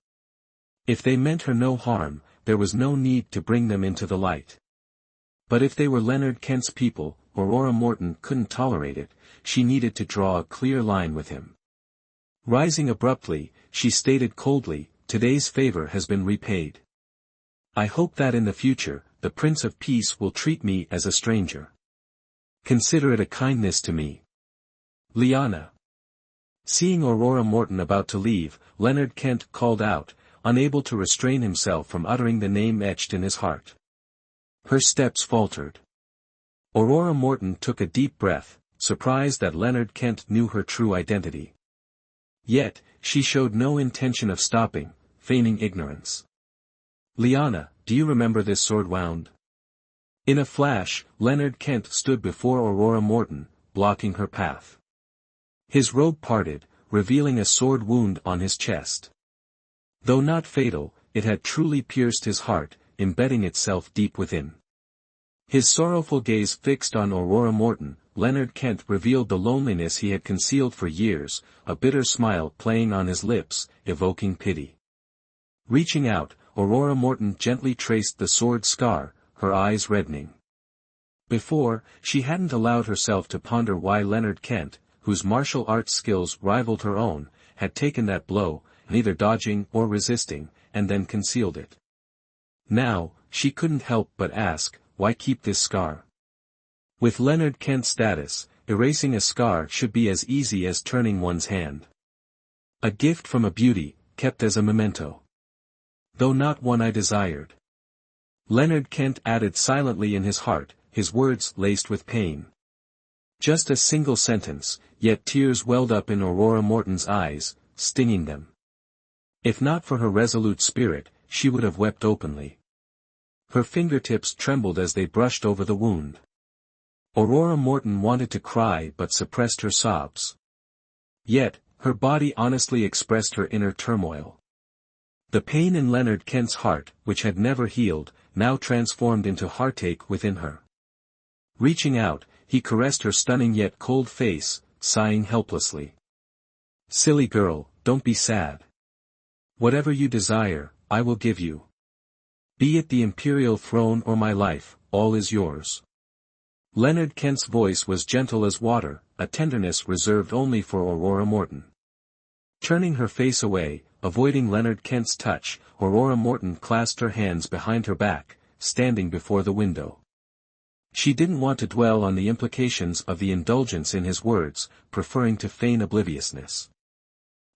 If they meant her no harm, there was no need to bring them into the light. But if they were Leonard Kent's people, Aurora Morton couldn't tolerate it, she needed to draw a clear line with him. Rising abruptly, she stated coldly, "Today's favor has been repaid. I hope that in the future, the Prince of Peace will treat me as a stranger. Consider it a kindness to me. Liana." Seeing Aurora Morton about to leave, Leonard Kent called out, unable to restrain himself from uttering the name etched in his heart. Her steps faltered. Aurora Morton took a deep breath, surprised that Leonard Kent knew her true identity. Yet, she showed no intention of stopping, feigning ignorance. "Liana, do you remember this sword wound?" In a flash, Leonard Kent stood before Aurora Morton, blocking her path. His robe parted, revealing a sword wound on his chest. Though not fatal, it had truly pierced his heart, embedding itself deep within. His sorrowful gaze fixed on Aurora Morton, Leonard Kent revealed the loneliness he had concealed for years, a bitter smile playing on his lips, evoking pity. Reaching out, Aurora Morton gently traced the sword scar, her eyes reddening. Before, she hadn't allowed herself to ponder why Leonard Kent, whose martial arts skills rivaled her own, had taken that blow, neither dodging or resisting, and then concealed it. Now, she couldn't help but ask, why keep this scar? With Leonard Kent's status, erasing a scar should be as easy as turning one's hand. A gift from a beauty, kept as a memento. Though not one I desired. Leonard Kent added silently in his heart, his words laced with pain. Just a single sentence, yet tears welled up in Aurora Morton's eyes, stinging them. If not for her resolute spirit, she would have wept openly. Her fingertips trembled as they brushed over the wound. Aurora Morton wanted to cry but suppressed her sobs. Yet, her body honestly expressed her inner turmoil. The pain in Leonard Kent's heart, which had never healed, now transformed into heartache within her. Reaching out, he caressed her stunning yet cold face, sighing helplessly. "Silly girl, don't be sad. Whatever you desire, I will give you. Be it the imperial throne or my life, all is yours." Leonard Kent's voice was gentle as water, a tenderness reserved only for Aurora Morton. Turning her face away, avoiding Leonard Kent's touch, Aurora Morton clasped her hands behind her back, standing before the window. She didn't want to dwell on the implications of the indulgence in his words, preferring to feign obliviousness.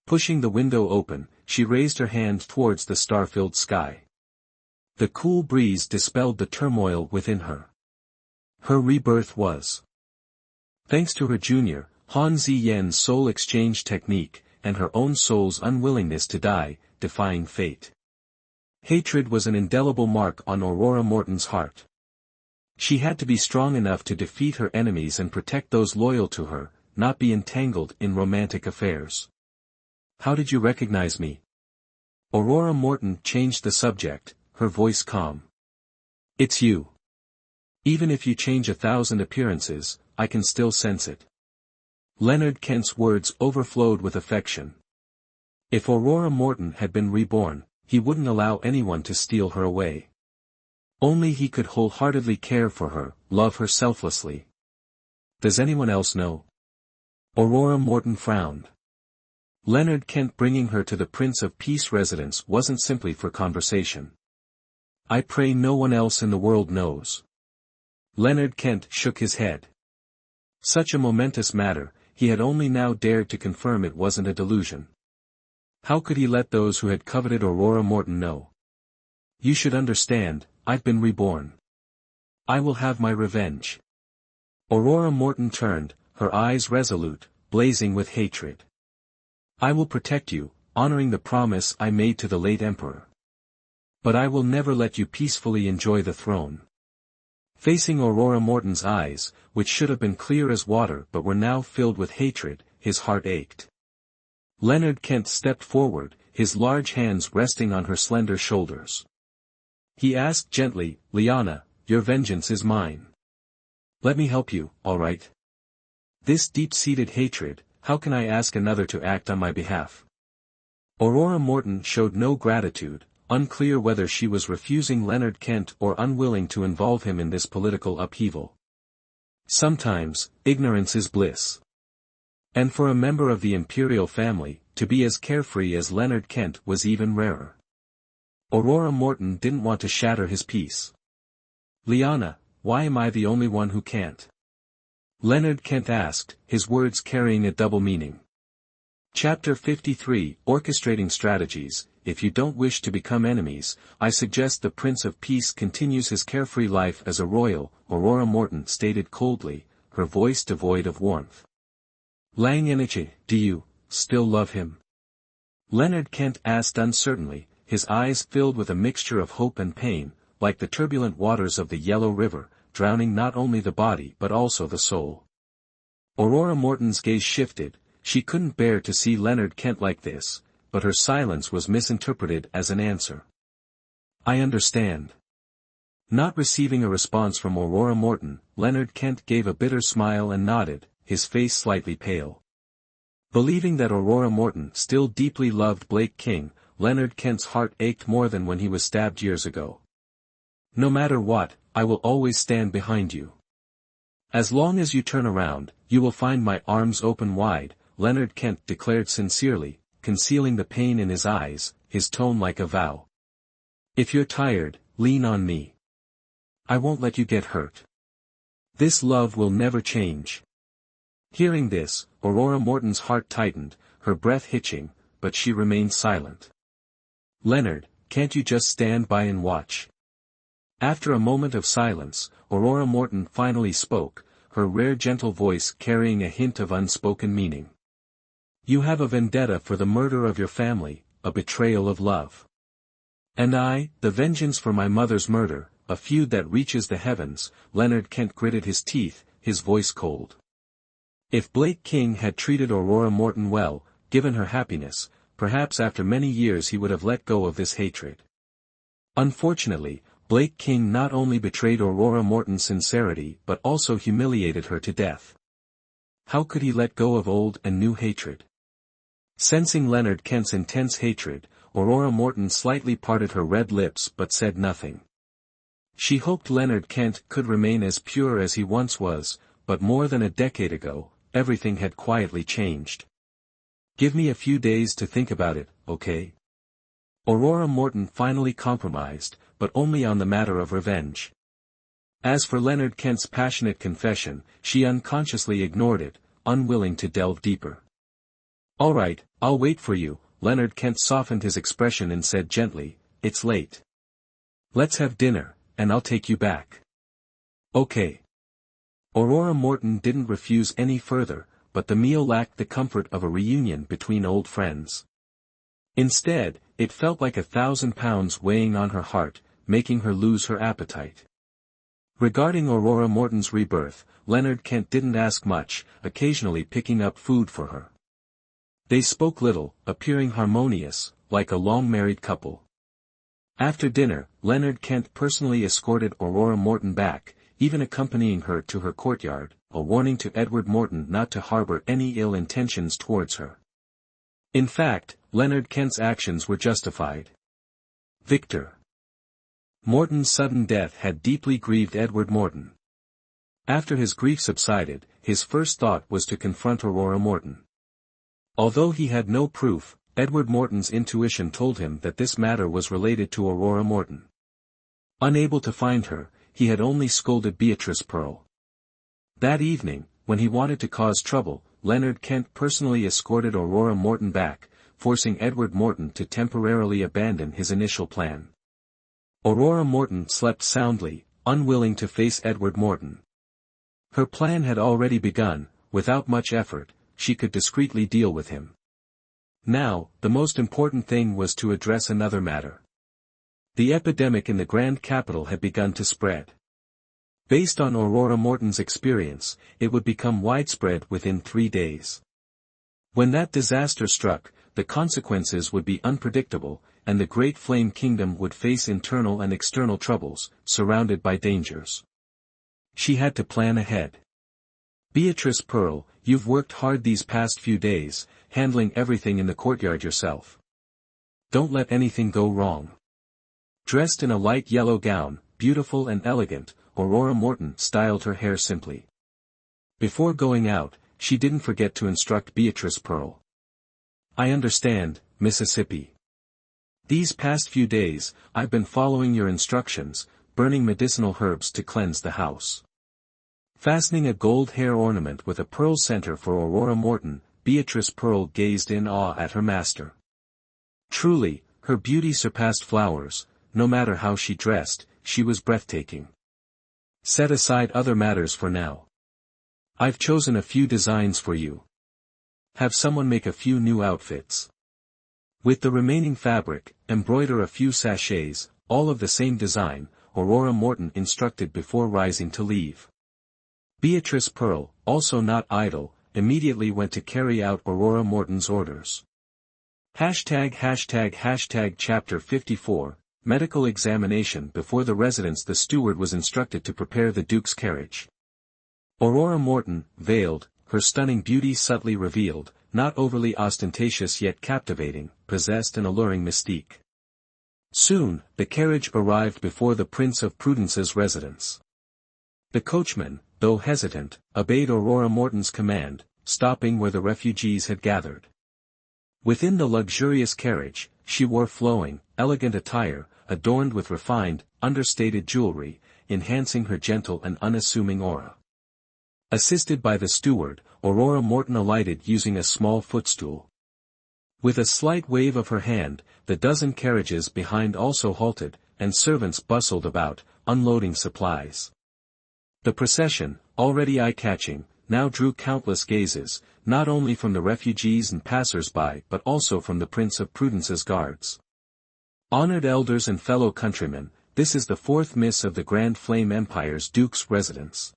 Pushing the window open, she raised her hand towards the star-filled sky. The cool breeze dispelled the turmoil within her. Her rebirth was, thanks to her junior, Han Ziyen's soul exchange technique, and her own soul's unwillingness to die, defying fate. Hatred was an indelible mark on Aurora Morton's heart. She had to be strong enough to defeat her enemies and protect those loyal to her, not be entangled in romantic affairs. "How did you recognize me?" Aurora Morton changed the subject, her voice calm. "It's you. Even if you change 1,000 appearances, I can still sense it." Leonard Kent's words overflowed with affection. If Aurora Morton had been reborn, he wouldn't allow anyone to steal her away. Only he could wholeheartedly care for her, love her selflessly. "Does anyone else know?" Aurora Morton frowned. Leonard Kent bringing her to the Prince of Peace residence wasn't simply for conversation. "I pray no one else in the world knows." Leonard Kent shook his head. Such a momentous matter, he had only now dared to confirm it wasn't a delusion. How could he let those who had coveted Aurora Morton know? "You should understand, I've been reborn. I will have my revenge." Aurora Morton turned, her eyes resolute, blazing with hatred. "I will protect you, honoring the promise I made to the late emperor. But I will never let you peacefully enjoy the throne." Facing Aurora Morton's eyes, which should have been clear as water but were now filled with hatred, his heart ached. Leonard Kent stepped forward, his large hands resting on her slender shoulders. He asked gently, "Liana, your vengeance is mine. Let me help you, all right? This deep-seated hatred, how can I ask another to act on my behalf?" Aurora Morton showed no gratitude, unclear whether she was refusing Leonard Kent or unwilling to involve him in this political upheaval. Sometimes, ignorance is bliss. And for a member of the imperial family, to be as carefree as Leonard Kent was even rarer. Aurora Morton didn't want to shatter his peace. "Liana, why am I the only one who can't?" Leonard Kent asked, his words carrying a double meaning. Chapter 53, Orchestrating Strategies. If you don't wish to become enemies, I suggest the Prince of Peace continues his carefree life as a royal, Aurora Morton stated coldly, her voice devoid of warmth. "Lang Eniche, do you still love him?" Leonard Kent asked uncertainly, his eyes filled with a mixture of hope and pain, like the turbulent waters of the Yellow River, drowning not only the body but also the soul. Aurora Morton's gaze shifted, she couldn't bear to see Leonard Kent like this, but her silence was misinterpreted as an answer. "I understand." Not receiving a response from Aurora Morton, Leonard Kent gave a bitter smile and nodded, his face slightly pale. Believing that Aurora Morton still deeply loved Blake King, Leonard Kent's heart ached more than when he was stabbed years ago. "No matter what, I will always stand behind you. As long as you turn around, you will find my arms open wide," Leonard Kent declared sincerely, concealing the pain in his eyes, his tone like a vow. "If you're tired, lean on me. I won't let you get hurt. This love will never change." Hearing this, Aurora Morton's heart tightened, her breath hitching, but she remained silent. "Leonard, can't you just stand by and watch?" After a moment of silence, Aurora Morton finally spoke, her rare gentle voice carrying a hint of unspoken meaning. "You have a vendetta for the murder of your family, a betrayal of love. And I, the vengeance for my mother's murder, a feud that reaches the heavens." Leonard Kent gritted his teeth, his voice cold. If Blake King had treated Aurora Morton well, given her happiness, perhaps after many years he would have let go of this hatred. Unfortunately, Blake King not only betrayed Aurora Morton's sincerity but also humiliated her to death. How could he let go of old and new hatred? Sensing Leonard Kent's intense hatred, Aurora Morton slightly parted her red lips but said nothing. She hoped Leonard Kent could remain as pure as he once was, but more than a decade ago, everything had quietly changed. Give me a few days to think about it, okay? Aurora Morton finally compromised, but only on the matter of revenge. As for Leonard Kent's passionate confession, she unconsciously ignored it, unwilling to delve deeper. All right, I'll wait for you, Leonard Kent softened his expression and said gently, it's late. Let's have dinner, and I'll take you back. Okay. Aurora Morton didn't refuse any further, but the meal lacked the comfort of a reunion between old friends. Instead, it felt like 1,000 pounds weighing on her heart, making her lose her appetite. Regarding Aurora Morton's rebirth, Leonard Kent didn't ask much, occasionally picking up food for her. They spoke little, appearing harmonious, like a long-married couple. After dinner, Leonard Kent personally escorted Aurora Morton back, even accompanying her to her courtyard, a warning to Edward Morton not to harbor any ill intentions towards her. In fact, Leonard Kent's actions were justified. Victor Morton's sudden death had deeply grieved Edward Morton. After his grief subsided, his first thought was to confront Aurora Morton. Although he had no proof, Edward Morton's intuition told him that this matter was related to Aurora Morton. Unable to find her, he had only scolded Beatrice Pearl. That evening, when he wanted to cause trouble, Leonard Kent personally escorted Aurora Morton back, forcing Edward Morton to temporarily abandon his initial plan. Aurora Morton slept soundly, unwilling to face Edward Morton. Her plan had already begun, without much effort, she could discreetly deal with him. Now, the most important thing was to address another matter. The epidemic in the Grand Capital had begun to spread. Based on Aurora Morton's experience, it would become widespread within 3 days. When that disaster struck, the consequences would be unpredictable, and the Great Flame Kingdom would face internal and external troubles, surrounded by dangers. She had to plan ahead. Beatrice Pearl, you've worked hard these past few days, handling everything in the courtyard yourself. Don't let anything go wrong. Dressed in a light yellow gown, beautiful and elegant, Aurora Morton styled her hair simply. Before going out, she didn't forget to instruct Beatrice Pearl. I understand, Mississippi. These past few days, I've been following your instructions, burning medicinal herbs to cleanse the house. Fastening a gold hair ornament with a pearl center for Aurora Morton, Beatrice Pearl gazed in awe at her master. Truly, her beauty surpassed flowers, no matter how she dressed, she was breathtaking. Set aside other matters for now. I've chosen a few designs for you. Have someone make a few new outfits. With the remaining fabric, embroider a few sachets, all of the same design, Aurora Morton instructed before rising to leave. Beatrice Pearl, also not idle, immediately went to carry out Aurora Morton's orders. ### Chapter 54, Medical Examination. Before the residence, the steward was instructed to prepare the Duke's carriage. Aurora Morton, veiled, her stunning beauty subtly revealed, not overly ostentatious yet captivating, possessed an alluring mystique. Soon, the carriage arrived before the Prince of Prudence's residence. The coachman, though hesitant, obeyed Aurora Morton's command, stopping where the refugees had gathered. Within the luxurious carriage, she wore flowing, elegant attire, adorned with refined, understated jewelry, enhancing her gentle and unassuming aura. Assisted by the steward, Aurora Morton alighted using a small footstool. With a slight wave of her hand, the dozen carriages behind also halted, and servants bustled about, unloading supplies. The procession, already eye-catching, now drew countless gazes, not only from the refugees and passers-by but also from the Prince of Prudence's guards. Honored elders and fellow countrymen, this is the fourth miss of the Grand Flame Empire's Duke's residence.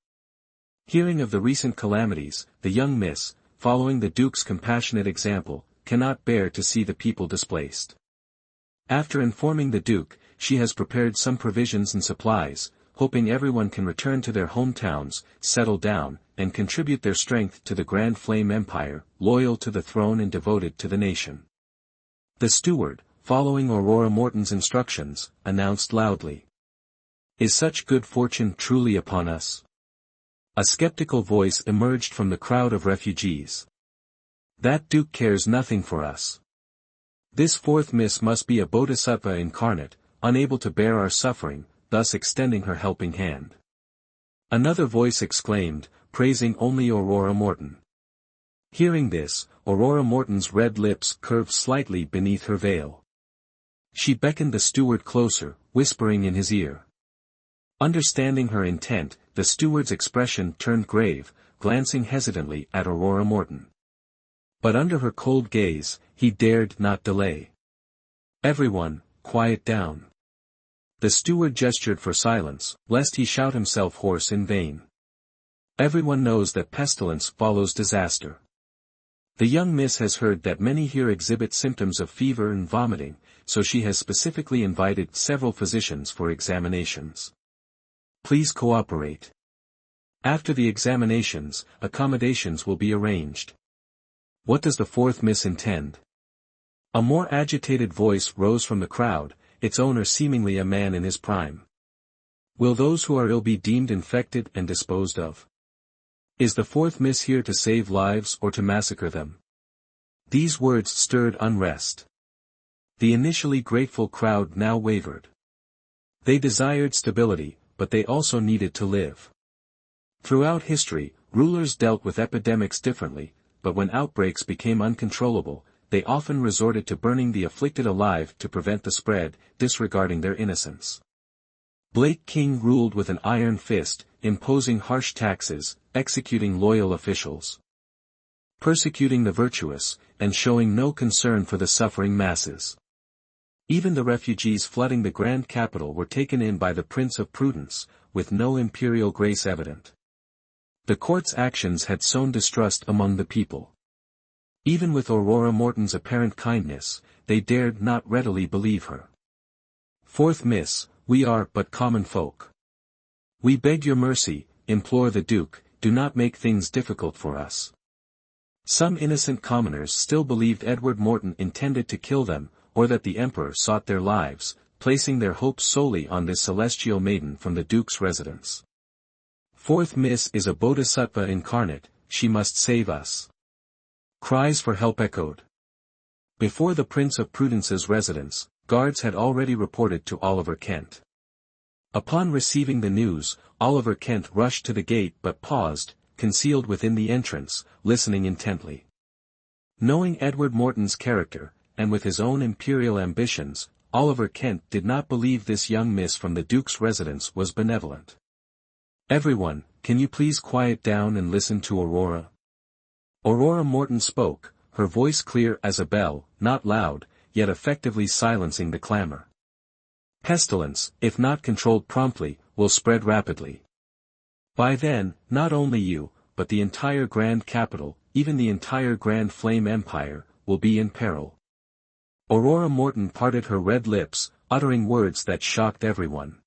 Hearing of the recent calamities, the young miss, following the Duke's compassionate example, cannot bear to see the people displaced. After informing the Duke, she has prepared some provisions and supplies, hoping everyone can return to their hometowns, settle down, and contribute their strength to the Grand Flame Empire, loyal to the throne and devoted to the nation. The steward, following Aurora Morton's instructions, announced loudly. Is such good fortune truly upon us? A skeptical voice emerged from the crowd of refugees. That duke cares nothing for us. This fourth miss must be a bodhisattva incarnate, unable to bear our suffering, thus extending her helping hand. Another voice exclaimed, praising only Aurora Morton. Hearing this, Aurora Morton's red lips curved slightly beneath her veil. She beckoned the steward closer, whispering in his ear. Understanding her intent, the steward's expression turned grave, glancing hesitantly at Aurora Morton. But under her cold gaze, he dared not delay. Everyone, quiet down. The steward gestured for silence, lest he shout himself hoarse in vain. Everyone knows that pestilence follows disaster. The young miss has heard that many here exhibit symptoms of fever and vomiting, so she has specifically invited several physicians for examinations. Please cooperate. After the examinations, accommodations will be arranged. What does the fourth miss intend? A more agitated voice rose from the crowd, its owner seemingly a man in his prime. Will those who are ill be deemed infected and disposed of? Is the fourth miss here to save lives or to massacre them? These words stirred unrest. The initially grateful crowd now wavered. They desired stability, but they also needed to live. Throughout history, rulers dealt with epidemics differently, but when outbreaks became uncontrollable, they often resorted to burning the afflicted alive to prevent the spread, disregarding their innocence. Blake King ruled with an iron fist, imposing harsh taxes, executing loyal officials, persecuting the virtuous, and showing no concern for the suffering masses. Even the refugees flooding the grand capital were taken in by the Prince of Prudence, with no imperial grace evident. The court's actions had sown distrust among the people. Even with Aurora Morton's apparent kindness, they dared not readily believe her. Fourth miss, we are but common folk. We beg your mercy, implore the Duke, do not make things difficult for us. Some innocent commoners still believed Edward Morton intended to kill them, or that the Emperor sought their lives, placing their hopes solely on this celestial maiden from the Duke's residence. Fourth miss is a bodhisattva incarnate, she must save us. Cries for help echoed. Before the Prince of Prudence's residence, guards had already reported to Oliver Kent. Upon receiving the news, Oliver Kent rushed to the gate but paused, concealed within the entrance, listening intently. Knowing Edward Morton's character, and with his own imperial ambitions, Oliver Kent did not believe this young miss from the Duke's residence was benevolent. Everyone, can you please quiet down and listen to Aurora? Aurora Morton spoke, her voice clear as a bell, not loud, yet effectively silencing the clamor. Pestilence, if not controlled promptly, will spread rapidly. By then, not only you, but the entire grand capital, even the entire Grand Flame Empire, will be in peril. Aurora Morton parted her red lips, uttering words that shocked everyone.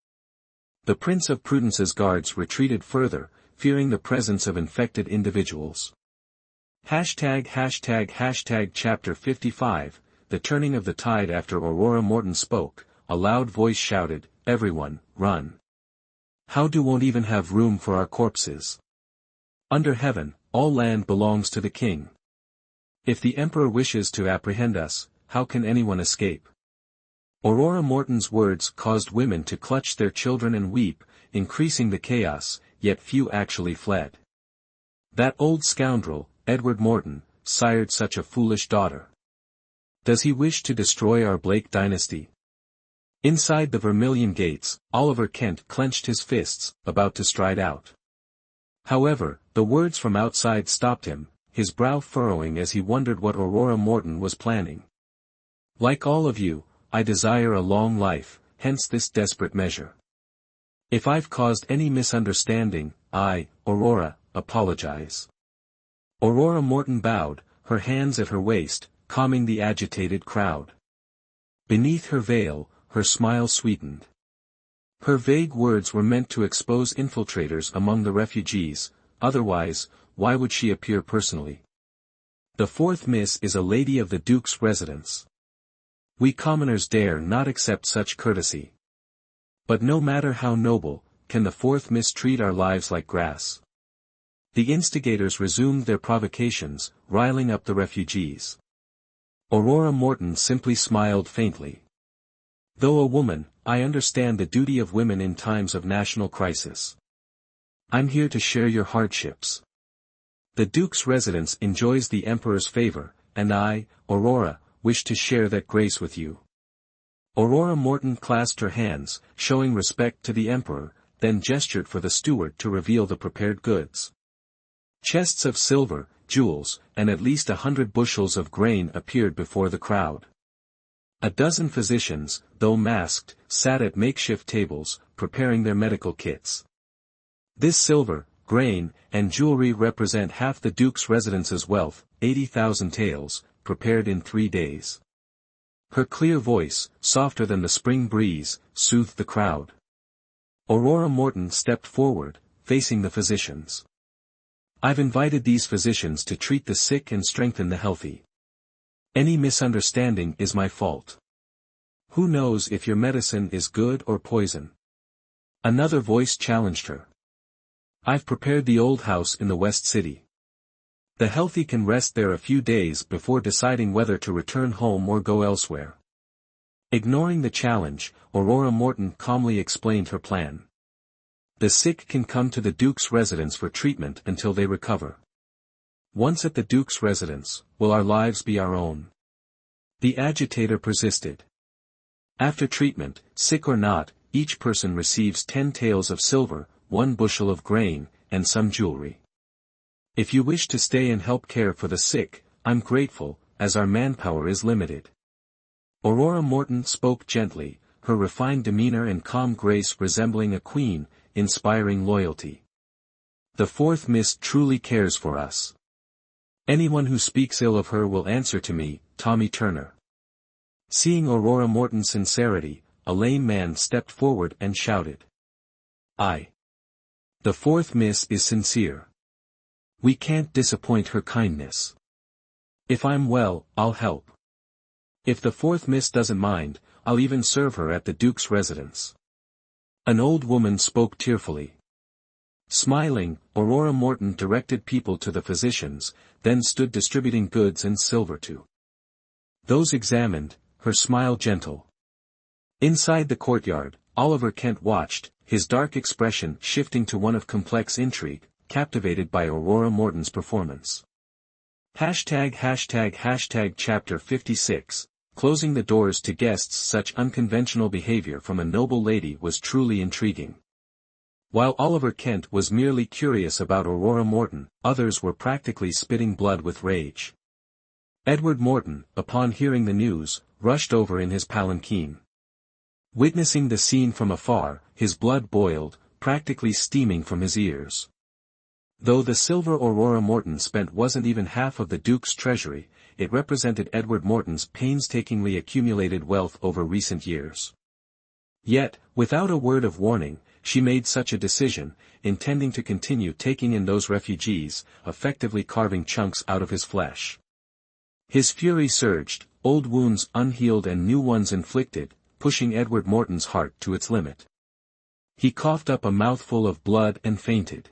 The Prince of Prudence's guards retreated further, fearing the presence of infected individuals. Chapter 55, The Turning of the Tide. After Aurora Morton spoke, a loud voice shouted, everyone, run. How do won't even have room for our corpses? Under heaven, all land belongs to the king. If the Emperor wishes to apprehend us, how can anyone escape? Aurora Morton's words caused women to clutch their children and weep, increasing the chaos, yet few actually fled. That old scoundrel, Edward Morton, sired such a foolish daughter. Does he wish to destroy our Blake dynasty? Inside the Vermilion Gates, Oliver Kent clenched his fists, about to stride out. However, the words from outside stopped him, his brow furrowing as he wondered what Aurora Morton was planning. Like all of you, I desire a long life, hence this desperate measure. If I've caused any misunderstanding, I, Aurora, apologize. Aurora Morton bowed, her hands at her waist, calming the agitated crowd. Beneath her veil, her smile sweetened. Her vague words were meant to expose infiltrators among the refugees, otherwise, why would she appear personally? The fourth miss is a lady of the Duke's residence. We commoners dare not accept such courtesy. But no matter how noble, can the fourth miss treat our lives like grass? The instigators resumed their provocations, riling up the refugees. Aurora Morton simply smiled faintly. Though a woman, I understand the duty of women in times of national crisis. I'm here to share your hardships. The Duke's residence enjoys the Emperor's favor, and I, Aurora, wish to share that grace with you. Aurora Morton clasped her hands, showing respect to the Emperor, then gestured for the steward to reveal the prepared goods. Chests of silver, jewels, and at least 100 bushels of grain appeared before the crowd. A dozen physicians, though masked, sat at makeshift tables, preparing their medical kits. This silver, grain, and jewelry represent half the Duke's residence's wealth, 80,000 taels, prepared in 3 days. Her clear voice, softer than the spring breeze, soothed the crowd. Aurora Morton stepped forward, facing the physicians. I've invited these physicians to treat the sick and strengthen the healthy. Any misunderstanding is my fault. Who knows if your medicine is good or poison? Another voice challenged her. I've prepared the old house in the West City. The healthy can rest there a few days before deciding whether to return home or go elsewhere. Ignoring the challenge, Aurora Morton calmly explained her plan. The sick can come to the Duke's residence for treatment until they recover. Once at the Duke's residence, will our lives be our own? The agitator persisted. After treatment, sick or not, each person receives 10 taels of silver, 1 bushel of grain, and some jewelry. If you wish to stay and help care for the sick, I'm grateful, as our manpower is limited. Aurora Morton spoke gently, her refined demeanor and calm grace resembling a queen, inspiring loyalty. The fourth miss truly cares for us. Anyone who speaks ill of her will answer to me, Tommy Turner. Seeing Aurora Morton's sincerity, a lame man stepped forward and shouted. The fourth miss is sincere. We can't disappoint her kindness. If I'm well, I'll help. If the fourth miss doesn't mind, I'll even serve her at the Duke's residence. An old woman spoke tearfully. Smiling, Aurora Morton directed people to the physicians, then stood distributing goods and silver to those examined, her smile gentle. Inside the courtyard, Oliver Kent watched, his dark expression shifting to one of complex intrigue, captivated by Aurora Morton's performance. Chapter 56, closing the doors to guests. Such unconventional behavior from a noble lady was truly intriguing. While Oliver Kent was merely curious about Aurora Morton, others were practically spitting blood with rage. Edward Morton, upon hearing the news, rushed over in his palanquin. Witnessing the scene from afar, his blood boiled, practically steaming from his ears. Though the silver Aurora Morton spent wasn't even half of the Duke's treasury, it represented Edward Morton's painstakingly accumulated wealth over recent years. Yet, without a word of warning, she made such a decision, intending to continue taking in those refugees, effectively carving chunks out of his flesh. His fury surged, old wounds unhealed and new ones inflicted, pushing Edward Morton's heart to its limit. He coughed up a mouthful of blood and fainted.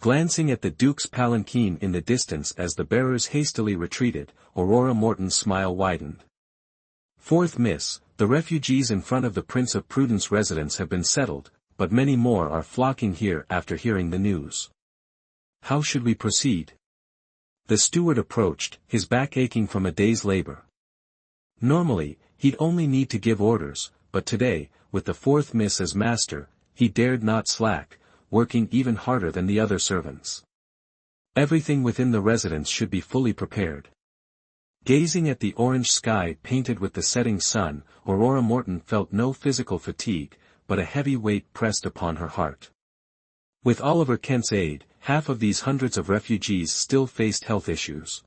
Glancing at the Duke's palanquin in the distance as the bearers hastily retreated, Aurora Morton's smile widened. Fourth miss, the refugees in front of the Prince of Prudence residence have been settled, but many more are flocking here after hearing the news. How should we proceed? The steward approached, his back aching from a day's labor. Normally, he'd only need to give orders, but today, with the fourth miss as master, he dared not slack, working even harder than the other servants. Everything within the residence should be fully prepared. Gazing at the orange sky painted with the setting sun, Aurora Morton felt no physical fatigue, but a heavy weight pressed upon her heart. With Oliver Kent's aid, half of these hundreds of refugees still faced health issues.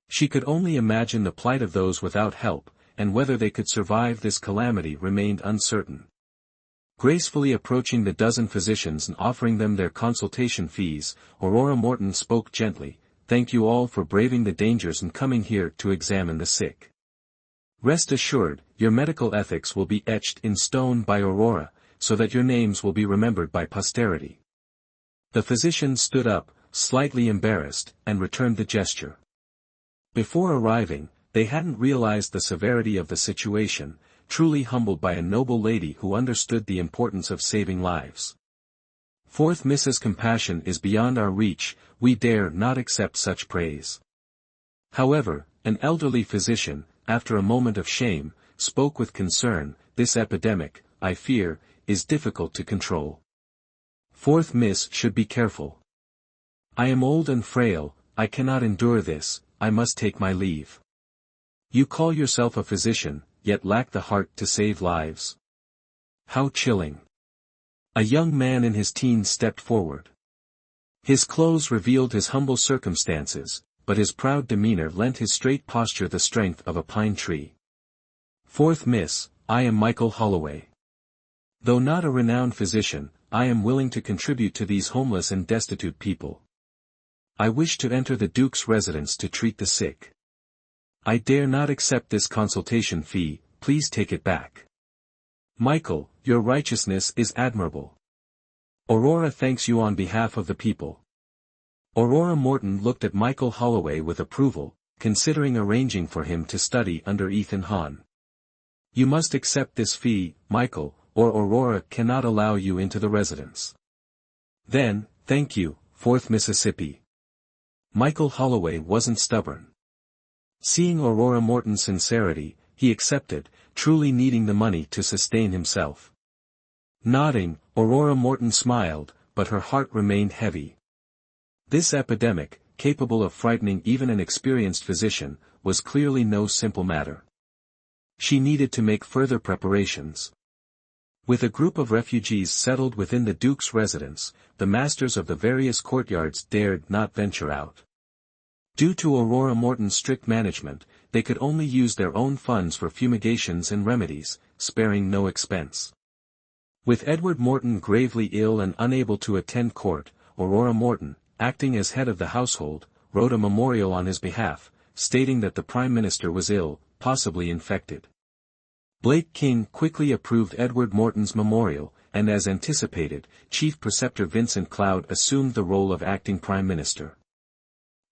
She could only imagine the plight of those without help, and whether they could survive this calamity remained uncertain. Gracefully approaching the dozen physicians and offering them their consultation fees, Aurora Morton spoke gently, "Thank you all for braving the dangers and coming here to examine the sick. Rest assured, your medical ethics will be etched in stone by Aurora, so that your names will be remembered by posterity." The physicians stood up, slightly embarrassed, and returned the gesture. Before arriving, they hadn't realized the severity of the situation, truly humbled by a noble lady who understood the importance of saving lives. "Fourth Mrs. Compassion is beyond our reach, we dare not accept such praise." However, an elderly physician, after a moment of shame, spoke with concern, "This epidemic, I fear, is difficult to control. Fourth Miss should be careful. I am old and frail, I cannot endure this, I must take my leave." "You call yourself a physician, yet lack the heart to save lives. How chilling." A young man in his teens stepped forward. His clothes revealed his humble circumstances, but his proud demeanor lent his straight posture the strength of a pine tree. "Fourth Miss, I am Michael Holloway. Though not a renowned physician, I am willing to contribute to these homeless and destitute people. I wish to enter the Duke's residence to treat the sick. I dare not accept this consultation fee, please take it back." "Michael, your righteousness is admirable. Aurora thanks you on behalf of the people." Aurora Morton looked at Michael Holloway with approval, considering arranging for him to study under Ethan Hahn. "You must accept this fee, Michael, or Aurora cannot allow you into the residence." "Then, thank you, Fourth Mississippi." Michael Holloway wasn't stubborn. Seeing Aurora Morton's sincerity, he accepted, truly needing the money to sustain himself. Nodding, Aurora Morton smiled, but her heart remained heavy. This epidemic, capable of frightening even an experienced physician, was clearly no simple matter. She needed to make further preparations. With a group of refugees settled within the Duke's residence, the masters of the various courtyards dared not venture out. Due to Aurora Morton's strict management, they could only use their own funds for fumigations and remedies, sparing no expense. With Edward Morton gravely ill and unable to attend court, Aurora Morton, acting as head of the household, wrote a memorial on his behalf, stating that the Prime Minister was ill, possibly infected. Blake King quickly approved Edward Morton's memorial, and as anticipated, Chief Preceptor Vincent Cloud assumed the role of acting Prime Minister.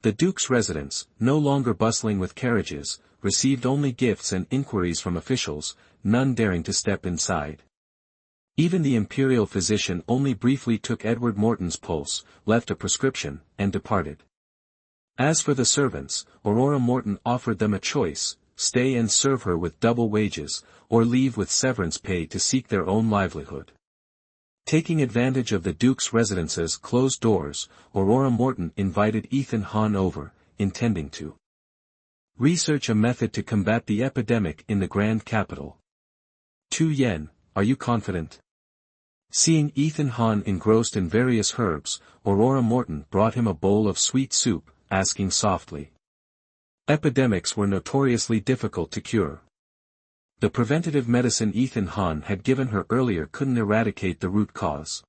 The Duke's residence, no longer bustling with carriages, received only gifts and inquiries from officials, none daring to step inside. Even the imperial physician only briefly took Edward Morton's pulse, left a prescription, and departed. As for the servants, Aurora Morton offered them a choice: stay and serve her with double wages, or leave with severance pay to seek their own livelihood. Taking advantage of the Duke's residence's closed doors, Aurora Morton invited Ethan Hahn over, intending to research a method to combat the epidemic in the Grand Capital. "Tu Yen, are you confident?" Seeing Ethan Hahn engrossed in various herbs, Aurora Morton brought him a bowl of sweet soup, asking softly. Epidemics were notoriously difficult to cure. The preventative medicine Ethan Hahn had given her earlier couldn't eradicate the root cause.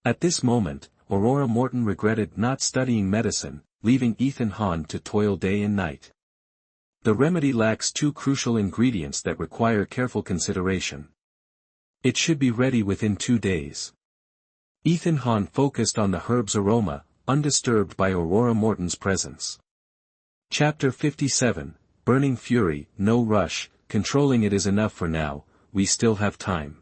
At this moment, Aurora Morton regretted not studying medicine, leaving Ethan Hahn to toil day and night. The remedy lacks two crucial ingredients that require careful consideration. It should be ready within 2 days. Ethan Hahn focused on the herb's aroma, undisturbed by Aurora Morton's presence. Chapter 57, Burning Fury, No Rush, Controlling it is enough for now, we still have time.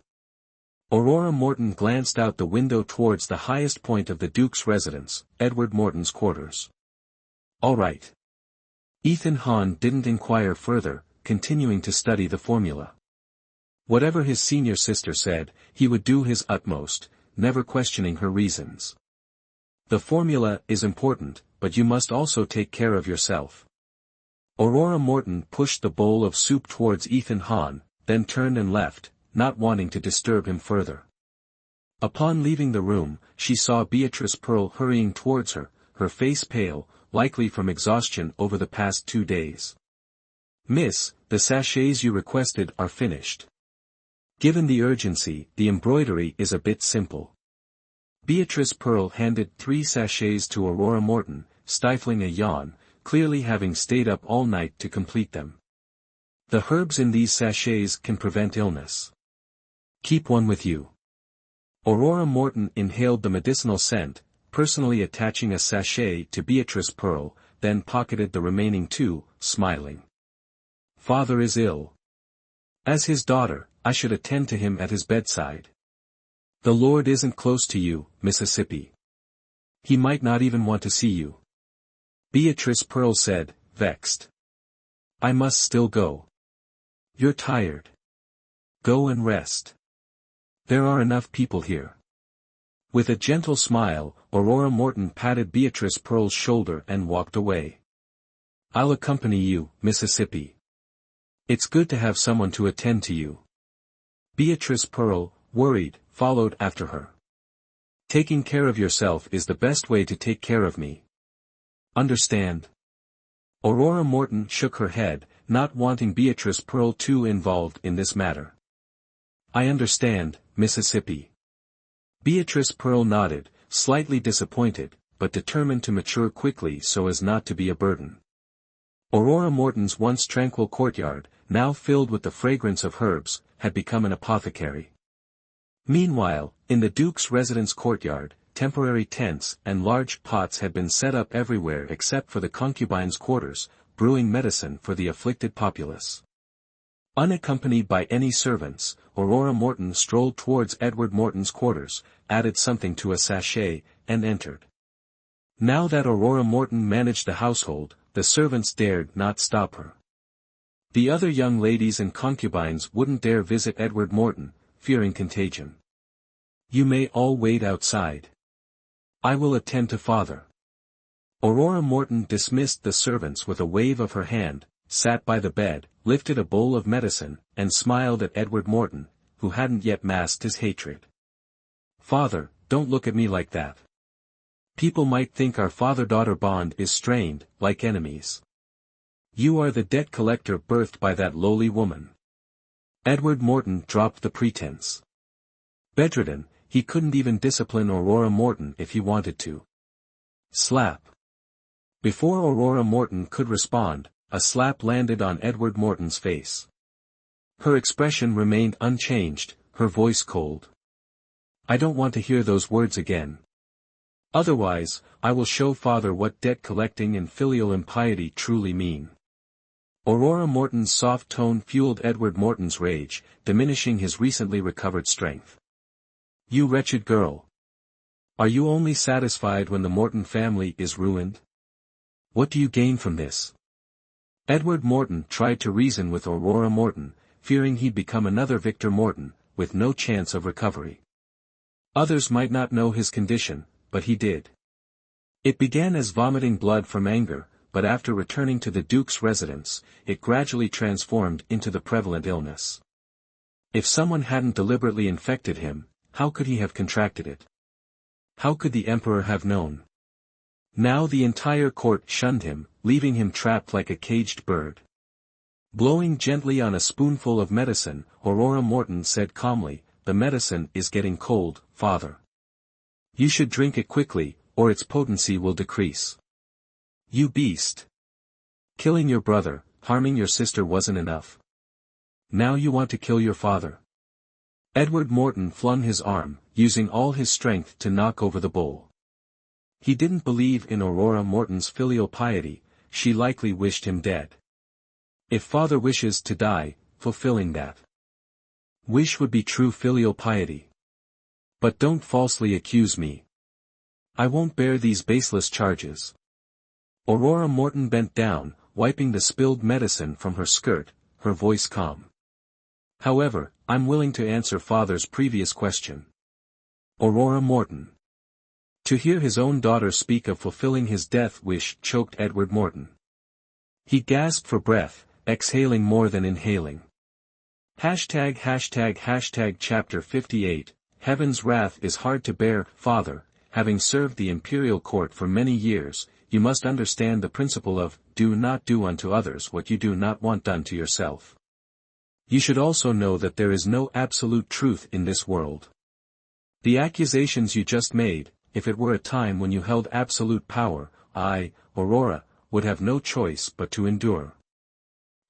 Aurora Morton glanced out the window towards the highest point of the Duke's residence, Edward Morton's quarters. All right. Ethan Hahn didn't inquire further, continuing to study the formula. Whatever his senior sister said, he would do his utmost, never questioning her reasons. The formula is important, but you must also take care of yourself. Aurora Morton pushed the bowl of soup towards Ethan Hahn, then turned and left, not wanting to disturb him further. Upon leaving the room, she saw Beatrice Pearl hurrying towards her, her face pale, likely from exhaustion over the past 2 days. Miss, the sachets you requested are finished. Given the urgency, the embroidery is a bit simple. Beatrice Pearl handed 3 sachets to Aurora Morton, stifling a yawn, clearly having stayed up all night to complete them. The herbs in these sachets can prevent illness. Keep one with you. Aurora Morton inhaled the medicinal scent, personally attaching a sachet to Beatrice Pearl, then pocketed the remaining 2, smiling. Father is ill. As his daughter, I should attend to him at his bedside. The Lord isn't close to you, Mississippi. He might not even want to see you. Beatrice Pearl said, vexed. I must still go. You're tired. Go and rest. There are enough people here. With a gentle smile, Aurora Morton patted Beatrice Pearl's shoulder and walked away. I'll accompany you, Mississippi. It's good to have someone to attend to you. Beatrice Pearl, worried, followed after her. Taking care of yourself is the best way to take care of me. Understand? Aurora Morton shook her head, not wanting Beatrice Pearl too involved in this matter. I understand, Mississippi. Beatrice Pearl nodded, slightly disappointed, but determined to mature quickly so as not to be a burden. Aurora Morton's once tranquil courtyard, now filled with the fragrance of herbs, had become an apothecary. Meanwhile, in the Duke's residence courtyard, temporary tents and large pots had been set up everywhere except for the concubines' quarters, brewing medicine for the afflicted populace. Unaccompanied by any servants, Aurora Morton strolled towards Edward Morton's quarters, added something to a sachet, and entered. Now that Aurora Morton managed the household, the servants dared not stop her. The other young ladies and concubines wouldn't dare visit Edward Morton, fearing contagion. You may all wait outside. I will attend to father. Aurora Morton dismissed the servants with a wave of her hand, sat by the bed, lifted a bowl of medicine, and smiled at Edward Morton, who hadn't yet masked his hatred. Father, don't look at me like that. People might think our father-daughter bond is strained, like enemies. You are the debt collector birthed by that lowly woman. Edward Morton dropped the pretense. Bedridden, he couldn't even discipline Aurora Morton if he wanted to. Slap. Before Aurora Morton could respond, a slap landed on Edward Morton's face. Her expression remained unchanged, her voice cold. I don't want to hear those words again. Otherwise, I will show father what debt collecting and filial impiety truly mean. Aurora Morton's soft tone fueled Edward Morton's rage, diminishing his recently recovered strength. You wretched girl. Are you only satisfied when the Morton family is ruined? What do you gain from this? Edward Morton tried to reason with Aurora Morton, fearing he'd become another Victor Morton, with no chance of recovery. Others might not know his condition, but he did. It began as vomiting blood from anger, but after returning to the Duke's residence, it gradually transformed into the prevalent illness. If someone hadn't deliberately infected him, how could he have contracted it? How could the Emperor have known? Now the entire court shunned him, leaving him trapped like a caged bird. Blowing gently on a spoonful of medicine, Aurora Morton said calmly, the medicine is getting cold, father. You should drink it quickly, or its potency will decrease. You beast. Killing your brother, harming your sister wasn't enough. Now you want to kill your father. Edward Morton flung his arm, using all his strength to knock over the bowl. He didn't believe in Aurora Morton's filial piety, she likely wished him dead. If father wishes to die, fulfilling that wish would be true filial piety. But don't falsely accuse me. I won't bear these baseless charges. Aurora Morton bent down, wiping the spilled medicine from her skirt, her voice calm. However, I'm willing to answer father's previous question. Aurora Morton. To hear his own daughter speak of fulfilling his death wish choked Edward Morton. He gasped for breath, exhaling more than inhaling. Chapter 58, Heaven's wrath is hard to bear, father, having served the imperial court for many years, you must understand the principle of, do not do unto others what you do not want done to yourself. You should also know that there is no absolute truth in this world. The accusations you just made, if it were a time when you held absolute power, I, Aurora, would have no choice but to endure.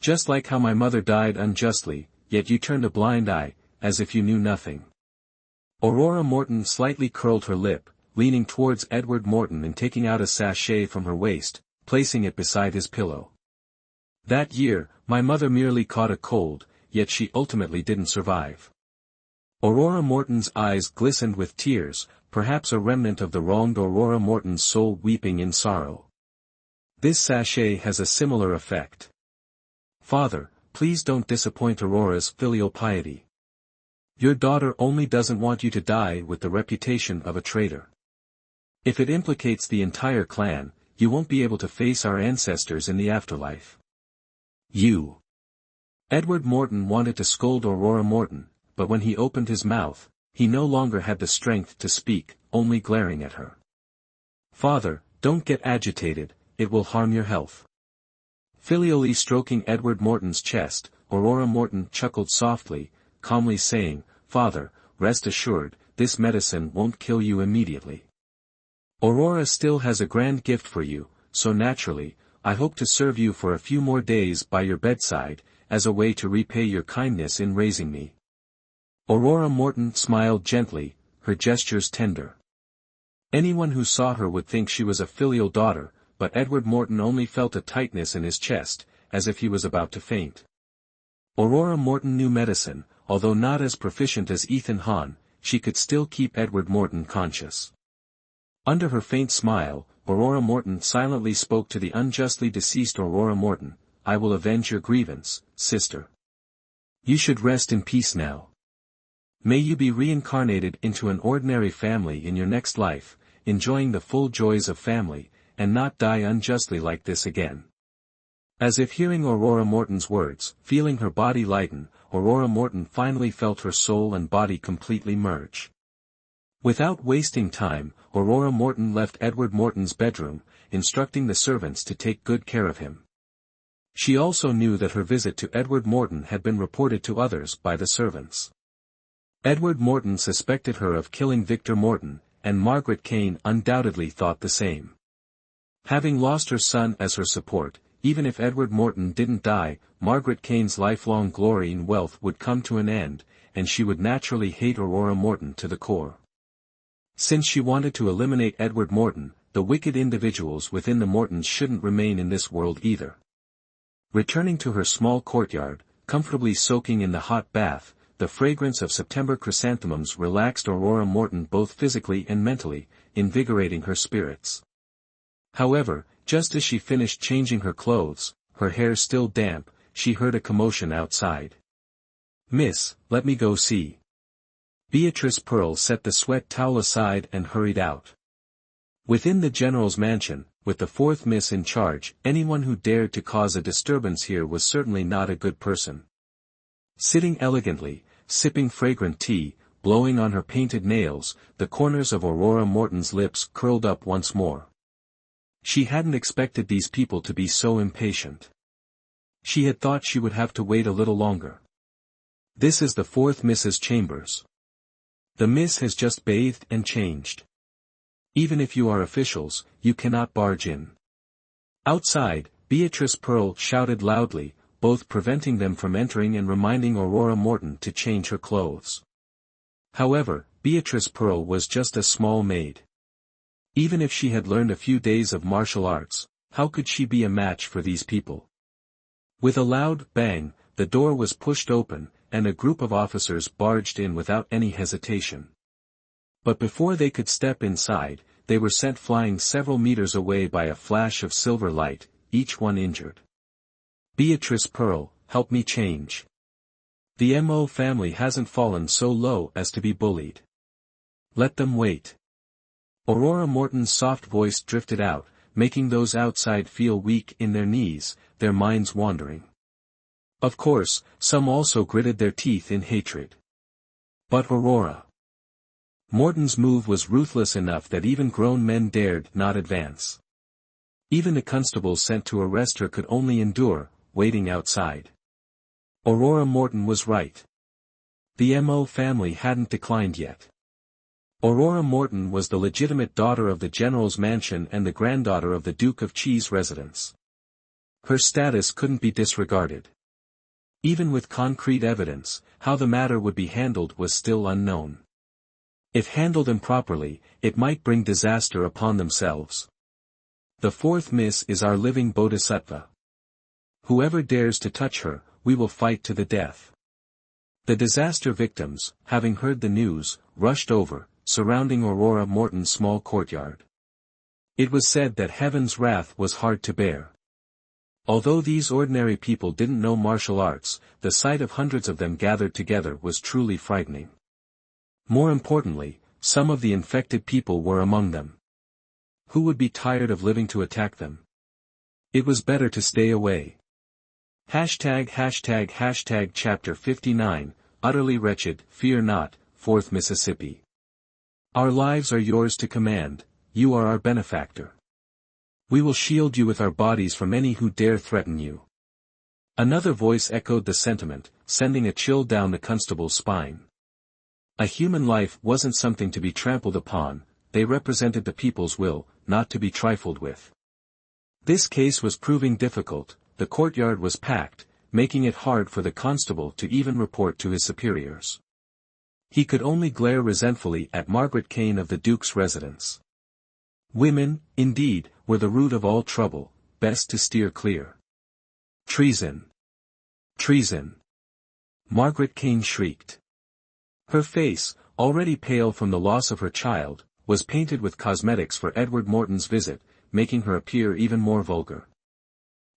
Just like how my mother died unjustly, yet you turned a blind eye, as if you knew nothing. Aurora Morton slightly curled her lip, leaning towards Edward Morton and taking out a sachet from her waist, placing it beside his pillow. That year, my mother merely caught a cold, yet she ultimately didn't survive. Aurora Morton's eyes glistened with tears, perhaps a remnant of the wronged Aurora Morton's soul weeping in sorrow. This sachet has a similar effect. Father, please don't disappoint Aurora's filial piety. Your daughter only doesn't want you to die with the reputation of a traitor. If it implicates the entire clan, you won't be able to face our ancestors in the afterlife. You. Edward Morton wanted to scold Aurora Morton, but when he opened his mouth, he no longer had the strength to speak, only glaring at her. Father, don't get agitated, it will harm your health. Filially stroking Edward Morton's chest, Aurora Morton chuckled softly, calmly saying, Father, rest assured, this medicine won't kill you immediately. Aurora still has a grand gift for you, so naturally, I hope to serve you for a few more days by your bedside, as a way to repay your kindness in raising me. Aurora Morton smiled gently, her gestures tender. Anyone who saw her would think she was a filial daughter, but Edward Morton only felt a tightness in his chest, as if he was about to faint. Aurora Morton knew medicine, although not as proficient as Ethan Hahn, she could still keep Edward Morton conscious. Under her faint smile, Aurora Morton silently spoke to the unjustly deceased Aurora Morton, I will avenge your grievance, sister. You should rest in peace now. May you be reincarnated into an ordinary family in your next life, enjoying the full joys of family, and not die unjustly like this again. As if hearing Aurora Morton's words, feeling her body lighten, Aurora Morton finally felt her soul and body completely merge. Without wasting time, Aurora Morton left Edward Morton's bedroom, instructing the servants to take good care of him. She also knew that her visit to Edward Morton had been reported to others by the servants. Edward Morton suspected her of killing Victor Morton, and Margaret Kane undoubtedly thought the same. Having lost her son as her support, even if Edward Morton didn't die, Margaret Kane's lifelong glory and wealth would come to an end, and she would naturally hate Aurora Morton to the core. Since she wanted to eliminate Edward Morton, the wicked individuals within the Mortons shouldn't remain in this world either. Returning to her small courtyard, comfortably soaking in the hot bath, the fragrance of September chrysanthemums relaxed Aurora Morton both physically and mentally, invigorating her spirits. However, just as she finished changing her clothes, her hair still damp, she heard a commotion outside. Miss, let me go see. Beatrice Pearl set the sweat towel aside and hurried out. Within the general's mansion, with the fourth miss in charge, anyone who dared to cause a disturbance here was certainly not a good person. Sitting elegantly, sipping fragrant tea, blowing on her painted nails, the corners of Aurora Morton's lips curled up once more. She hadn't expected these people to be so impatient. She had thought she would have to wait a little longer. This is the fourth Mrs. Chambers. The miss has just bathed and changed. Even if you are officials, you cannot barge in. Outside, Beatrice Pearl shouted loudly, both preventing them from entering and reminding Aurora Morton to change her clothes. However, Beatrice Pearl was just a small maid. Even if she had learned a few days of martial arts, how could she be a match for these people? With a loud bang, the door was pushed open, and a group of officers barged in without any hesitation. But before they could step inside, they were sent flying several meters away by a flash of silver light, each one injured. Beatrice Pearl, help me change. The M.O. family hasn't fallen so low as to be bullied. Let them wait. Aurora Morton's soft voice drifted out, making those outside feel weak in their knees, their minds wandering. Of course, some also gritted their teeth in hatred. But Aurora Morton's move was ruthless enough that even grown men dared not advance. Even the constables sent to arrest her could only endure, waiting outside. Aurora Morton was right. The Mo family hadn't declined yet. Aurora Morton was the legitimate daughter of the general's mansion and the granddaughter of the Duke of Cheese residence. Her status couldn't be disregarded. Even with concrete evidence, how the matter would be handled was still unknown. If handled improperly, it might bring disaster upon themselves. The fourth miss is our living bodhisattva. Whoever dares to touch her, we will fight to the death. The disaster victims, having heard the news, rushed over, surrounding Aurora Morton's small courtyard. It was said that heaven's wrath was hard to bear. Although these ordinary people didn't know martial arts, the sight of hundreds of them gathered together was truly frightening. More importantly, some of the infected people were among them. Who would be tired of living to attack them? It was better to stay away. Chapter 59, Utterly Wretched, Fear Not, 4th Mississippi. Our lives are yours to command, you are our benefactor. We will shield you with our bodies from any who dare threaten you. Another voice echoed the sentiment, sending a chill down the constable's spine. A human life wasn't something to be trampled upon, they represented the people's will, not to be trifled with. This case was proving difficult, the courtyard was packed, making it hard for the constable to even report to his superiors. He could only glare resentfully at Margaret Kane of the Duke's residence. Women, indeed, were the root of all trouble, best to steer clear. Treason! Treason! Margaret Kane shrieked. Her face, already pale from the loss of her child, was painted with cosmetics for Edward Morton's visit, making her appear even more vulgar.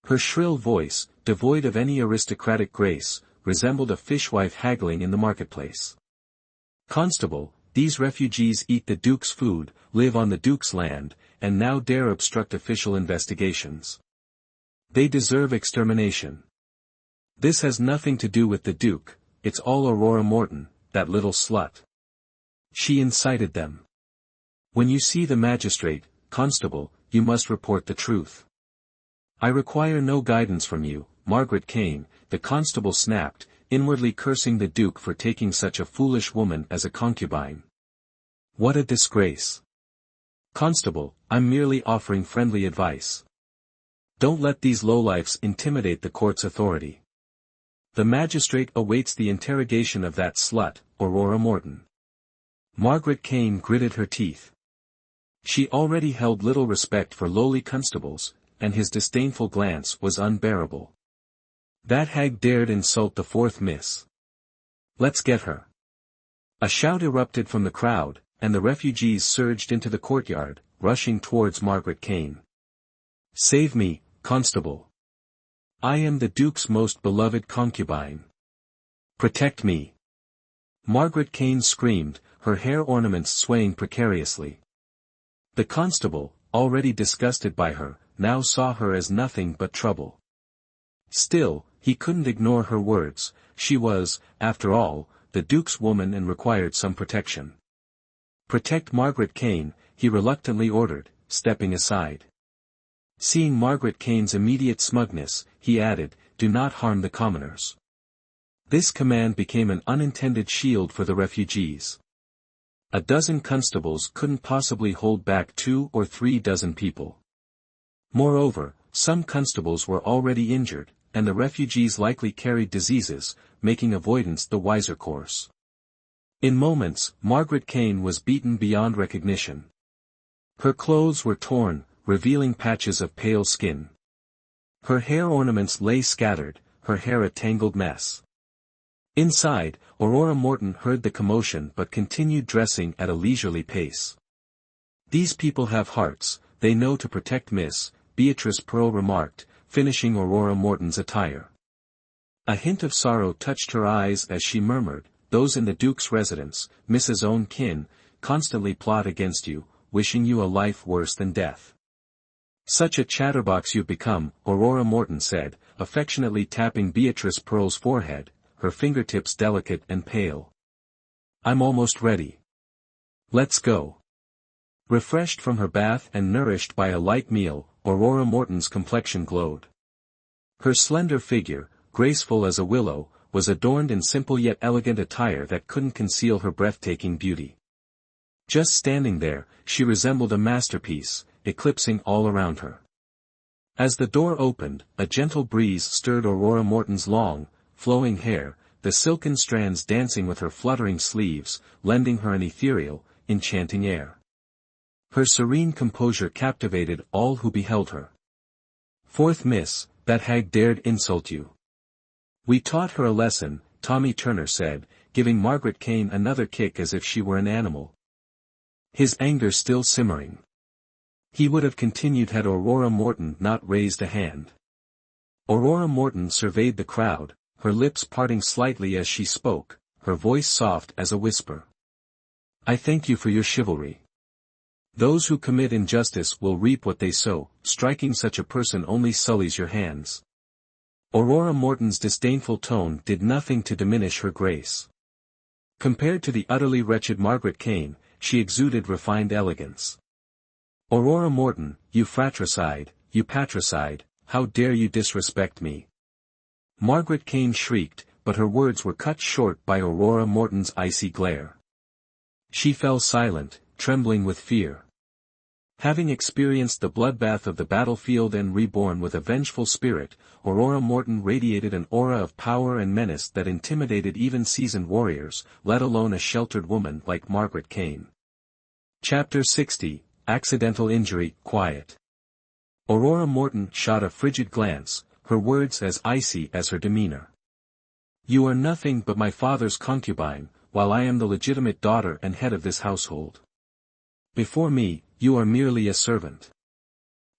Her shrill voice, devoid of any aristocratic grace, resembled a fishwife haggling in the marketplace. Constable, these refugees eat the Duke's food, live on the Duke's land, and now dare obstruct official investigations. They deserve extermination. This has nothing to do with the Duke, it's all Aurora Morton, that little slut. She incited them. When you see the magistrate, constable, you must report the truth. I require no guidance from you, Margaret Kane, the constable snapped, inwardly cursing the Duke for taking such a foolish woman as a concubine. What a disgrace. Constable, I'm merely offering friendly advice. Don't let these lowlifes intimidate the court's authority. The magistrate awaits the interrogation of that slut, Aurora Morton. Margaret Kane gritted her teeth. She already held little respect for lowly constables, and his disdainful glance was unbearable. That hag dared insult the fourth miss. Let's get her. A shout erupted from the crowd, and the refugees surged into the courtyard, rushing towards Margaret Kane. Save me, constable. I am the Duke's most beloved concubine. Protect me. Margaret Kane screamed, her hair ornaments swaying precariously. The constable, already disgusted by her, now saw her as nothing but trouble. Still, he couldn't ignore her words, she was, after all, the Duke's woman and required some protection. Protect Margaret Kane, he reluctantly ordered, stepping aside. Seeing Margaret Kane's immediate smugness, he added, do not harm the commoners. This command became an unintended shield for the refugees. A dozen constables couldn't possibly hold back 2 or 3 dozen people. Moreover, some constables were already injured, and the refugees likely carried diseases, making avoidance the wiser course. In moments, Margaret Kane was beaten beyond recognition. Her clothes were torn, revealing patches of pale skin. Her hair ornaments lay scattered, her hair a tangled mess. Inside, Aurora Morton heard the commotion but continued dressing at a leisurely pace. These people have hearts, they know to protect Miss, Beatrice Pearl remarked, finishing Aurora Morton's attire. A hint of sorrow touched her eyes as she murmured, those in the Duke's residence, Mrs. own kin, constantly plot against you, wishing you a life worse than death. Such a chatterbox you've become, Aurora Morton said, affectionately tapping Beatrice Pearl's forehead, her fingertips delicate and pale. I'm almost ready. Let's go. Refreshed from her bath and nourished by a light meal, Aurora Morton's complexion glowed. Her slender figure, graceful as a willow, was adorned in simple yet elegant attire that couldn't conceal her breathtaking beauty. Just standing there, she resembled a masterpiece, eclipsing all around her. As the door opened, a gentle breeze stirred Aurora Morton's long, flowing hair, the silken strands dancing with her fluttering sleeves, lending her an ethereal, enchanting air. Her serene composure captivated all who beheld her. "Fourth miss, that hag dared insult you." "We taught her a lesson," Tommy Turner said, giving Margaret Kane another kick as if she were an animal. His anger still simmering. He would have continued had Aurora Morton not raised a hand. Aurora Morton surveyed the crowd, her lips parting slightly as she spoke, her voice soft as a whisper. "I thank you for your chivalry. Those who commit injustice will reap what they sow, striking such a person only sullies your hands." Aurora Morton's disdainful tone did nothing to diminish her grace. Compared to the utterly wretched Margaret Kane, she exuded refined elegance. "Aurora Morton, you fratricide, you patricide, how dare you disrespect me?" Margaret Kane shrieked, but her words were cut short by Aurora Morton's icy glare. She fell silent, trembling with fear. Having experienced the bloodbath of the battlefield and reborn with a vengeful spirit, Aurora Morton radiated an aura of power and menace that intimidated even seasoned warriors, let alone a sheltered woman like Margaret Kane. Chapter 60, Accidental Injury, Quiet. Aurora Morton shot a frigid glance, her words as icy as her demeanor. "You are nothing but my father's concubine, while I am the legitimate daughter and head of this household. Before me, you are merely a servant.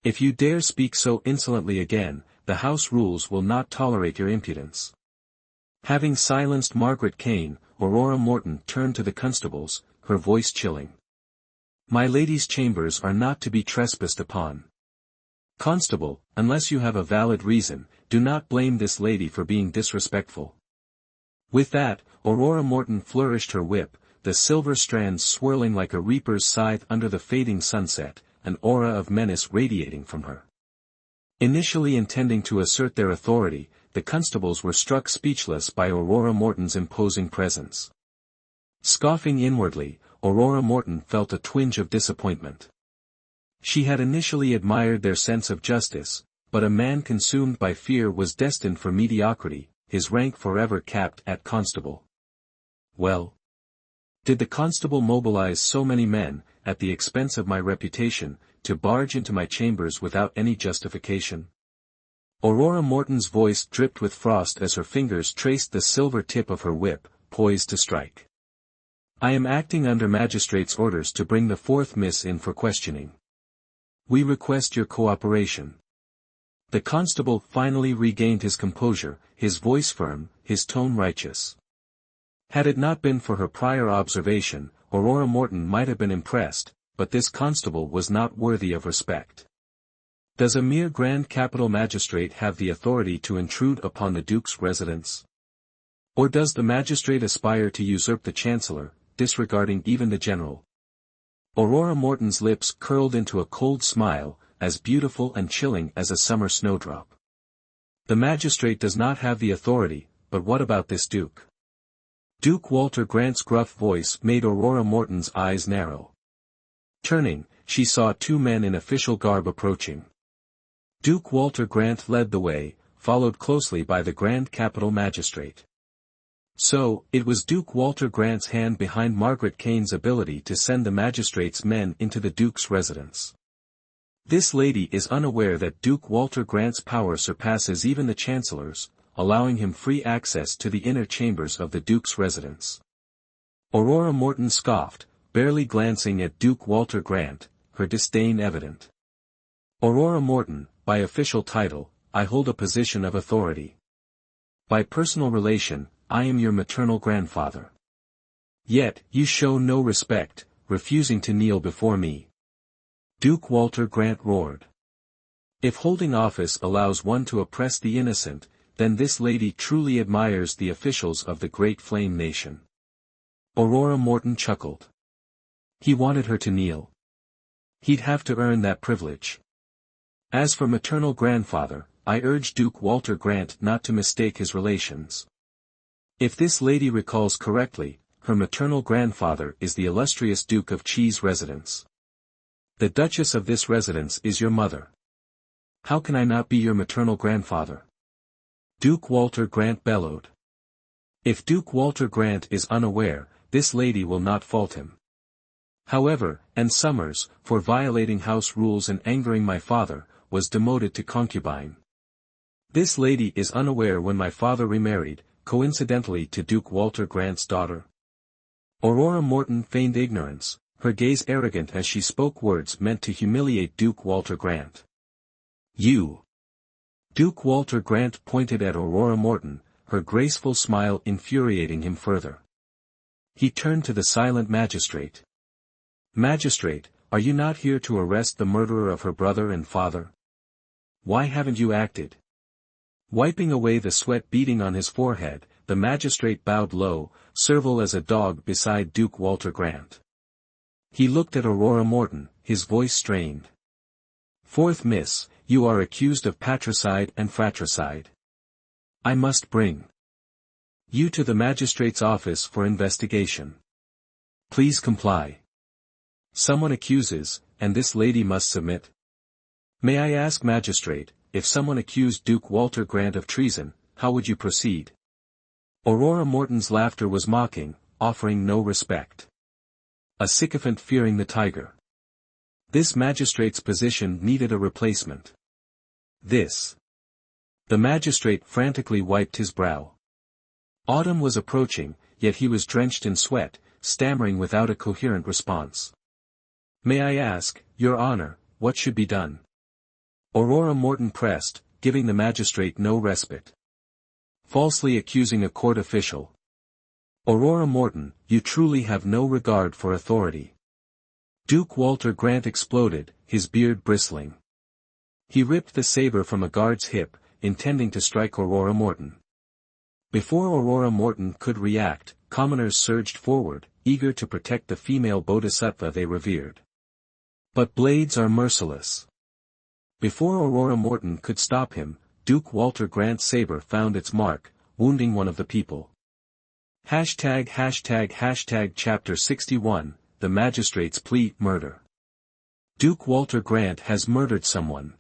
If you dare speak so insolently again, the house rules will not tolerate your impudence." Having silenced Margaret Kane, Aurora Morton turned to the constables, her voice chilling. "My lady's chambers are not to be trespassed upon. Constable, unless you have a valid reason, do not blame this lady for being disrespectful." With that, Aurora Morton flourished her whip, the silver strands swirling like a reaper's scythe under the fading sunset, an aura of menace radiating from her. Initially intending to assert their authority, the constables were struck speechless by Aurora Morton's imposing presence. Scoffing inwardly, Aurora Morton felt a twinge of disappointment. She had initially admired their sense of justice, but a man consumed by fear was destined for mediocrity, his rank forever capped at constable. Well, did the constable mobilize so many men, at the expense of my reputation, to barge into my chambers without any justification? Aurora Morton's voice dripped with frost as her fingers traced the silver tip of her whip, poised to strike. "I am acting under magistrate's orders to bring the fourth miss in for questioning. We request your cooperation." The constable finally regained his composure, his voice firm, his tone righteous. Had it not been for her prior observation, Aurora Morton might have been impressed, but this constable was not worthy of respect. Does a mere Grand Capital Magistrate have the authority to intrude upon the Duke's residence? Or does the magistrate aspire to usurp the Chancellor, disregarding even the General? Aurora Morton's lips curled into a cold smile, as beautiful and chilling as a summer snowdrop. "The magistrate does not have the authority, but what about this Duke?" Duke Walter Grant's gruff voice made Aurora Morton's eyes narrow. Turning, she saw two men in official garb approaching. Duke Walter Grant led the way, followed closely by the Grand Capital Magistrate. So, it was Duke Walter Grant's hand behind Margaret Kane's ability to send the magistrate's men into the Duke's residence. This lady is unaware that Duke Walter Grant's power surpasses even the Chancellor's, allowing him free access to the inner chambers of the Duke's residence. Aurora Morton scoffed, barely glancing at Duke Walter Grant, her disdain evident. "Aurora Morton, by official title, I hold a position of authority. By personal relation, I am your maternal grandfather. Yet, you show no respect, refusing to kneel before me." Duke Walter Grant roared. "If holding office allows one to oppress the innocent, then this lady truly admires the officials of the Great Flame Nation." Aurora Morton chuckled. He wanted her to kneel. He'd have to earn that privilege. As for maternal grandfather, I urge Duke Walter Grant not to mistake his relations. If this lady recalls correctly, her maternal grandfather is the illustrious Duke of Cheese residence. The Duchess of this residence is your mother. How can I not be your maternal grandfather? Duke Walter Grant bellowed. If Duke Walter Grant is unaware, this lady will not fault him. However, and Summers, for violating house rules and angering my father, was demoted to concubine. This lady is unaware when my father remarried, coincidentally to Duke Walter Grant's daughter. Aurora Morton feigned ignorance, her gaze arrogant as she spoke words meant to humiliate Duke Walter Grant. You! Duke Walter Grant pointed at Aurora Morton, her graceful smile infuriating him further. He turned to the silent magistrate. Magistrate, are you not here to arrest the murderer of her brother and father? Why haven't you acted? Wiping away the sweat beading on his forehead, the magistrate bowed low, servile as a dog beside Duke Walter Grant. He looked at Aurora Morton, his voice strained. Fourth Miss, you are accused of patricide and fratricide. I must bring you to the magistrate's office for investigation. Please comply. Someone accuses, and this lady must submit. May I ask, magistrate, if someone accused Duke Walter Grant of treason, how would you proceed? Aurora Morton's laughter was mocking, offering no respect. A sycophant fearing the tiger. This magistrate's position needed a replacement. The magistrate frantically wiped his brow. Autumn was approaching, yet he was drenched in sweat, stammering without a coherent response. May I ask, Your Honor, what should be done? Aurora Morton pressed, giving the magistrate no respite. Falsely accusing a court official. Aurora Morton, you truly have no regard for authority. Duke Walter Grant exploded, his beard bristling. He ripped the saber from a guard's hip, intending to strike Aurora Morton. Before Aurora Morton could react, commoners surged forward, eager to protect the female bodhisattva they revered. But blades are merciless. Before Aurora Morton could stop him, Duke Walter Grant's saber found its mark, wounding one of the people. Chapter 61, The Magistrate's Plea, Murder. Duke Walter Grant has murdered someone.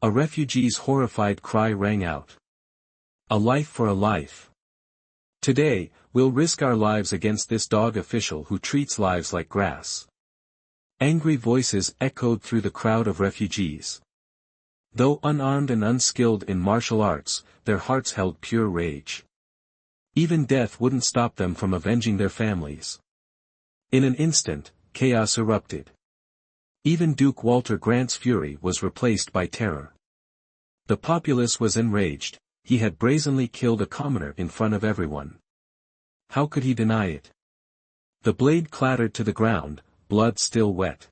A refugee's horrified cry rang out. A life for a life. Today, we'll risk our lives against this dog official who treats lives like grass. Angry voices echoed through the crowd of refugees. Though unarmed and unskilled in martial arts, their hearts held pure rage. Even death wouldn't stop them from avenging their families. In an instant, chaos erupted. Even Duke Walter Grant's fury was replaced by terror. The populace was enraged. He had brazenly killed a commoner in front of everyone. How could he deny it? The blade clattered to the ground, blood still wet.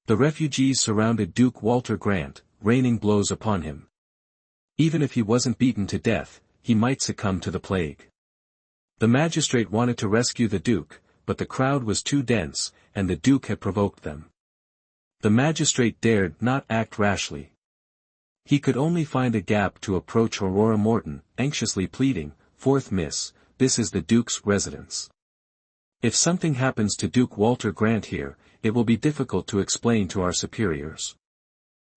The refugees surrounded Duke Walter Grant, raining blows upon him. Even if he wasn't beaten to death, he might succumb to the plague. The magistrate wanted to rescue the Duke, but the crowd was too dense, and the Duke had provoked them. The magistrate dared not act rashly. He could only find a gap to approach Aurora Morton, anxiously pleading, Fourth Miss, this is the Duke's residence. If something happens to Duke Walter Grant here, it will be difficult to explain to our superiors.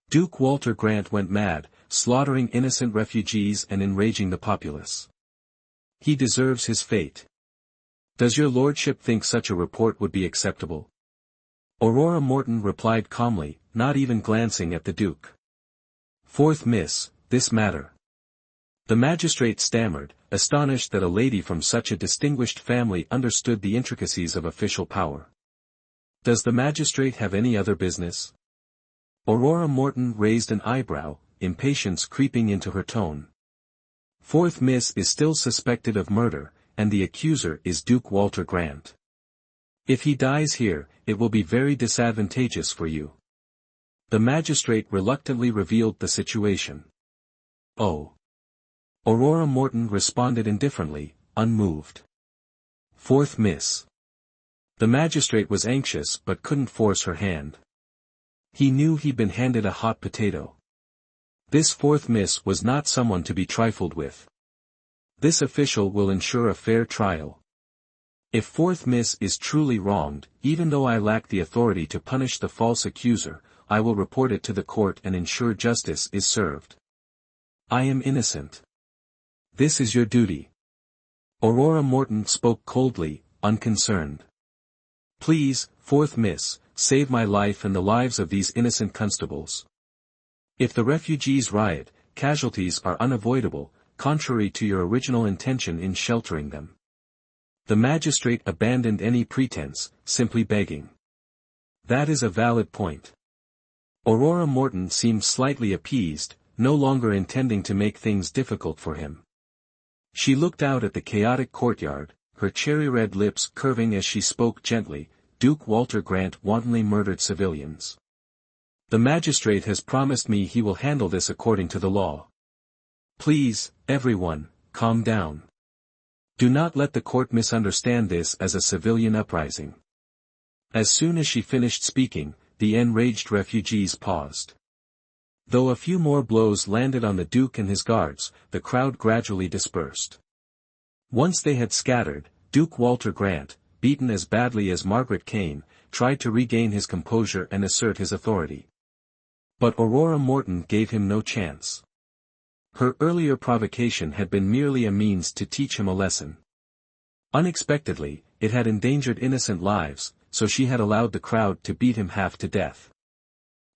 Duke Walter Grant went mad, slaughtering innocent refugees and enraging the populace. He deserves his fate. Does your lordship think such a report would be acceptable? Aurora Morton replied calmly, not even glancing at the Duke. Fourth Miss, this matter. The magistrate stammered, astonished that a lady from such a distinguished family understood the intricacies of official power. Does the magistrate have any other business? Aurora Morton raised an eyebrow, impatience creeping into her tone. Fourth Miss is still suspected of murder, and the accuser is Duke Walter Grant. If he dies here, it will be very disadvantageous for you. The magistrate reluctantly revealed the situation. Oh. Aurora Morton responded indifferently, unmoved. Fourth Miss. The magistrate was anxious but couldn't force her hand. He knew he'd been handed a hot potato. This fourth miss was not someone to be trifled with. This official will ensure a fair trial. If fourth miss is truly wronged, even though I lack the authority to punish the false accuser, I will report it to the court and ensure justice is served. I am innocent. This is your duty. Aurora Morton spoke coldly, unconcerned. Please, fourth miss, save my life and the lives of these innocent constables. If the refugees riot, casualties are unavoidable, contrary to your original intention in sheltering them. The magistrate abandoned any pretense, simply begging. That is a valid point. Aurora Morton seemed slightly appeased, no longer intending to make things difficult for him. She looked out at the chaotic courtyard, her cherry-red lips curving as she spoke gently. Duke Walter Grant wantonly murdered civilians. The magistrate has promised me he will handle this according to the law. Please, everyone, calm down. Do not let the court misunderstand this as a civilian uprising. As soon as she finished speaking, the enraged refugees paused. Though a few more blows landed on the Duke and his guards, the crowd gradually dispersed. Once they had scattered, Duke Walter Grant, beaten as badly as Margaret Kane, tried to regain his composure and assert his authority. But Aurora Morton gave him no chance. Her earlier provocation had been merely a means to teach him a lesson. Unexpectedly, it had endangered innocent lives, so she had allowed the crowd to beat him half to death.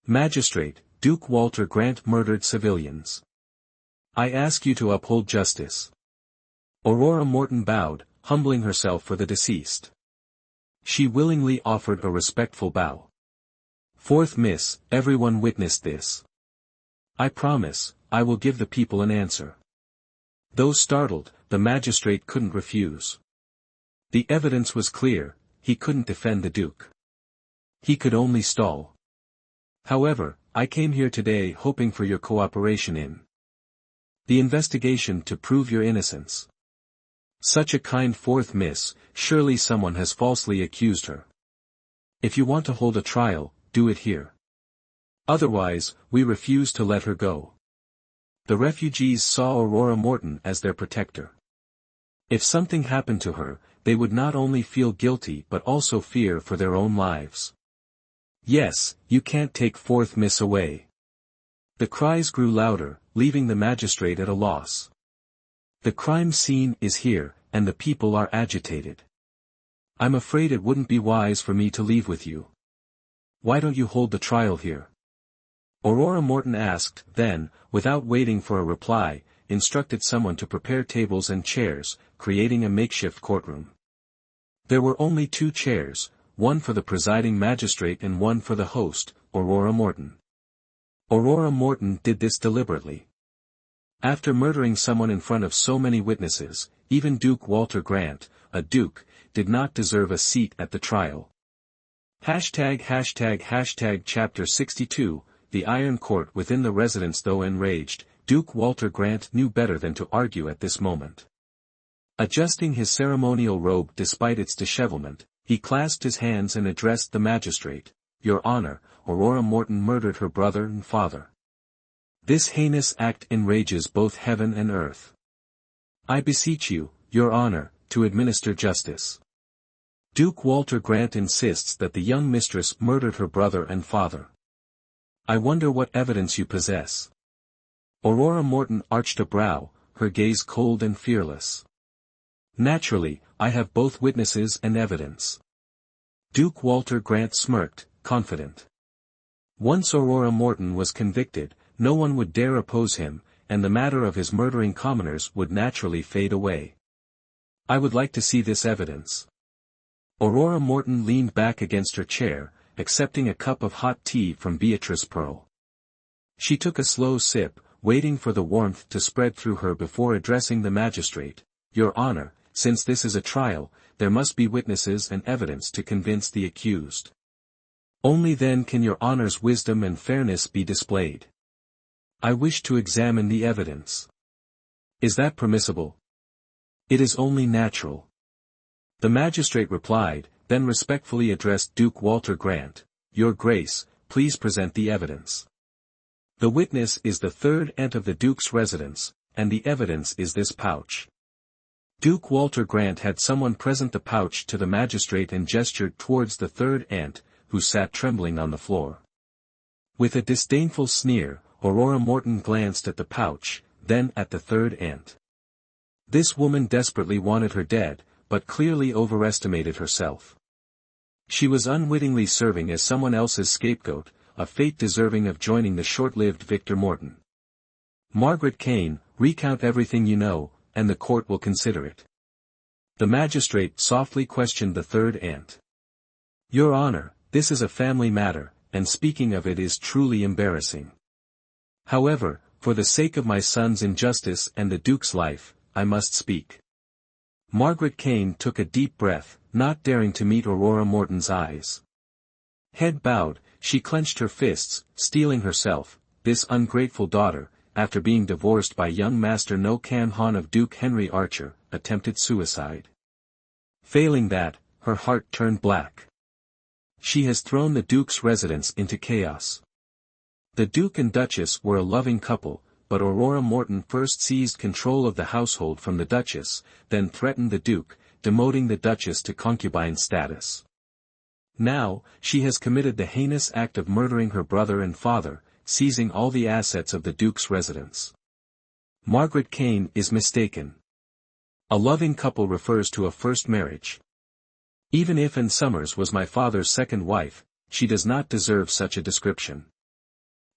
Magistrate, Duke Walter Grant murdered civilians. I ask you to uphold justice. Aurora Morton bowed, humbling herself for the deceased. She willingly offered a respectful bow. Fourth miss, everyone witnessed this. I promise, I will give the people an answer. Though startled, the magistrate couldn't refuse. The evidence was clear, he couldn't defend the Duke. He could only stall. However, I came here today hoping for your cooperation in the investigation to prove your innocence. Such a kind fourth miss, surely someone has falsely accused her. If you want to hold a trial, do it here. Otherwise, we refuse to let her go. The refugees saw Aurora Morton as their protector. If something happened to her, they would not only feel guilty but also fear for their own lives. Yes, you can't take fourth miss away. The cries grew louder, leaving the magistrate at a loss. The crime scene is here, and the people are agitated. I'm afraid it wouldn't be wise for me to leave with you. Why don't you hold the trial here? Aurora Morton asked, then, without waiting for a reply, instructed someone to prepare tables and chairs, creating a makeshift courtroom. There were only 2 chairs, one for the presiding magistrate and one for the host, Aurora Morton. Aurora Morton did this deliberately. After murdering someone in front of so many witnesses, even Duke Walter Grant, a duke, did not deserve a seat at the trial. Chapter 62, The Iron Court. Within the residence. Though enraged, Duke Walter Grant knew better than to argue at this moment. Adjusting his ceremonial robe despite its dishevelment, he clasped his hands and addressed the magistrate. Your Honor, Aurora Morton murdered her brother and father. This heinous act enrages both heaven and earth. I beseech you, Your Honor, to administer justice. Duke Walter Grant insists that the young mistress murdered her brother and father. I wonder what evidence you possess. Aurora Morton arched a brow, her gaze cold and fearless. Naturally, I have both witnesses and evidence. Duke Walter Grant smirked, confident. Once Aurora Morton was convicted, no one would dare oppose him, and the matter of his murdering commoners would naturally fade away. I would like to see this evidence. Aurora Morton leaned back against her chair, accepting a cup of hot tea from Beatrice Pearl. She took a slow sip, waiting for the warmth to spread through her before addressing the magistrate. Your Honor, since this is a trial, there must be witnesses and evidence to convince the accused. Only then can Your Honor's wisdom and fairness be displayed. I wish to examine the evidence. Is that permissible? It is only natural. The magistrate replied, then respectfully addressed Duke Walter Grant. Your Grace, please present the evidence. The witness is the third aunt of the Duke's residence, and the evidence is this pouch. Duke Walter Grant had someone present the pouch to the magistrate and gestured towards the third aunt, who sat trembling on the floor. With a disdainful sneer, Aurora Morton glanced at the pouch, then at the third aunt. This woman desperately wanted her dead, but clearly overestimated herself. She was unwittingly serving as someone else's scapegoat, a fate deserving of joining the short-lived Victor Morton. Margaret Kane, recount everything you know, and the court will consider it. The magistrate softly questioned the third aunt. Your Honor, this is a family matter, and speaking of it is truly embarrassing. However, for the sake of my son's injustice and the Duke's life, I must speak. Margaret Kane took a deep breath, not daring to meet Aurora Morton's eyes. Head bowed, she clenched her fists, steeling herself, this ungrateful daughter, after being divorced by young Master No Can Han of Duke Henry Archer, attempted suicide. Failing that, her heart turned black. She has thrown the Duke's residence into chaos. The Duke and Duchess were a loving couple, but Aurora Morton first seized control of the household from the Duchess, then threatened the Duke, demoting the Duchess to concubine status. Now, she has committed the heinous act of murdering her brother and father, seizing all the assets of the Duke's residence. Margaret Kane is mistaken. A loving couple refers to a first marriage. Even if Anne Summers was my father's second wife, she does not deserve such a description.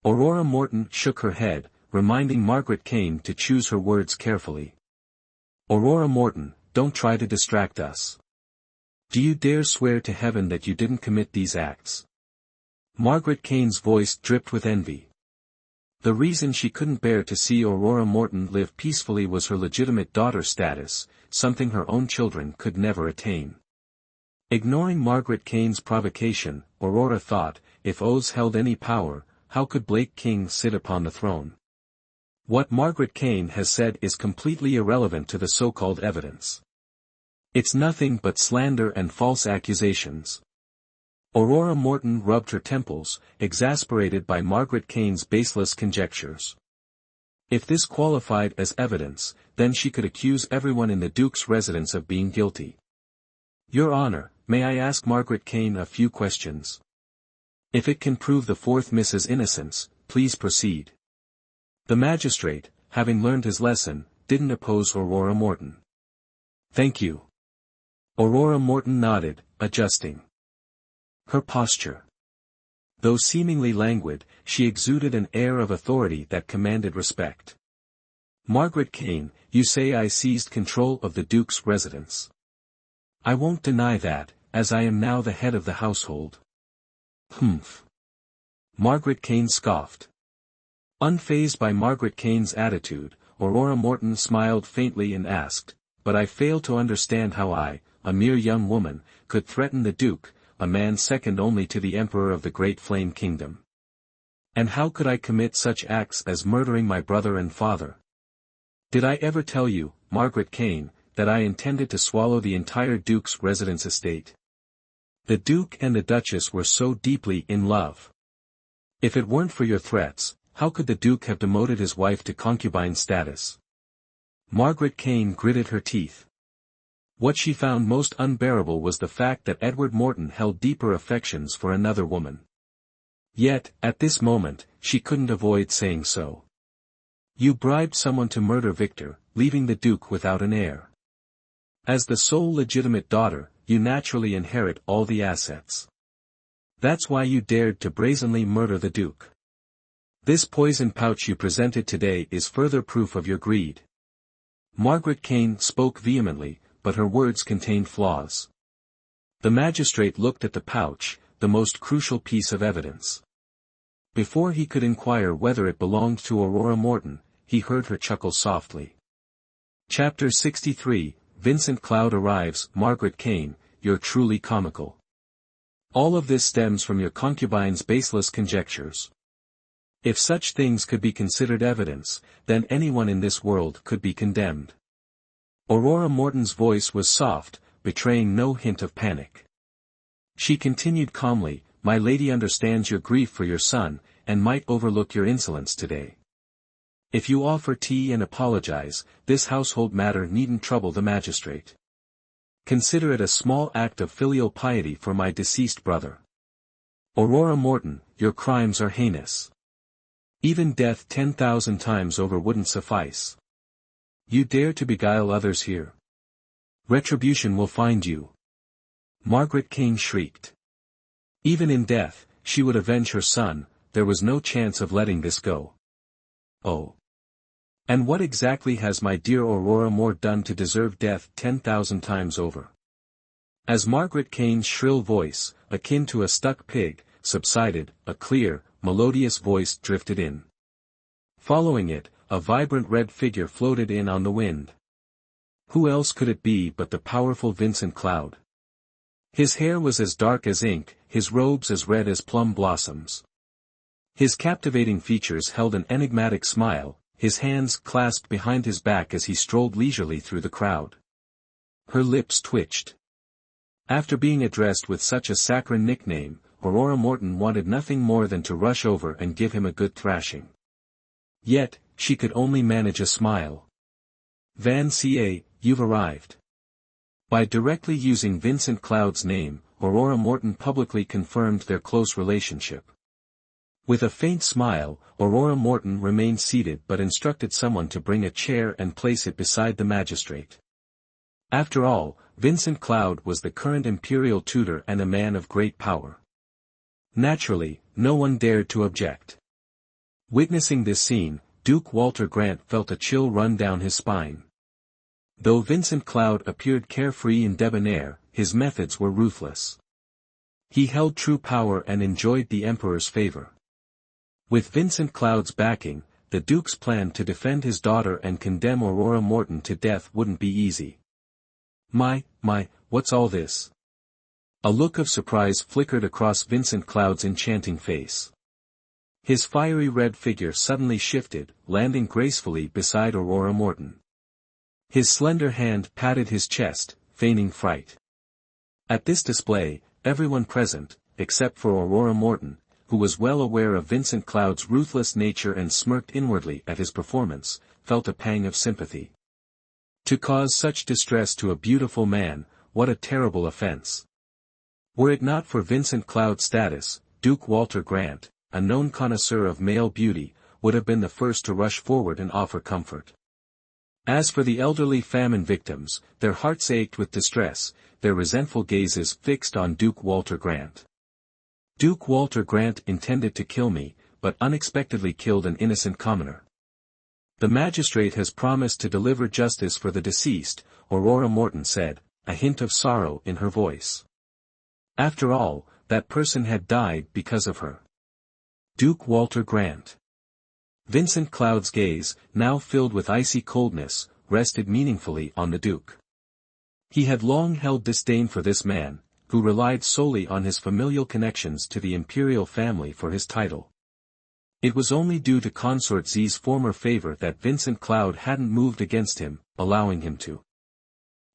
Aurora Morton shook her head, reminding Margaret Kane to choose her words carefully. Aurora Morton, don't try to distract us. Do you dare swear to heaven that you didn't commit these acts? Margaret Kane's voice dripped with envy. The reason she couldn't bear to see Aurora Morton live peacefully was her legitimate daughter status, something her own children could never attain. Ignoring Margaret Kane's provocation, Aurora thought, if Oz held any power, how could Blake King sit upon the throne? What Margaret Kane has said is completely irrelevant to the so-called evidence. It's nothing but slander and false accusations. Aurora Morton rubbed her temples, exasperated by Margaret Kane's baseless conjectures. If this qualified as evidence, then she could accuse everyone in the Duke's residence of being guilty. Your Honor, may I ask Margaret Kane a few questions? If it can prove the fourth Miss's innocence, please proceed. The magistrate, having learned his lesson, didn't oppose Aurora Morton. Thank you. Aurora Morton nodded, adjusting her posture. Though seemingly languid, she exuded an air of authority that commanded respect. Margaret Kane, you say I seized control of the Duke's residence. I won't deny that, as I am now the head of the household. Humph. Margaret Kane scoffed. Unfazed by Margaret Kane's attitude, Aurora Morton smiled faintly and asked, but I fail to understand how I, a mere young woman, could threaten the Duke, a man second only to the Emperor of the Great Flame Kingdom. And how could I commit such acts as murdering my brother and father? Did I ever tell you, Margaret Kane, that I intended to swallow the entire Duke's residence estate? The Duke and the Duchess were so deeply in love. If it weren't for your threats, how could the Duke have demoted his wife to concubine status? Margaret Kane gritted her teeth. What she found most unbearable was the fact that Edward Morton held deeper affections for another woman. Yet, at this moment, she couldn't avoid saying so. You bribed someone to murder Victor, leaving the Duke without an heir. As the sole legitimate daughter, you naturally inherit all the assets. That's why you dared to brazenly murder the Duke. This poison pouch you presented today is further proof of your greed. Margaret Kane spoke vehemently, but her words contained flaws. The magistrate looked at the pouch, the most crucial piece of evidence. Before he could inquire whether it belonged to Aurora Morton, he heard her chuckle softly. Chapter 63, Vincent Cloud arrives. Margaret Kane, you're truly comical. All of this stems from your concubine's baseless conjectures. If such things could be considered evidence, then anyone in this world could be condemned. Aurora Morton's voice was soft, betraying no hint of panic. She continued calmly, my lady understands your grief for your son, and might overlook your insolence today. If you offer tea and apologize, this household matter needn't trouble the magistrate. Consider it a small act of filial piety for my deceased brother. Aurora Morton, your crimes are heinous. Even death 10,000 times over wouldn't suffice. You dare to beguile others here. Retribution will find you. Margaret Kane shrieked. Even in death, she would avenge her son, there was no chance of letting this go. Oh. And what exactly has my dear Aurora Moore done to deserve death 10,000 times over? As Margaret Kane's shrill voice, akin to a stuck pig, subsided, a clear, melodious voice drifted in. Following it, a vibrant red figure floated in on the wind. Who else could it be but the powerful Vincent Cloud? His hair was as dark as ink, his robes as red as plum blossoms. His captivating features held an enigmatic smile, his hands clasped behind his back as he strolled leisurely through the crowd. Her lips twitched. After being addressed with such a saccharine nickname, Aurora Morton wanted nothing more than to rush over and give him a good thrashing. Yet, she could only manage a smile. Van Ca, you've arrived. By directly using Vincent Cloud's name, Aurora Morton publicly confirmed their close relationship. With a faint smile, Aurora Morton remained seated but instructed someone to bring a chair and place it beside the magistrate. After all, Vincent Cloud was the current imperial tutor and a man of great power. Naturally, no one dared to object. Witnessing this scene, Duke Walter Grant felt a chill run down his spine. Though Vincent Cloud appeared carefree and debonair, his methods were ruthless. He held true power and enjoyed the Emperor's favor. With Vincent Cloud's backing, the Duke's plan to defend his daughter and condemn Aurora Morton to death wouldn't be easy. My, what's all this? A look of surprise flickered across Vincent Cloud's enchanting face. His fiery red figure suddenly shifted, landing gracefully beside Aurora Morton. His slender hand patted his chest, feigning fright. At this display, everyone present, except for Aurora Morton, who was well aware of Vincent Cloud's ruthless nature and smirked inwardly at his performance, felt a pang of sympathy. To cause such distress to a beautiful man, what a terrible offense. Were it not for Vincent Cloud's status, Duke Walter Grant, a known connoisseur of male beauty, would have been the first to rush forward and offer comfort. As for the elderly famine victims, their hearts ached with distress, their resentful gazes fixed on Duke Walter Grant. Duke Walter Grant intended to kill me, but unexpectedly killed an innocent commoner. The magistrate has promised to deliver justice for the deceased, Aurora Morton said, a hint of sorrow in her voice. After all, that person had died because of her. Duke Walter Grant. Vincent Cloud's gaze, now filled with icy coldness, rested meaningfully on the Duke. He had long held disdain for this man, who relied solely on his familial connections to the imperial family for his title. It was only due to Consort Z's former favor that Vincent Cloud hadn't moved against him, allowing him to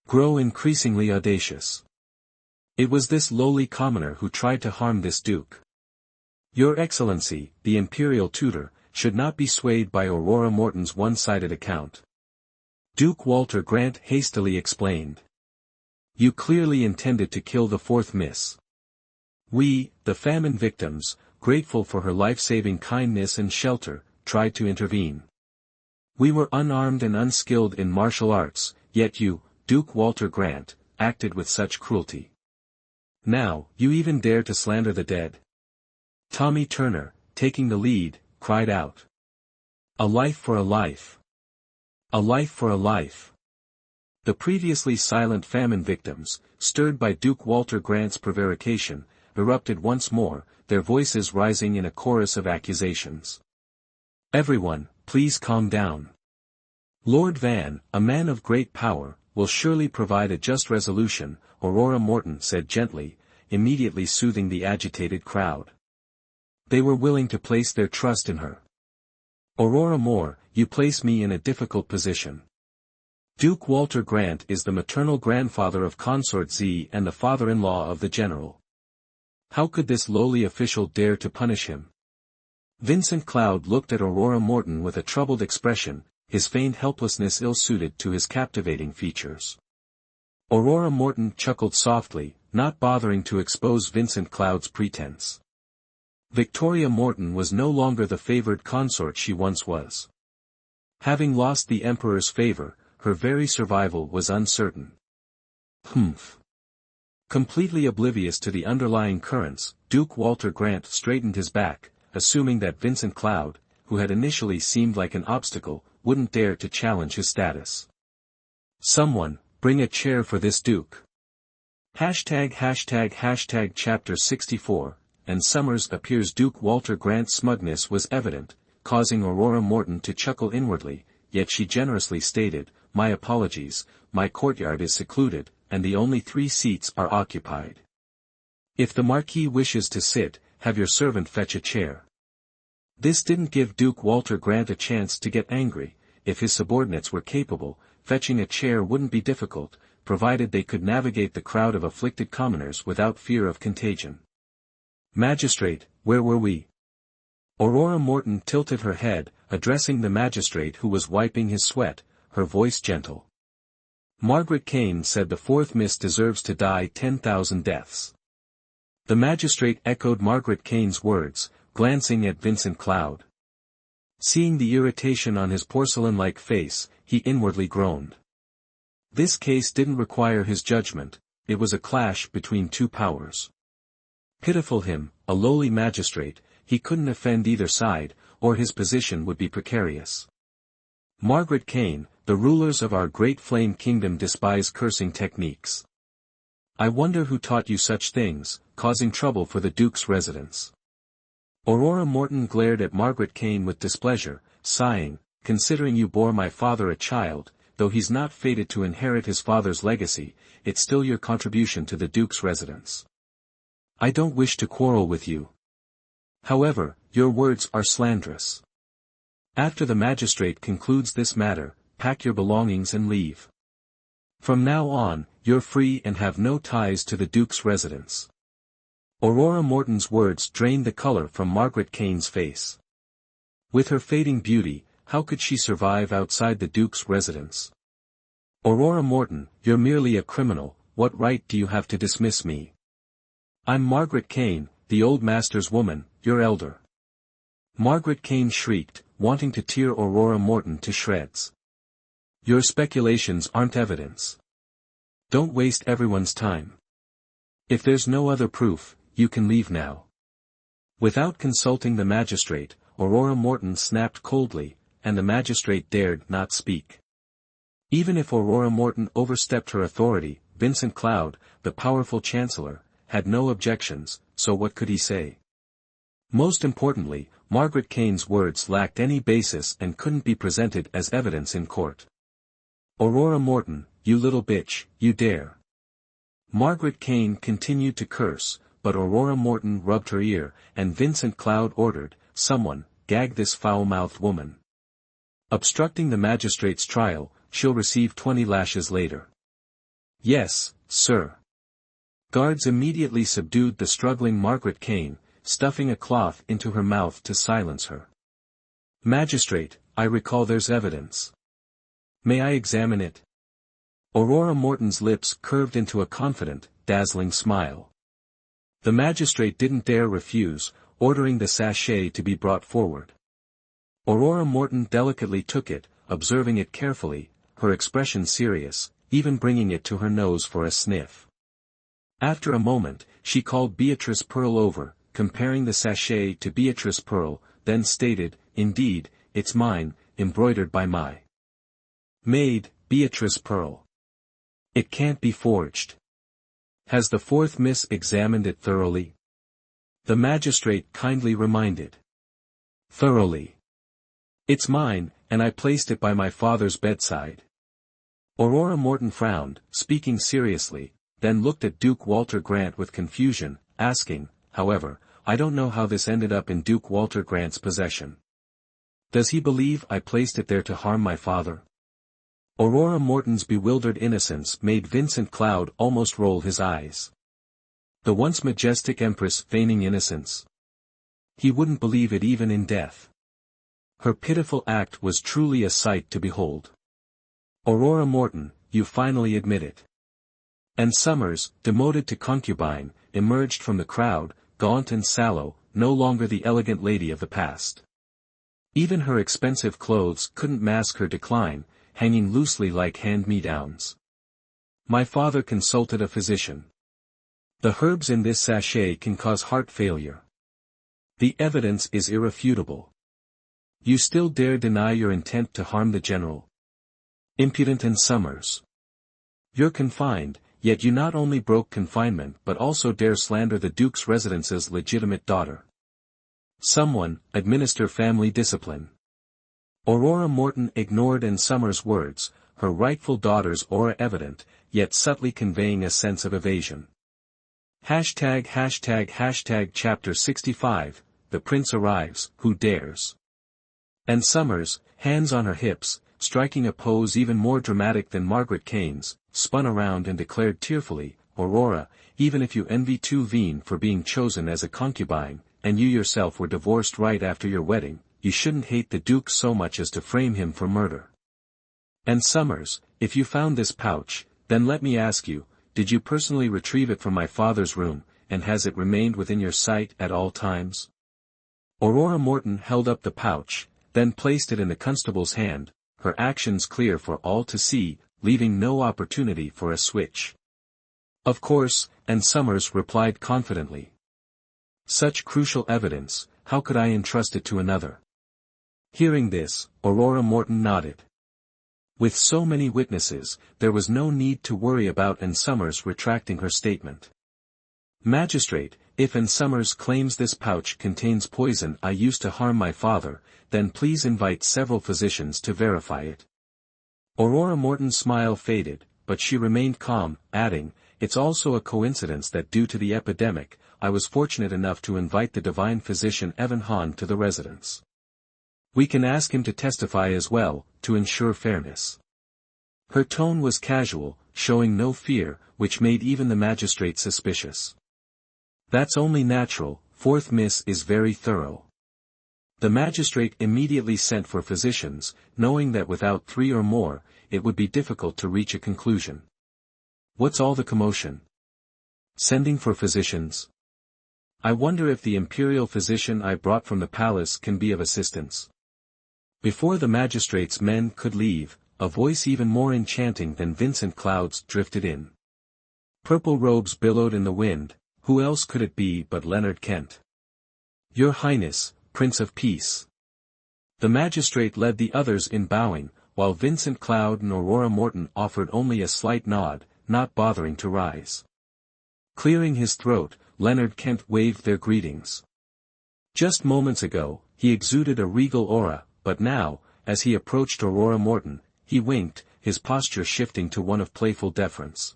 grow increasingly audacious. It was this lowly commoner who tried to harm this duke. Your Excellency, the imperial tutor, should not be swayed by Aurora Morton's one-sided account. Duke Walter Grant hastily explained. You clearly intended to kill the fourth miss. We, the famine victims, grateful for her life-saving kindness and shelter, tried to intervene. We were unarmed and unskilled in martial arts, yet you, Duke Walter Grant, acted with such cruelty. Now, you even dare to slander the dead. Tommy Turner, taking the lead, cried out. A life for a life. A life for a life. The previously silent famine victims, stirred by Duke Walter Grant's prevarication, erupted once more, their voices rising in a chorus of accusations. Everyone, please calm down. Lord Van, a man of great power, will surely provide a just resolution, Aurora Morton said gently, immediately soothing the agitated crowd. They were willing to place their trust in her. Aurora Moore, you place me in a difficult position. Duke Walter Grant is the maternal grandfather of Consort Z and the father-in-law of the general. How could this lowly official dare to punish him? Vincent Cloud looked at Aurora Morton with a troubled expression, his feigned helplessness ill-suited to his captivating features. Aurora Morton chuckled softly, not bothering to expose Vincent Cloud's pretense. Victoria Morton was no longer the favored consort she once was. Having lost the Emperor's favor, her very survival was uncertain. Humph. Completely oblivious to the underlying currents, Duke Walter Grant straightened his back, assuming that Vincent Cloud, who had initially seemed like an obstacle, wouldn't dare to challenge his status. Someone, bring a chair for this Duke. ####Chapter 64, and Summers appears. Duke Walter Grant's smugness was evident, causing Aurora Morton to chuckle inwardly, yet she generously stated, "My apologies, my courtyard is secluded, and the only 3 seats are occupied. If the Marquis wishes to sit, have your servant fetch a chair." This didn't give Duke Walter Grant a chance to get angry. If his subordinates were capable, fetching a chair wouldn't be difficult, provided they could navigate the crowd of afflicted commoners without fear of contagion. "Magistrate, where were we?" Aurora Morton tilted her head, addressing the magistrate who was wiping his sweat, her voice gentle. "Margaret Kane said the 4th Miss deserves to die 10,000 deaths." The magistrate echoed Margaret Kane's words, glancing at Vincent Cloud. Seeing the irritation on his porcelain-like face, he inwardly groaned. This case didn't require his judgment, it was a clash between 2 powers. Pitiful him, a lowly magistrate, he couldn't offend either side, or his position would be precarious. "Margaret Kane, the rulers of our great flame kingdom despise cursing techniques. I wonder who taught you such things, causing trouble for the Duke's residence." Aurora Morton glared at Margaret Kane with displeasure, sighing, "Considering you bore my father a child, though he's not fated to inherit his father's legacy, it's still your contribution to the Duke's residence. I don't wish to quarrel with you. However, your words are slanderous. After the magistrate concludes this matter, pack your belongings and leave. From now on, you're free and have no ties to the Duke's residence." Aurora Morton's words drained the color from Margaret Kane's face. With her fading beauty, how could she survive outside the Duke's residence? "Aurora Morton, you're merely a criminal, what right do you have to dismiss me? I'm Margaret Kane, the old master's woman, your elder." Margaret Kane shrieked, wanting to tear Aurora Morton to shreds. "Your speculations aren't evidence. Don't waste everyone's time. If there's no other proof, you can leave now." Without consulting the magistrate, Aurora Morton snapped coldly, and the magistrate dared not speak. Even if Aurora Morton overstepped her authority, Vincent Cloud, the powerful chancellor, had no objections, so what could he say? Most importantly, Margaret Kane's words lacked any basis and couldn't be presented as evidence in court. "Aurora Morton, you little bitch, you dare." Margaret Kane continued to curse, but Aurora Morton rubbed her ear, and Vincent Cloud ordered, "Someone, gag this foul-mouthed woman. Obstructing the magistrate's trial, she'll receive 20 lashes later." "Yes, sir." Guards immediately subdued the struggling Margaret Kane, stuffing a cloth into her mouth to silence her. "Magistrate, I recall there's evidence. May I examine it?" Aurora Morton's lips curved into a confident, dazzling smile. The magistrate didn't dare refuse, ordering the sachet to be brought forward. Aurora Morton delicately took it, observing it carefully, her expression serious, even bringing it to her nose for a sniff. After a moment, she called Beatrice Pearl over, comparing the sachet to Beatrice Pearl, then stated, "Indeed, it's mine, embroidered by my maid, Beatrice Pearl. It can't be forged. Has the 4th Miss examined it thoroughly?" The magistrate kindly reminded. "Thoroughly. It's mine, and I placed it by my father's bedside." Aurora Morton frowned, speaking seriously, then looked at Duke Walter Grant with confusion, asking, "However, I don't know how this ended up in Duke Walter Grant's possession. Does he believe I placed it there to harm my father?" Aurora Morton's bewildered innocence made Vincent Cloud almost roll his eyes. The once majestic empress feigning innocence. He wouldn't believe it even in death. Her pitiful act was truly a sight to behold. Aurora Morton, you finally admit it. And Summers, demoted to concubine, emerged from the crowd, gaunt and sallow, no longer the elegant lady of the past. Even her expensive clothes couldn't mask her decline, hanging loosely like hand-me-downs. My father consulted a physician. The herbs in this sachet can cause heart failure. The evidence is irrefutable. You still dare deny your intent to harm the general? Impudent and Summers. You're confined, yet you not only broke confinement but also dare slander the Duke's residence's legitimate daughter. Someone, administer family discipline. Aurora Morton ignored and Summers' words, her rightful daughter's aura evident, yet subtly conveying a sense of evasion. Hashtag Chapter 65, The Prince Arrives, Who Dares? And Summers, hands on her hips, striking a pose even more dramatic than Margaret Kane's, spun around and declared tearfully, Aurora, even if you envy Veen for being chosen as a concubine, and you yourself were divorced right after your wedding, you shouldn't hate the Duke so much as to frame him for murder. And Summers, if you found this pouch, then let me ask you, did you personally retrieve it from my father's room, and has it remained within your sight at all times? Aurora Morton held up the pouch, then placed it in the constable's hand, her actions clear for all to see, leaving no opportunity for a switch. Of course, and Summers replied confidently. Such crucial evidence, how could I entrust it to another? Hearing this, Aurora Morton nodded. With so many witnesses, there was no need to worry about and Summers retracting her statement. Magistrate, if and Summers claims this pouch contains poison I used to harm my father, then please invite several physicians to verify it. Aurora Morton's smile faded, but she remained calm, adding, it's also a coincidence that due to the epidemic, I was fortunate enough to invite the divine physician Evan Hahn to the residence. We can ask him to testify as well, to ensure fairness. Her tone was casual, showing no fear, which made even the magistrate suspicious. That's only natural, fourth miss is very thorough. The magistrate immediately sent for physicians, knowing that without 3 or more, it would be difficult to reach a conclusion. What's all the commotion? Sending for physicians? I wonder if the imperial physician I brought from the palace can be of assistance. Before the magistrate's men could leave, a voice even more enchanting than Vincent Cloud's drifted in. Purple robes billowed in the wind, who else could it be but Leonard Kent? Your Highness, Prince of Peace. The magistrate led the others in bowing, while Vincent Cloud and Aurora Morton offered only a slight nod, not bothering to rise. Clearing his throat, Leonard Kent waved their greetings. Just moments ago, he exuded a regal aura, but now, as he approached Aurora Morton, he winked, his posture shifting to one of playful deference.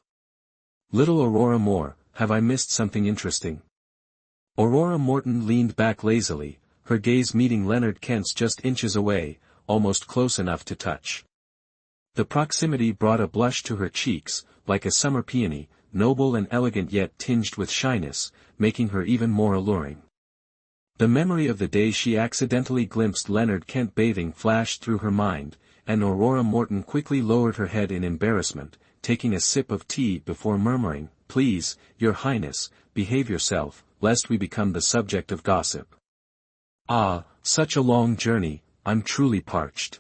Little Aurora Moore, have I missed something interesting? Aurora Morton leaned back lazily, her gaze meeting Leonard Kent's just inches away, almost close enough to touch. The proximity brought a blush to her cheeks, like a summer peony, noble and elegant yet tinged with shyness, making her even more alluring. The memory of the day she accidentally glimpsed Leonard Kent bathing flashed through her mind, and Aurora Morton quickly lowered her head in embarrassment, taking a sip of tea before murmuring, Please, Your Highness, behave yourself, lest we become the subject of gossip. Ah, such a long journey, I'm truly parched.